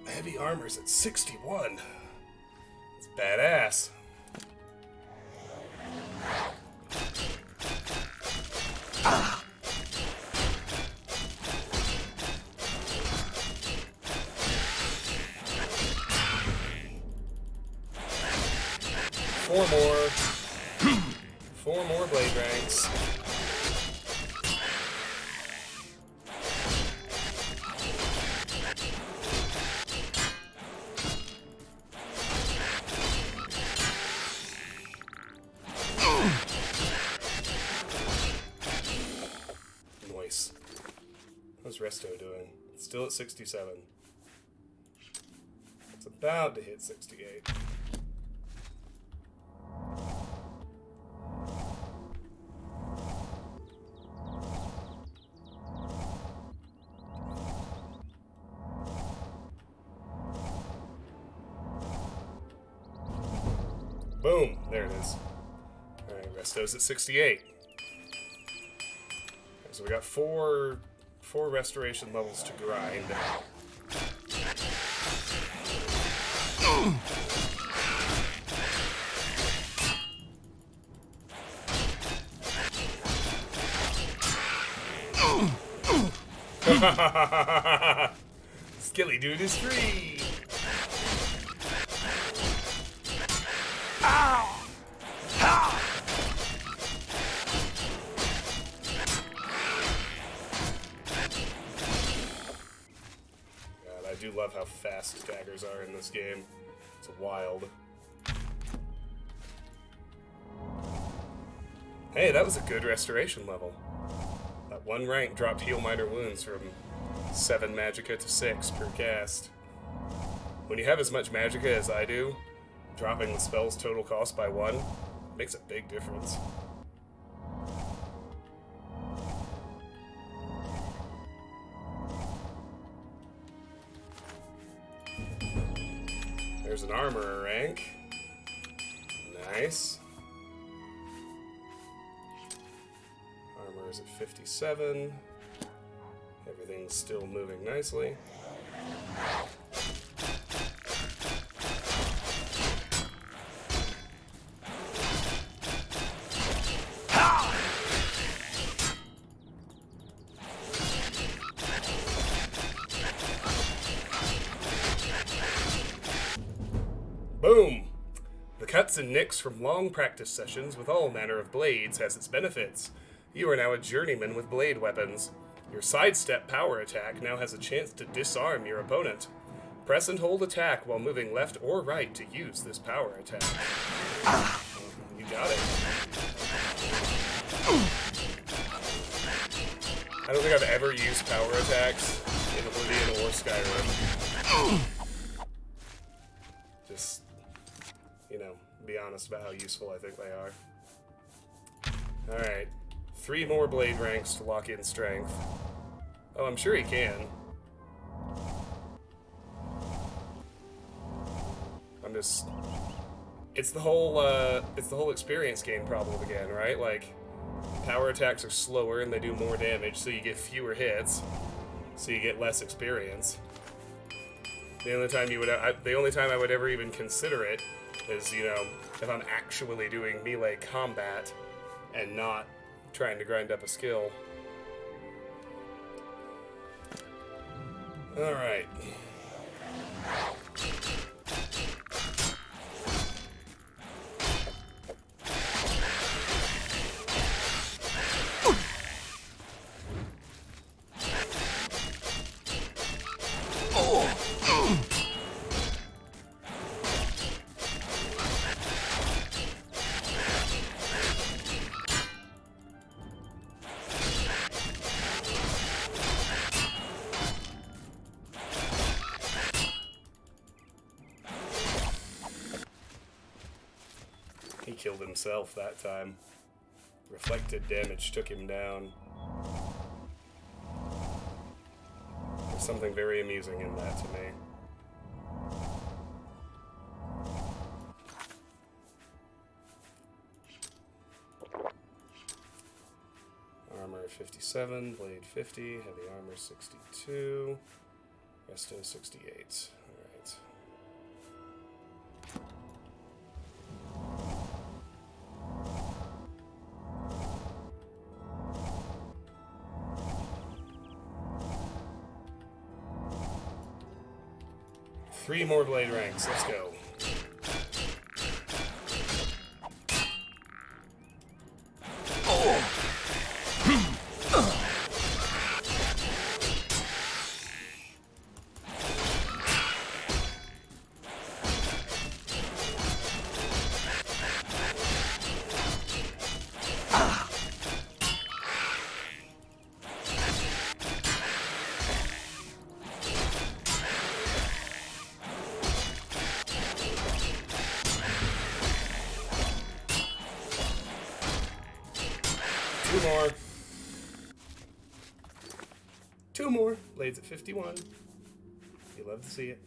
Heavy armor's at 61. It's badass. 4 more. 4 more blade ranks. Nice. How's Resto doing? Still at 67. It's about to hit 68. Boom! There it is. Alright, Resto's at 68. So we got four restoration levels to grind. Skilly dude is free! I do love how fast daggers are in this game. It's wild. Hey, that was a good restoration level. That 1 rank dropped heal minor wounds from 7 magicka to 6 per cast. When you have as much magicka as I do, dropping the spell's total cost by 1 makes a big difference. There's an armorer rank. Nice. Armor is at 57. Everything's still moving nicely. Boom! The cuts and nicks from long practice sessions with all manner of blades has its benefits. You are now a journeyman with blade weapons. Your sidestep power attack now has a chance to disarm your opponent. Press and hold attack while moving left or right to use this power attack. You got it. I don't think I've ever used power attacks in Oblivion or Skyrim. Just, you know, be honest about how useful I think they are. Alright. 3 more blade ranks to lock in strength. Oh, I'm sure he can. I'm just... It's the whole experience gain problem again, right? Like, power attacks are slower and they do more damage, so you get fewer hits, so you get less experience. The only time I would ever even consider it is, you know, if I'm actually doing melee combat and not trying to grind up a skill. Alright. He killed himself that time. Reflected damage took him down. There's something very amusing in that to me. Armor 57, blade 50, heavy armor 62, resto 68. Alright. Three more blade ranks, let's go. more. 2 more. Blades at 51. You love to see it.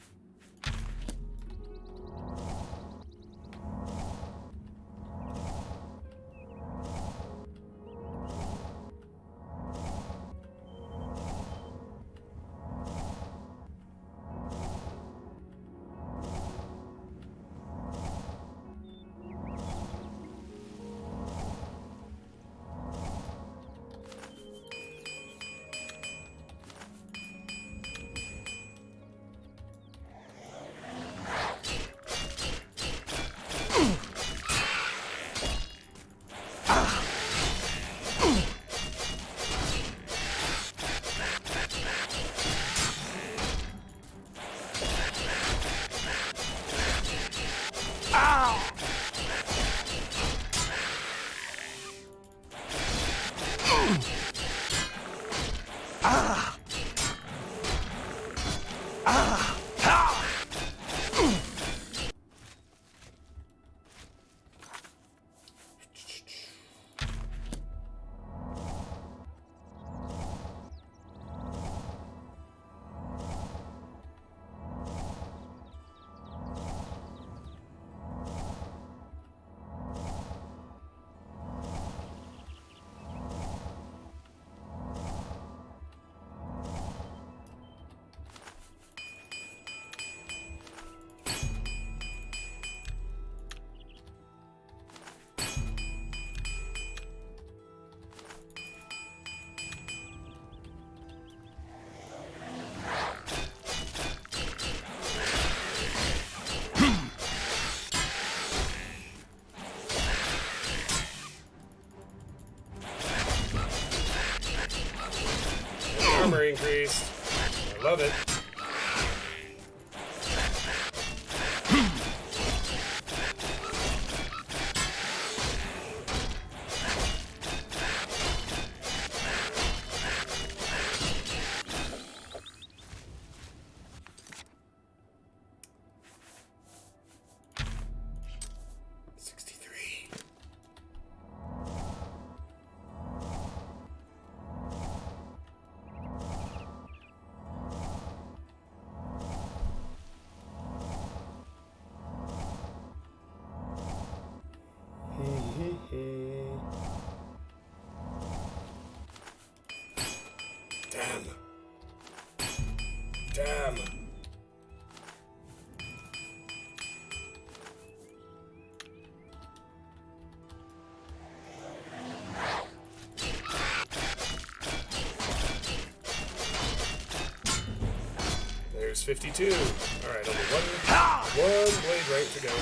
Armor increased. I love it. Damn. Damn. There's 52. Alright, only one blade rank to go.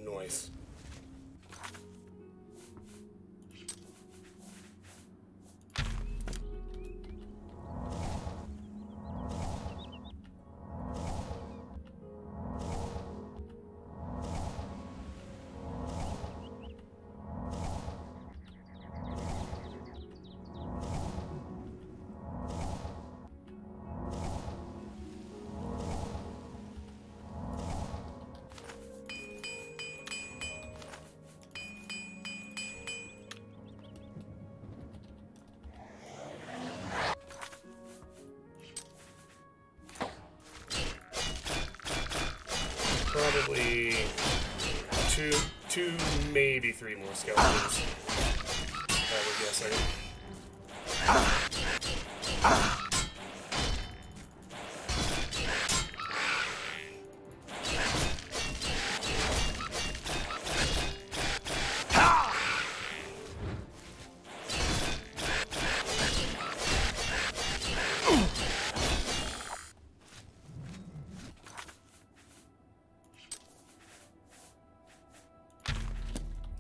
Nice. Probably two, maybe 3 more skeletons. I would guess.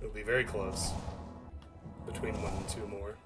It'll be very close. Between 1 and 2 more.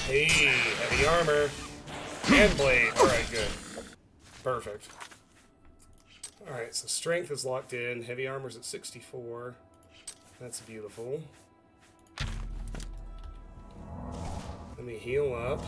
Hey, heavy armor. And blade. Alright, good. Perfect. Alright, so strength is locked in. Heavy armor's at 64. That's beautiful. Let me heal up.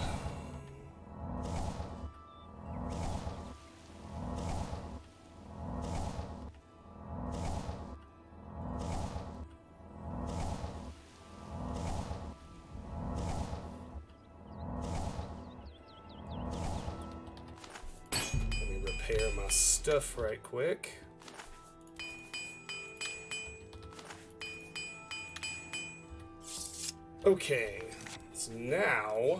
Let me repair my stuff right quick. Okay, so now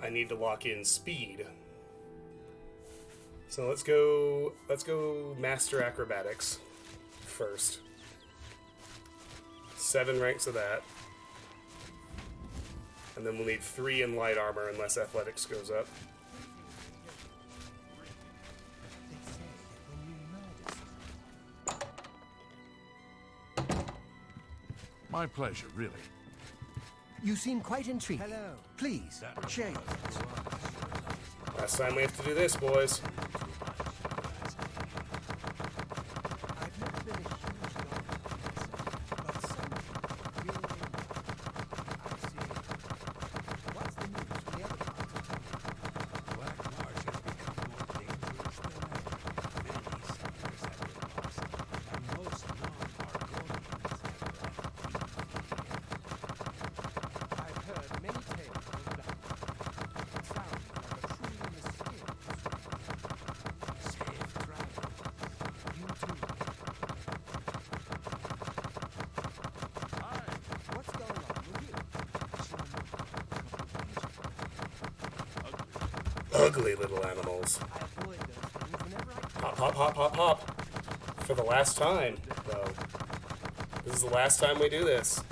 I need to lock in speed. So let's go master acrobatics first. 7 ranks of that. And then we'll need 3 in light armor unless athletics goes up. They say that when you murder someone, My pleasure, really. you seem quite intrigued. Hello. Please, share your thoughts. Last time we have to do this, boys. I've never been a huge dog myself, but some really. I see. What's the news from the other parts of town? Black Marsh has become more dangerous than ever. Many settlers have been lost, and most non-Argonians have left deep fear. I've heard many tales of that. It sounds like a truly mysterious one. Safe travels. You too. What's going on with you? Ugly little animals. I avoid those things whenever I can. Hop, hop, hop, hop, hop. For the last time, though. This is the last time we do this.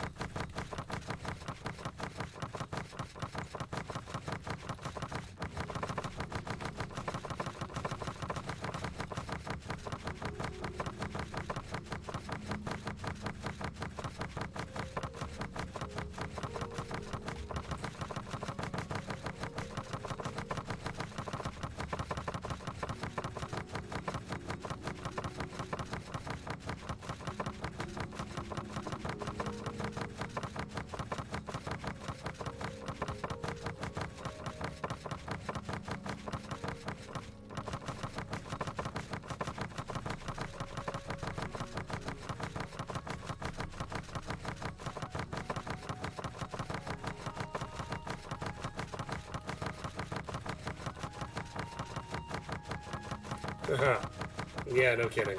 Yeah, no kidding.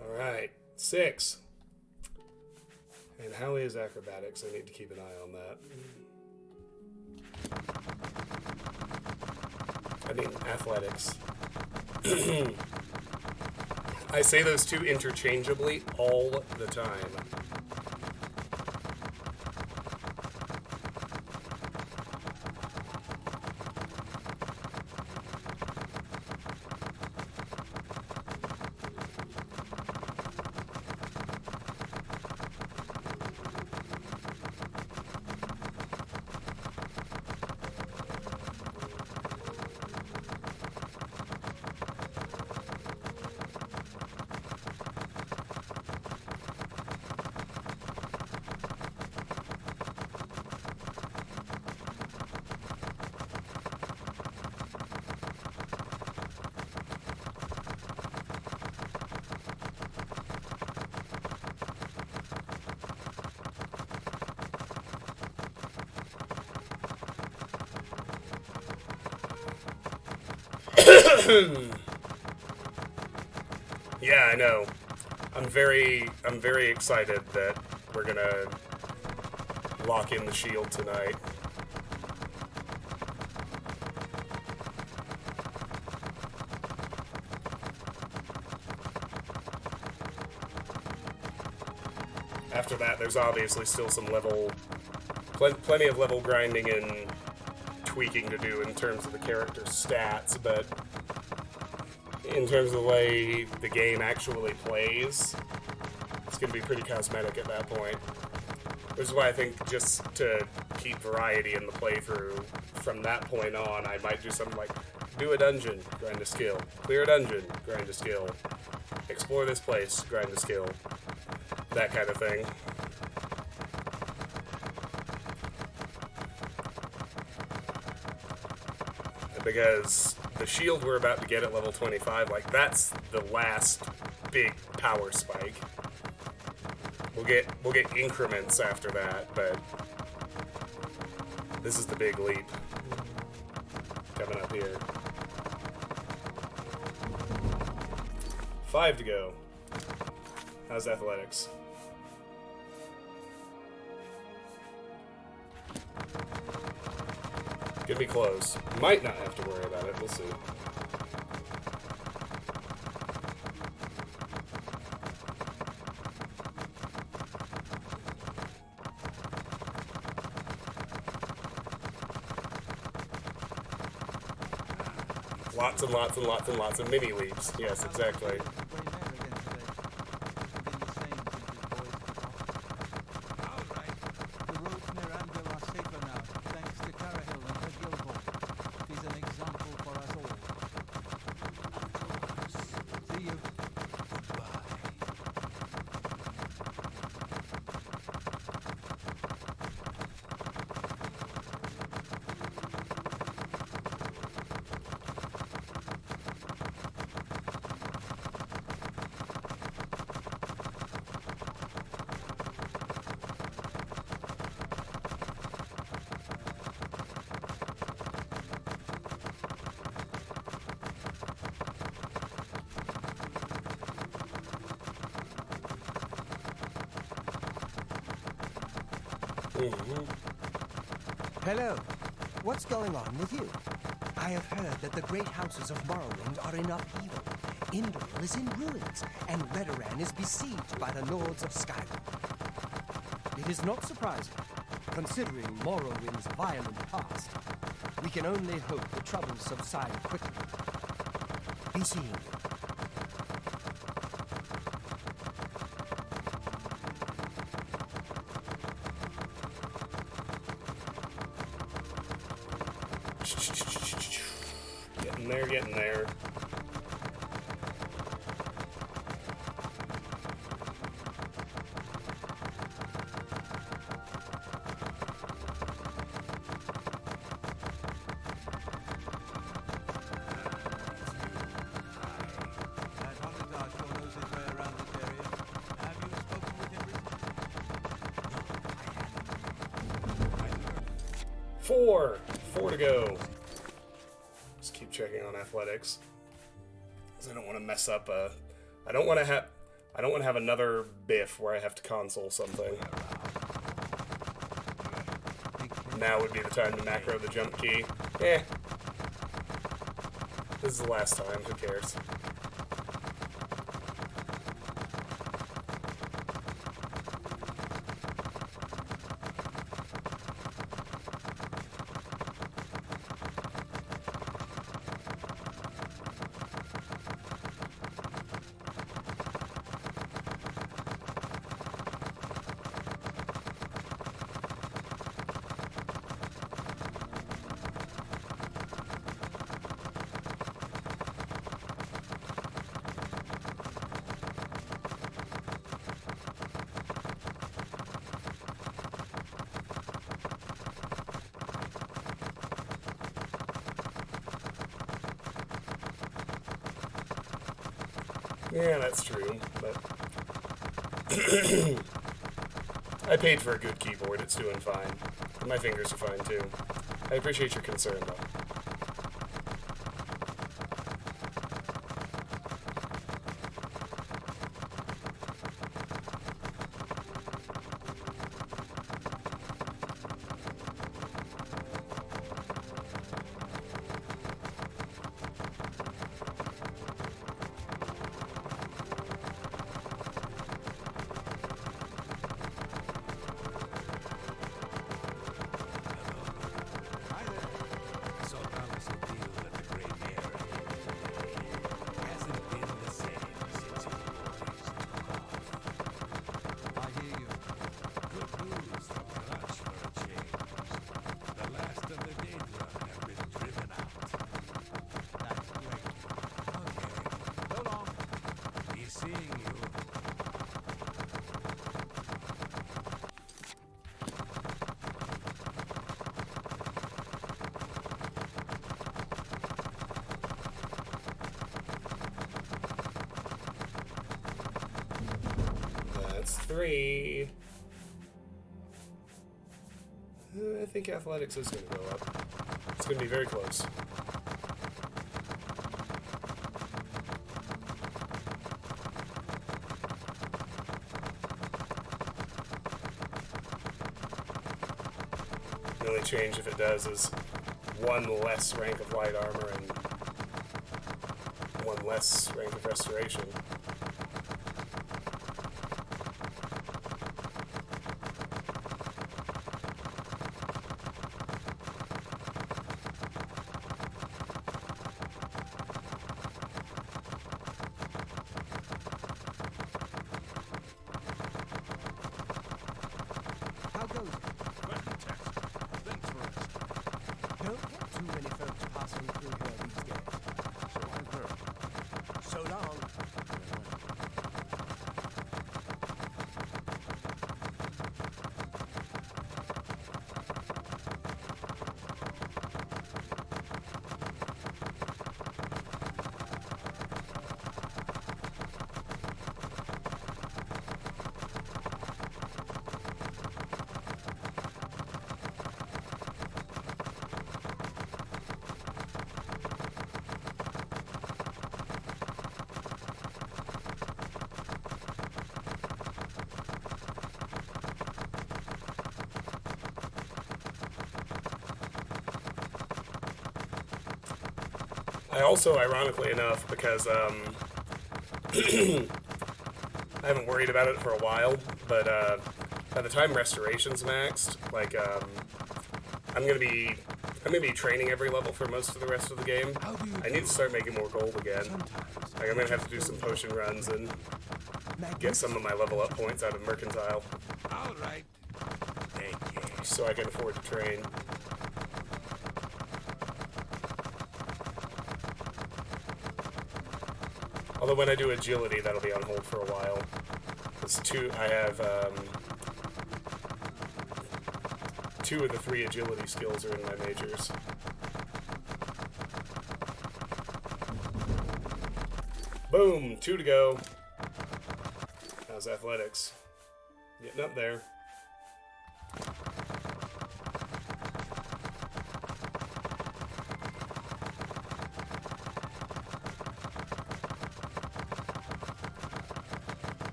Alright, 6. And how is acrobatics? I need to keep an eye on that. I mean, athletics. I say those two interchangeably all the time. Yeah, I know. I'm very excited that we're gonna lock in the shield tonight. After that, there's obviously still some plenty of level grinding and tweaking to do in terms of the character's stats, but in terms of the way the game actually plays, it's going to be pretty cosmetic at that point. Which is why I think just to keep variety in the playthrough, from that point on, I might do something like do a dungeon, grind a skill, clear a dungeon, grind a skill, explore this place, grind a skill, that kind of thing. Because the shield we're about to get at level 25, like, that's the last big power spike. We'll get increments after that, but this is the big leap coming up here. 5 to go. How's athletics? Gonna be close. Might not have to worry about it. We'll see. Lots and lots and lots and lots of mini leaps. Yes, exactly. Hello. What's going on with you? I have heard that the great houses of Morrowind are in upheaval. Indoril is in ruins, and Redoran is besieged by the Lords of Skyrim. It is not surprising, considering Morrowind's violent past. We can only hope the troubles subside quickly. Be seeing you. Getting there. Four to go. Just keep checking on athletics, because I don't want to mess up. I don't want to have another biff where I have to console something. Now would be the time to macro the jump key. This is the last time. Who cares? Yeah, that's true, but I paid for a good keyboard. It's doing fine. And my fingers are fine, too. I appreciate your concern, though. 93. I think athletics is going to go up. It's going to be very close. The only change, if it does, is one less rank of light armor and one less rank of restoration. How goes it? Fantastic. Thanks for asking. Don't get too many folks passing through here these days. So I've heard. So long. I also, ironically enough, because I haven't worried about it for a while, but by the time restoration's maxed, like I'm gonna be training every level for most of the rest of the game. I need to start making more gold again. Like I'm gonna have to do some potion runs and get some of my level up points out of mercantile, All right. Thank you. so I can afford to train. Although when I do agility, that'll be on hold for a while. I have 2 of the 3 agility skills are in my majors. Boom, 2 to go. How's athletics? Getting up there.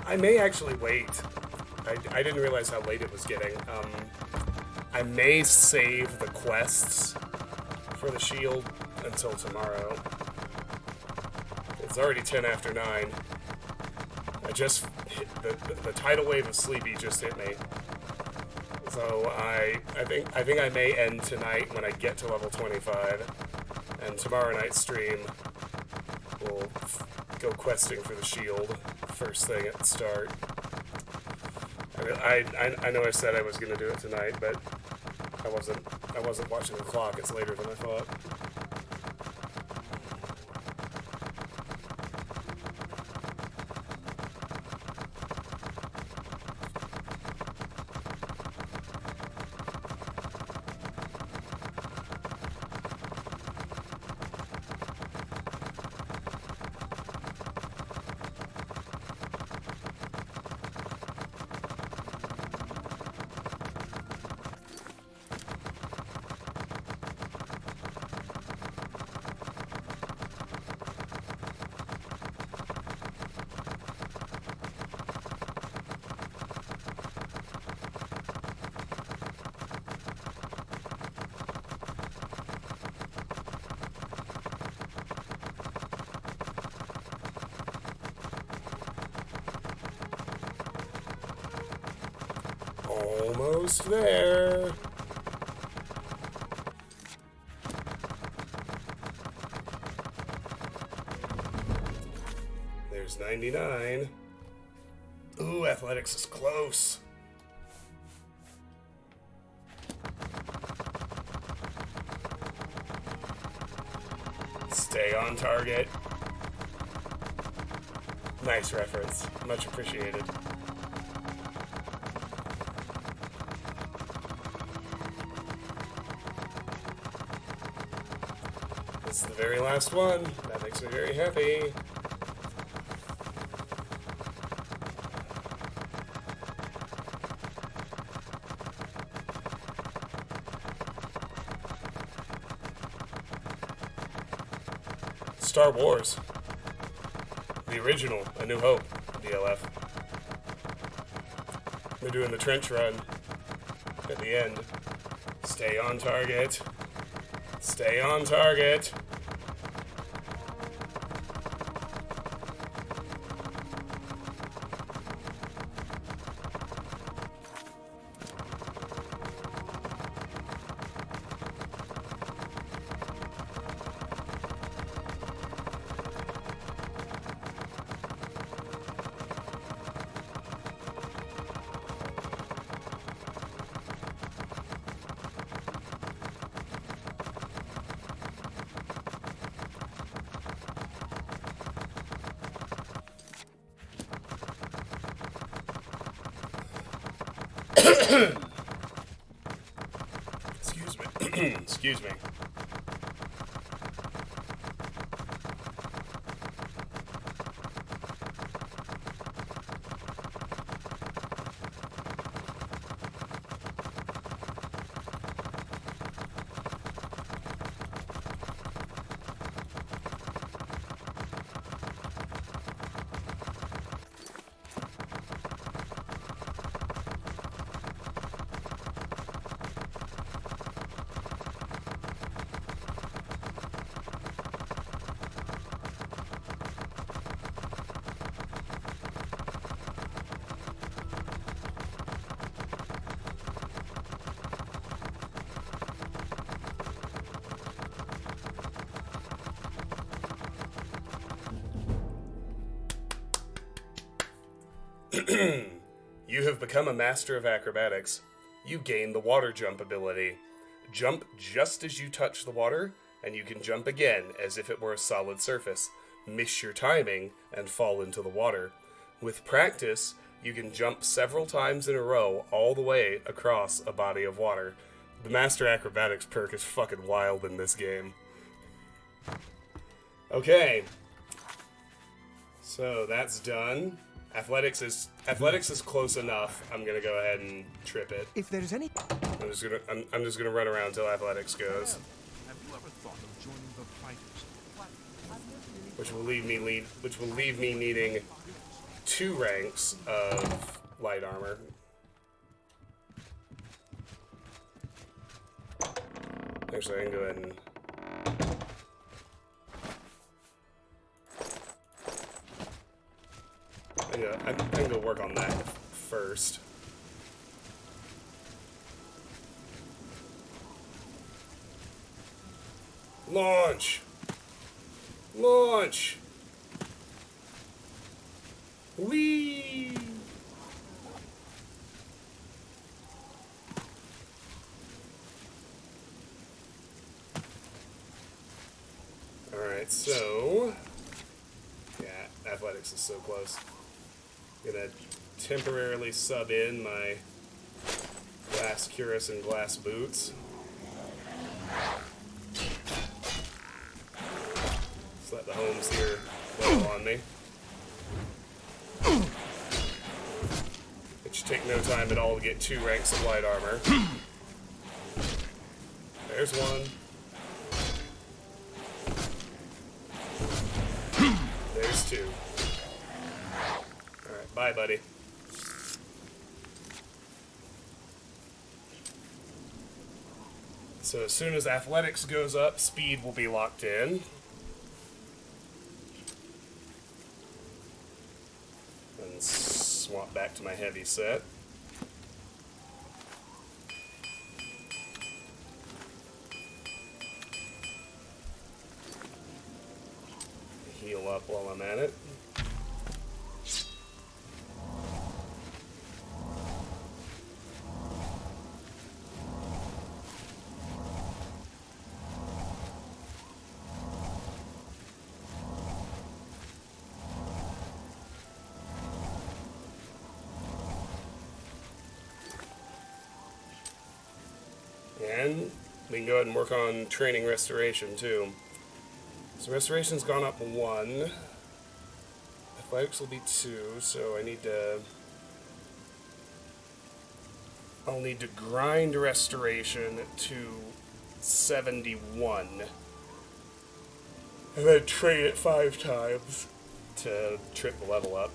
I may actually wait. I didn't realize how late it was getting. I may save the quests for the shield until tomorrow. It's already 10 after 9. I just hit the tidal wave of sleepy just hit me. So I think I may end tonight when I get to level 25, and tomorrow night's stream we'll go questing for the shield first thing at the start. I know I said I was gonna do it tonight, but I wasn't watching the clock. It's later than I thought. Almost there. There's 99. Ooh, athletics is close. Stay on target. Nice reference. Much appreciated. This is the very last one. That makes me very happy. Star Wars. The original, A New Hope, DLF. They're doing the trench run at the end. Stay on target. Stay on target. Excuse me. Excuse me. You have become a master of acrobatics. You gain the water jump ability. Jump just as you touch the water, and you can jump again as if it were a solid surface. Miss your timing and fall into the water. With practice, you can jump several times in a row all the way across a body of water. The Master Acrobatics perk is fucking wild in this game. Okay. So that's done. Athletics is close enough. I'm gonna go ahead and trip it. If there's any... I'm just gonna run around until athletics goes. Have you ever thought of joining the fighters? Which will leave me needing 2 ranks of light armor. Actually, I can go ahead and... I can go work on that first. Launch! Launch! Whee! Alright, so... yeah, athletics is so close. Gonna temporarily sub in my glass cuirass and glass boots. Just let the homes here blow on me. It should take no time at all to get 2 ranks of light armor. There's one. There's 2. Alright, bye, buddy. So as soon as athletics goes up, speed will be locked in. And swap back to my heavy set. Heal up while I'm at it. And we can go ahead and work on training restoration too. So restoration's gone up 1. Athletics will be 2, so I'll need to grind restoration to 71. And then train it 5 times to trip the level up.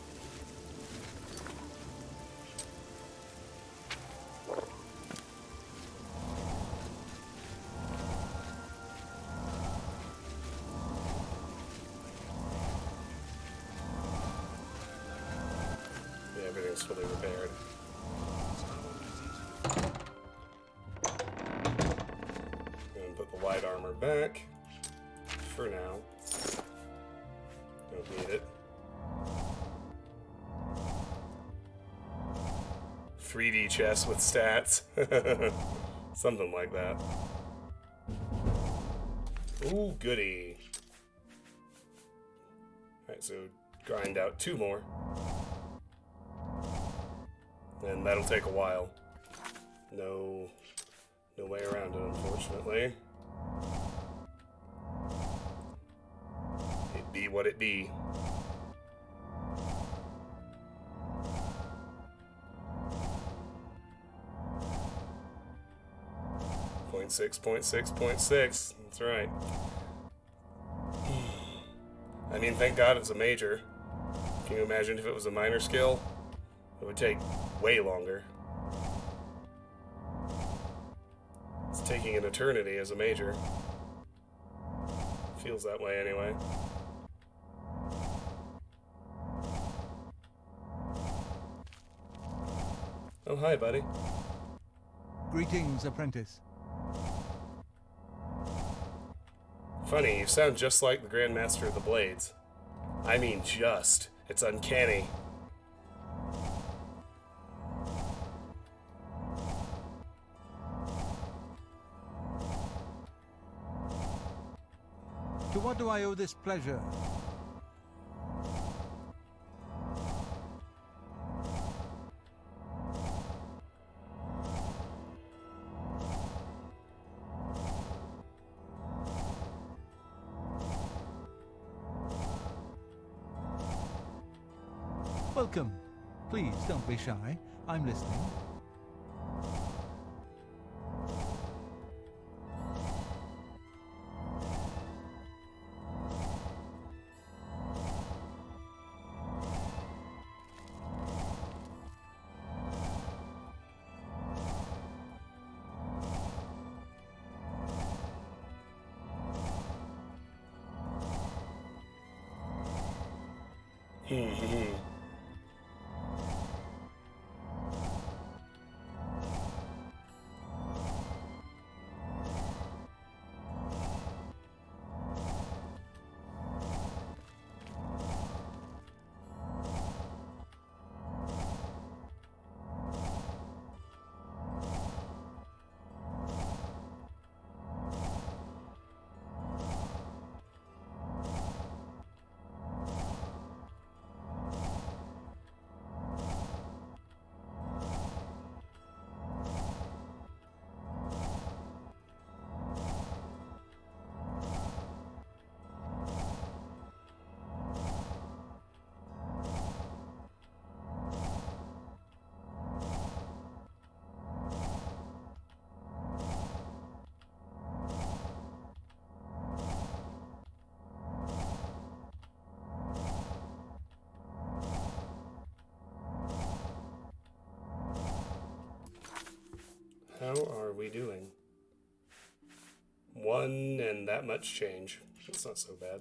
Yeah, everything's fully repaired. And put the light armor back. For now. Don't need it. 3D chess with stats. Something like that. Ooh, goody. Alright, so grind out 2 more. And that'll take a while. No way around it, unfortunately. It be what it be. Point 6.6.6. That's right. I mean, thank God it's a major. Can you imagine if it was a minor skill? It would take way longer. It's taking an eternity as a major. Feels that way anyway. Oh, hi, buddy. Greetings, apprentice. Funny, you sound just like the Grandmaster of the Blades. I mean just. It's uncanny. To what do I owe this pleasure? Welcome. Please don't be shy. I'm listening. How are we doing? 1 and that much change. That's not so bad.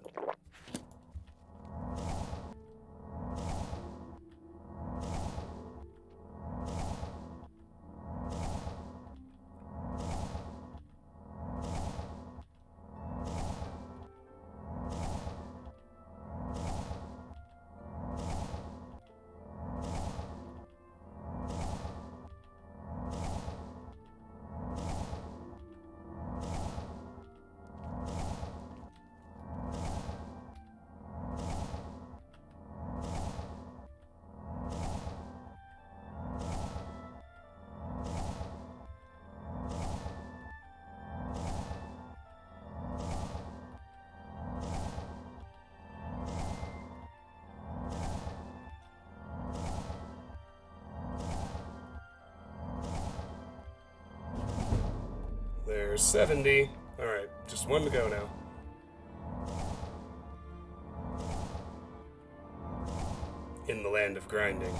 There's 70. Alright, just one to go now. In the land of grinding.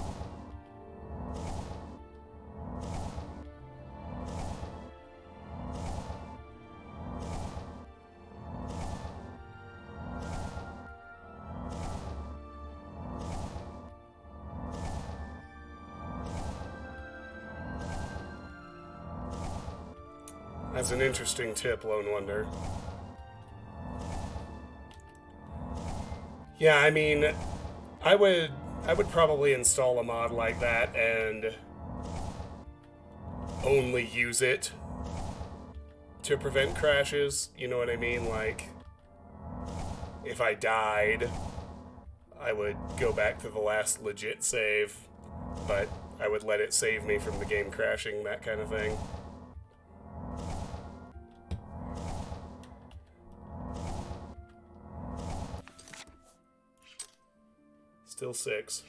That's an interesting tip, Lone Wonder. Yeah, I mean, I would probably install a mod like that and only use it to prevent crashes, you know what I mean? Like, if I died, I would go back to the last legit save, but I would let it save me from the game crashing, that kind of thing. Still 6.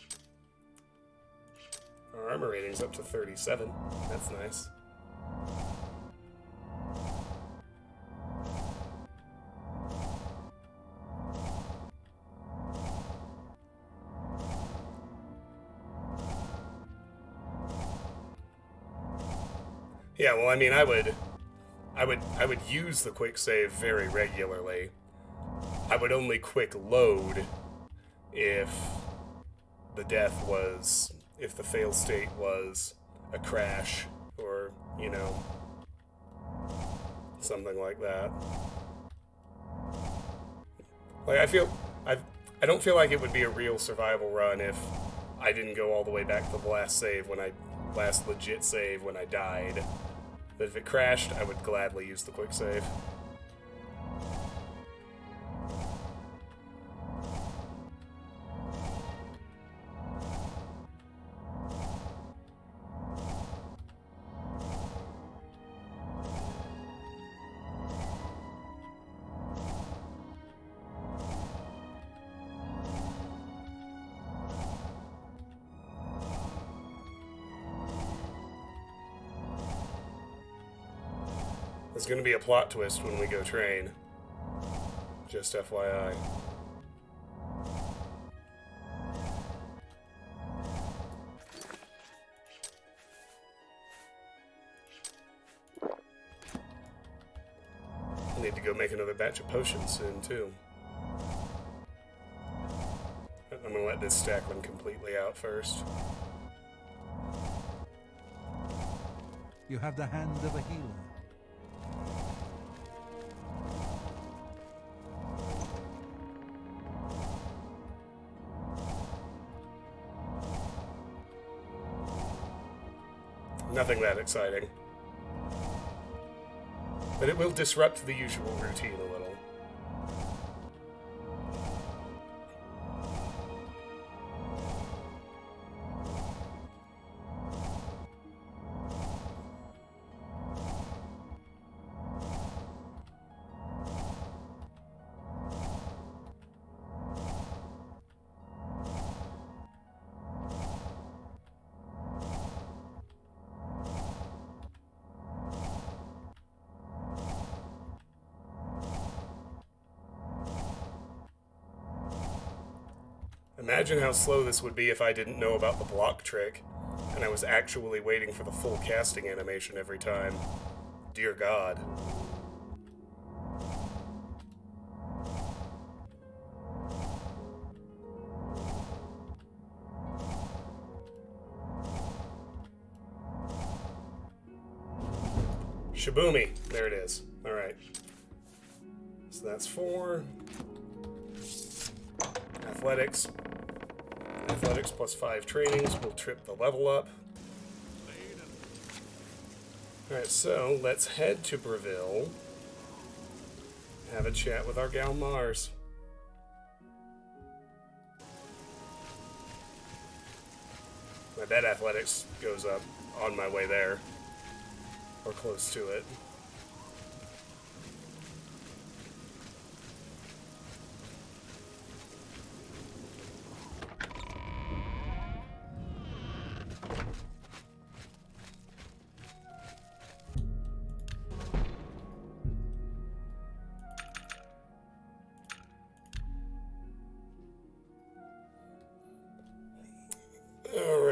Our armor rating's up to 37. That's nice. Yeah, well, I mean, I would use the quick save very regularly. I would only quick load if the death was, if the fail state was a crash, or, you know, something like that. Like, I don't feel like it would be a real survival run if I didn't go all the way back to the last legit save when I died. But if it crashed, I would gladly use the quick save. There's gonna be a plot twist when we go train. Just FYI. I need to go make another batch of potions soon, too. I'm gonna let this stack one completely out first. You have the hand of a healer. Nothing that exciting. But it will disrupt the usual routine a little. Imagine how slow this would be if I didn't know about the block trick, and I was actually waiting for the full casting animation every time. Dear God. Shaboomy. There it is. Alright. So that's 4. Athletics. Athletics plus 5 trainings will trip the level up. Alright, so let's head to Breville. Have a chat with our gal Mars. I bet athletics goes up on my way there. Or close to it.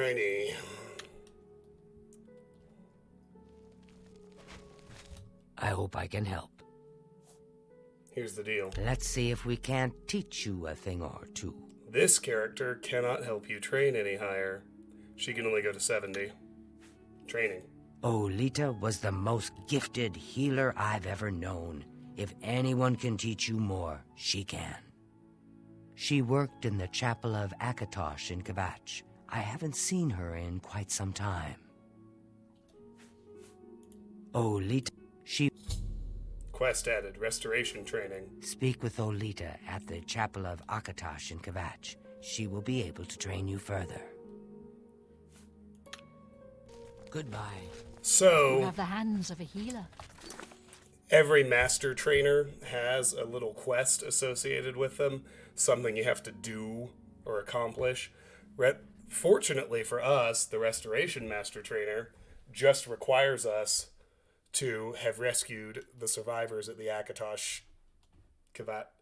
Alrighty. I hope I can help. Here's the deal. Let's see if we can't teach you a thing or two. This character cannot help you train any higher. She can only go to 70. Training. Olita was the most gifted healer I've ever known. If anyone can teach you more, she can. She worked in the chapel of Akatosh in Kavach. I haven't seen her in quite some time. Olita, she... Quest added. Restoration training. Speak with Olita at the chapel of Akatosh in Kavach. She will be able to train you further. Goodbye. You So, have the hands of a healer. every master trainer has a little quest associated with them. Something you have to do or accomplish. Fortunately for us, the Restoration Master Trainer just requires us to have rescued the survivors at the Akatosh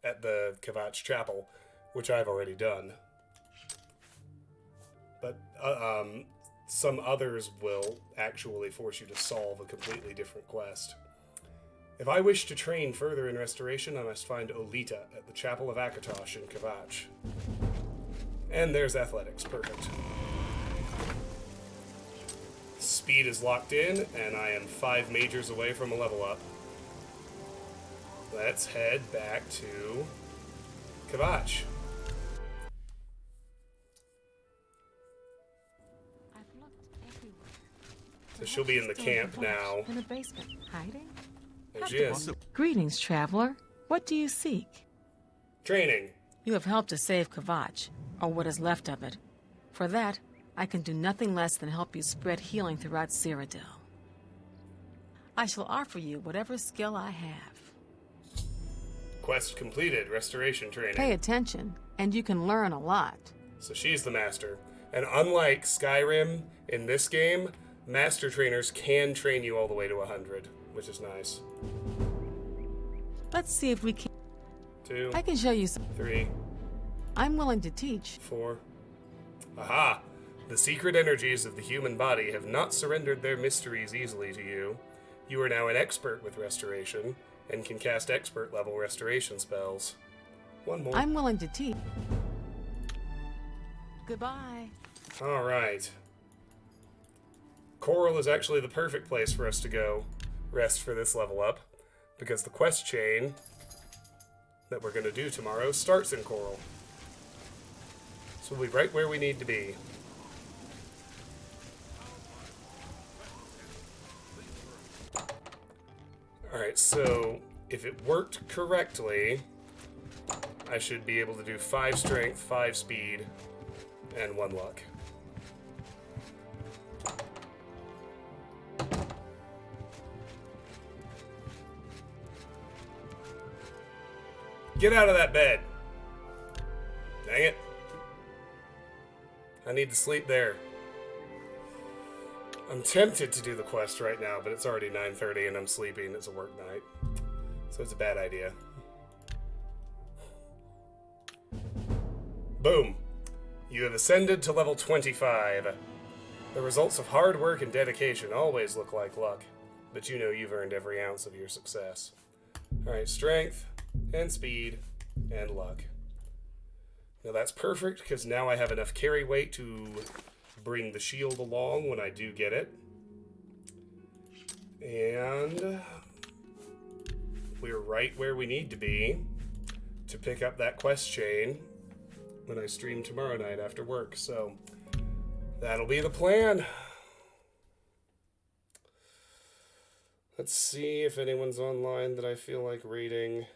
at the Kavach Chapel, which I've already done. But some others will actually force you to solve a completely different quest. If I wish to train further in Restoration, I must find Olita at the Chapel of Akatosh in Kavach. And there's Athletics, perfect. Speed is locked in, and I am 5 majors away from a level up. Let's head back to Kavach. I've looked everywhere. So she'll be in the camp now. In the basement, hiding? There she is. Greetings, traveler. What do you seek? Training. You have helped to save Kavach, or what is left of it. For that, I can do nothing less than help you spread healing throughout Cyrodiil. I shall offer you whatever skill I have. Quest completed. Restoration training. Pay attention, and you can learn a lot. So she's the master. And unlike Skyrim, in this game, master trainers can train you all the way to 100, which is nice. Let's see if we can... 2, I can show you some... 3, I'm willing to teach. 4. Aha! The secret energies of the human body have not surrendered their mysteries easily to you. You are now an expert with restoration, and can cast expert-level restoration spells. One more. I'm willing to teach. Goodbye. Alright. Coral is actually the perfect place for us to go rest for this level up, because the quest chain that we're going to do tomorrow starts in Coral. So we'll be right where we need to be. Alright, so if it worked correctly, I should be able to do 5 strength, 5 speed, and 1 luck. Get out of that bed! Dang it. I need to sleep there. I'm tempted to do the quest right now, but it's already 9:30 and I'm sleeping. It's a work night. So it's a bad idea. Boom. You have ascended to level 25. The results of hard work and dedication always look like luck, but you know you've earned every ounce of your success. Alright, strength, and speed, and luck. Now that's perfect, because now I have enough carry weight to bring the shield along when I do get it. And we're right where we need to be to pick up that quest chain when I stream tomorrow night after work. So that'll be the plan. Let's see if anyone's online that I feel like reading.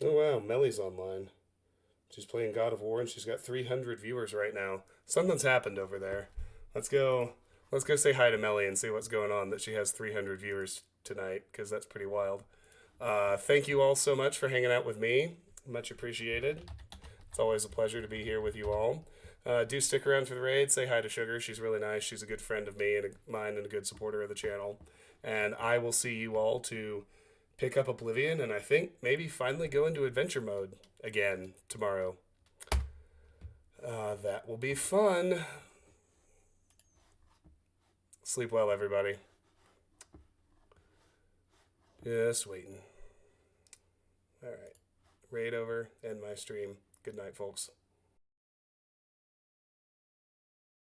Oh wow, Melly's online. She's playing God of War and she's got 300 viewers right now. Something's happened over there. Let's go say hi to Melly and see what's going on that she has 300 viewers tonight, because that's pretty wild. Thank you all so much for hanging out with me. Much appreciated. It's always a pleasure to be here with you all. Do stick around for the raid. Say hi to Sugar. She's really nice. She's a good friend of me and mine and a good supporter of the channel. And I will see you all to pick up Oblivion, and I think maybe finally go into adventure mode again tomorrow. That will be fun. Sleep well, everybody. Just waiting. All right. Raid over. End my stream. Good night, folks.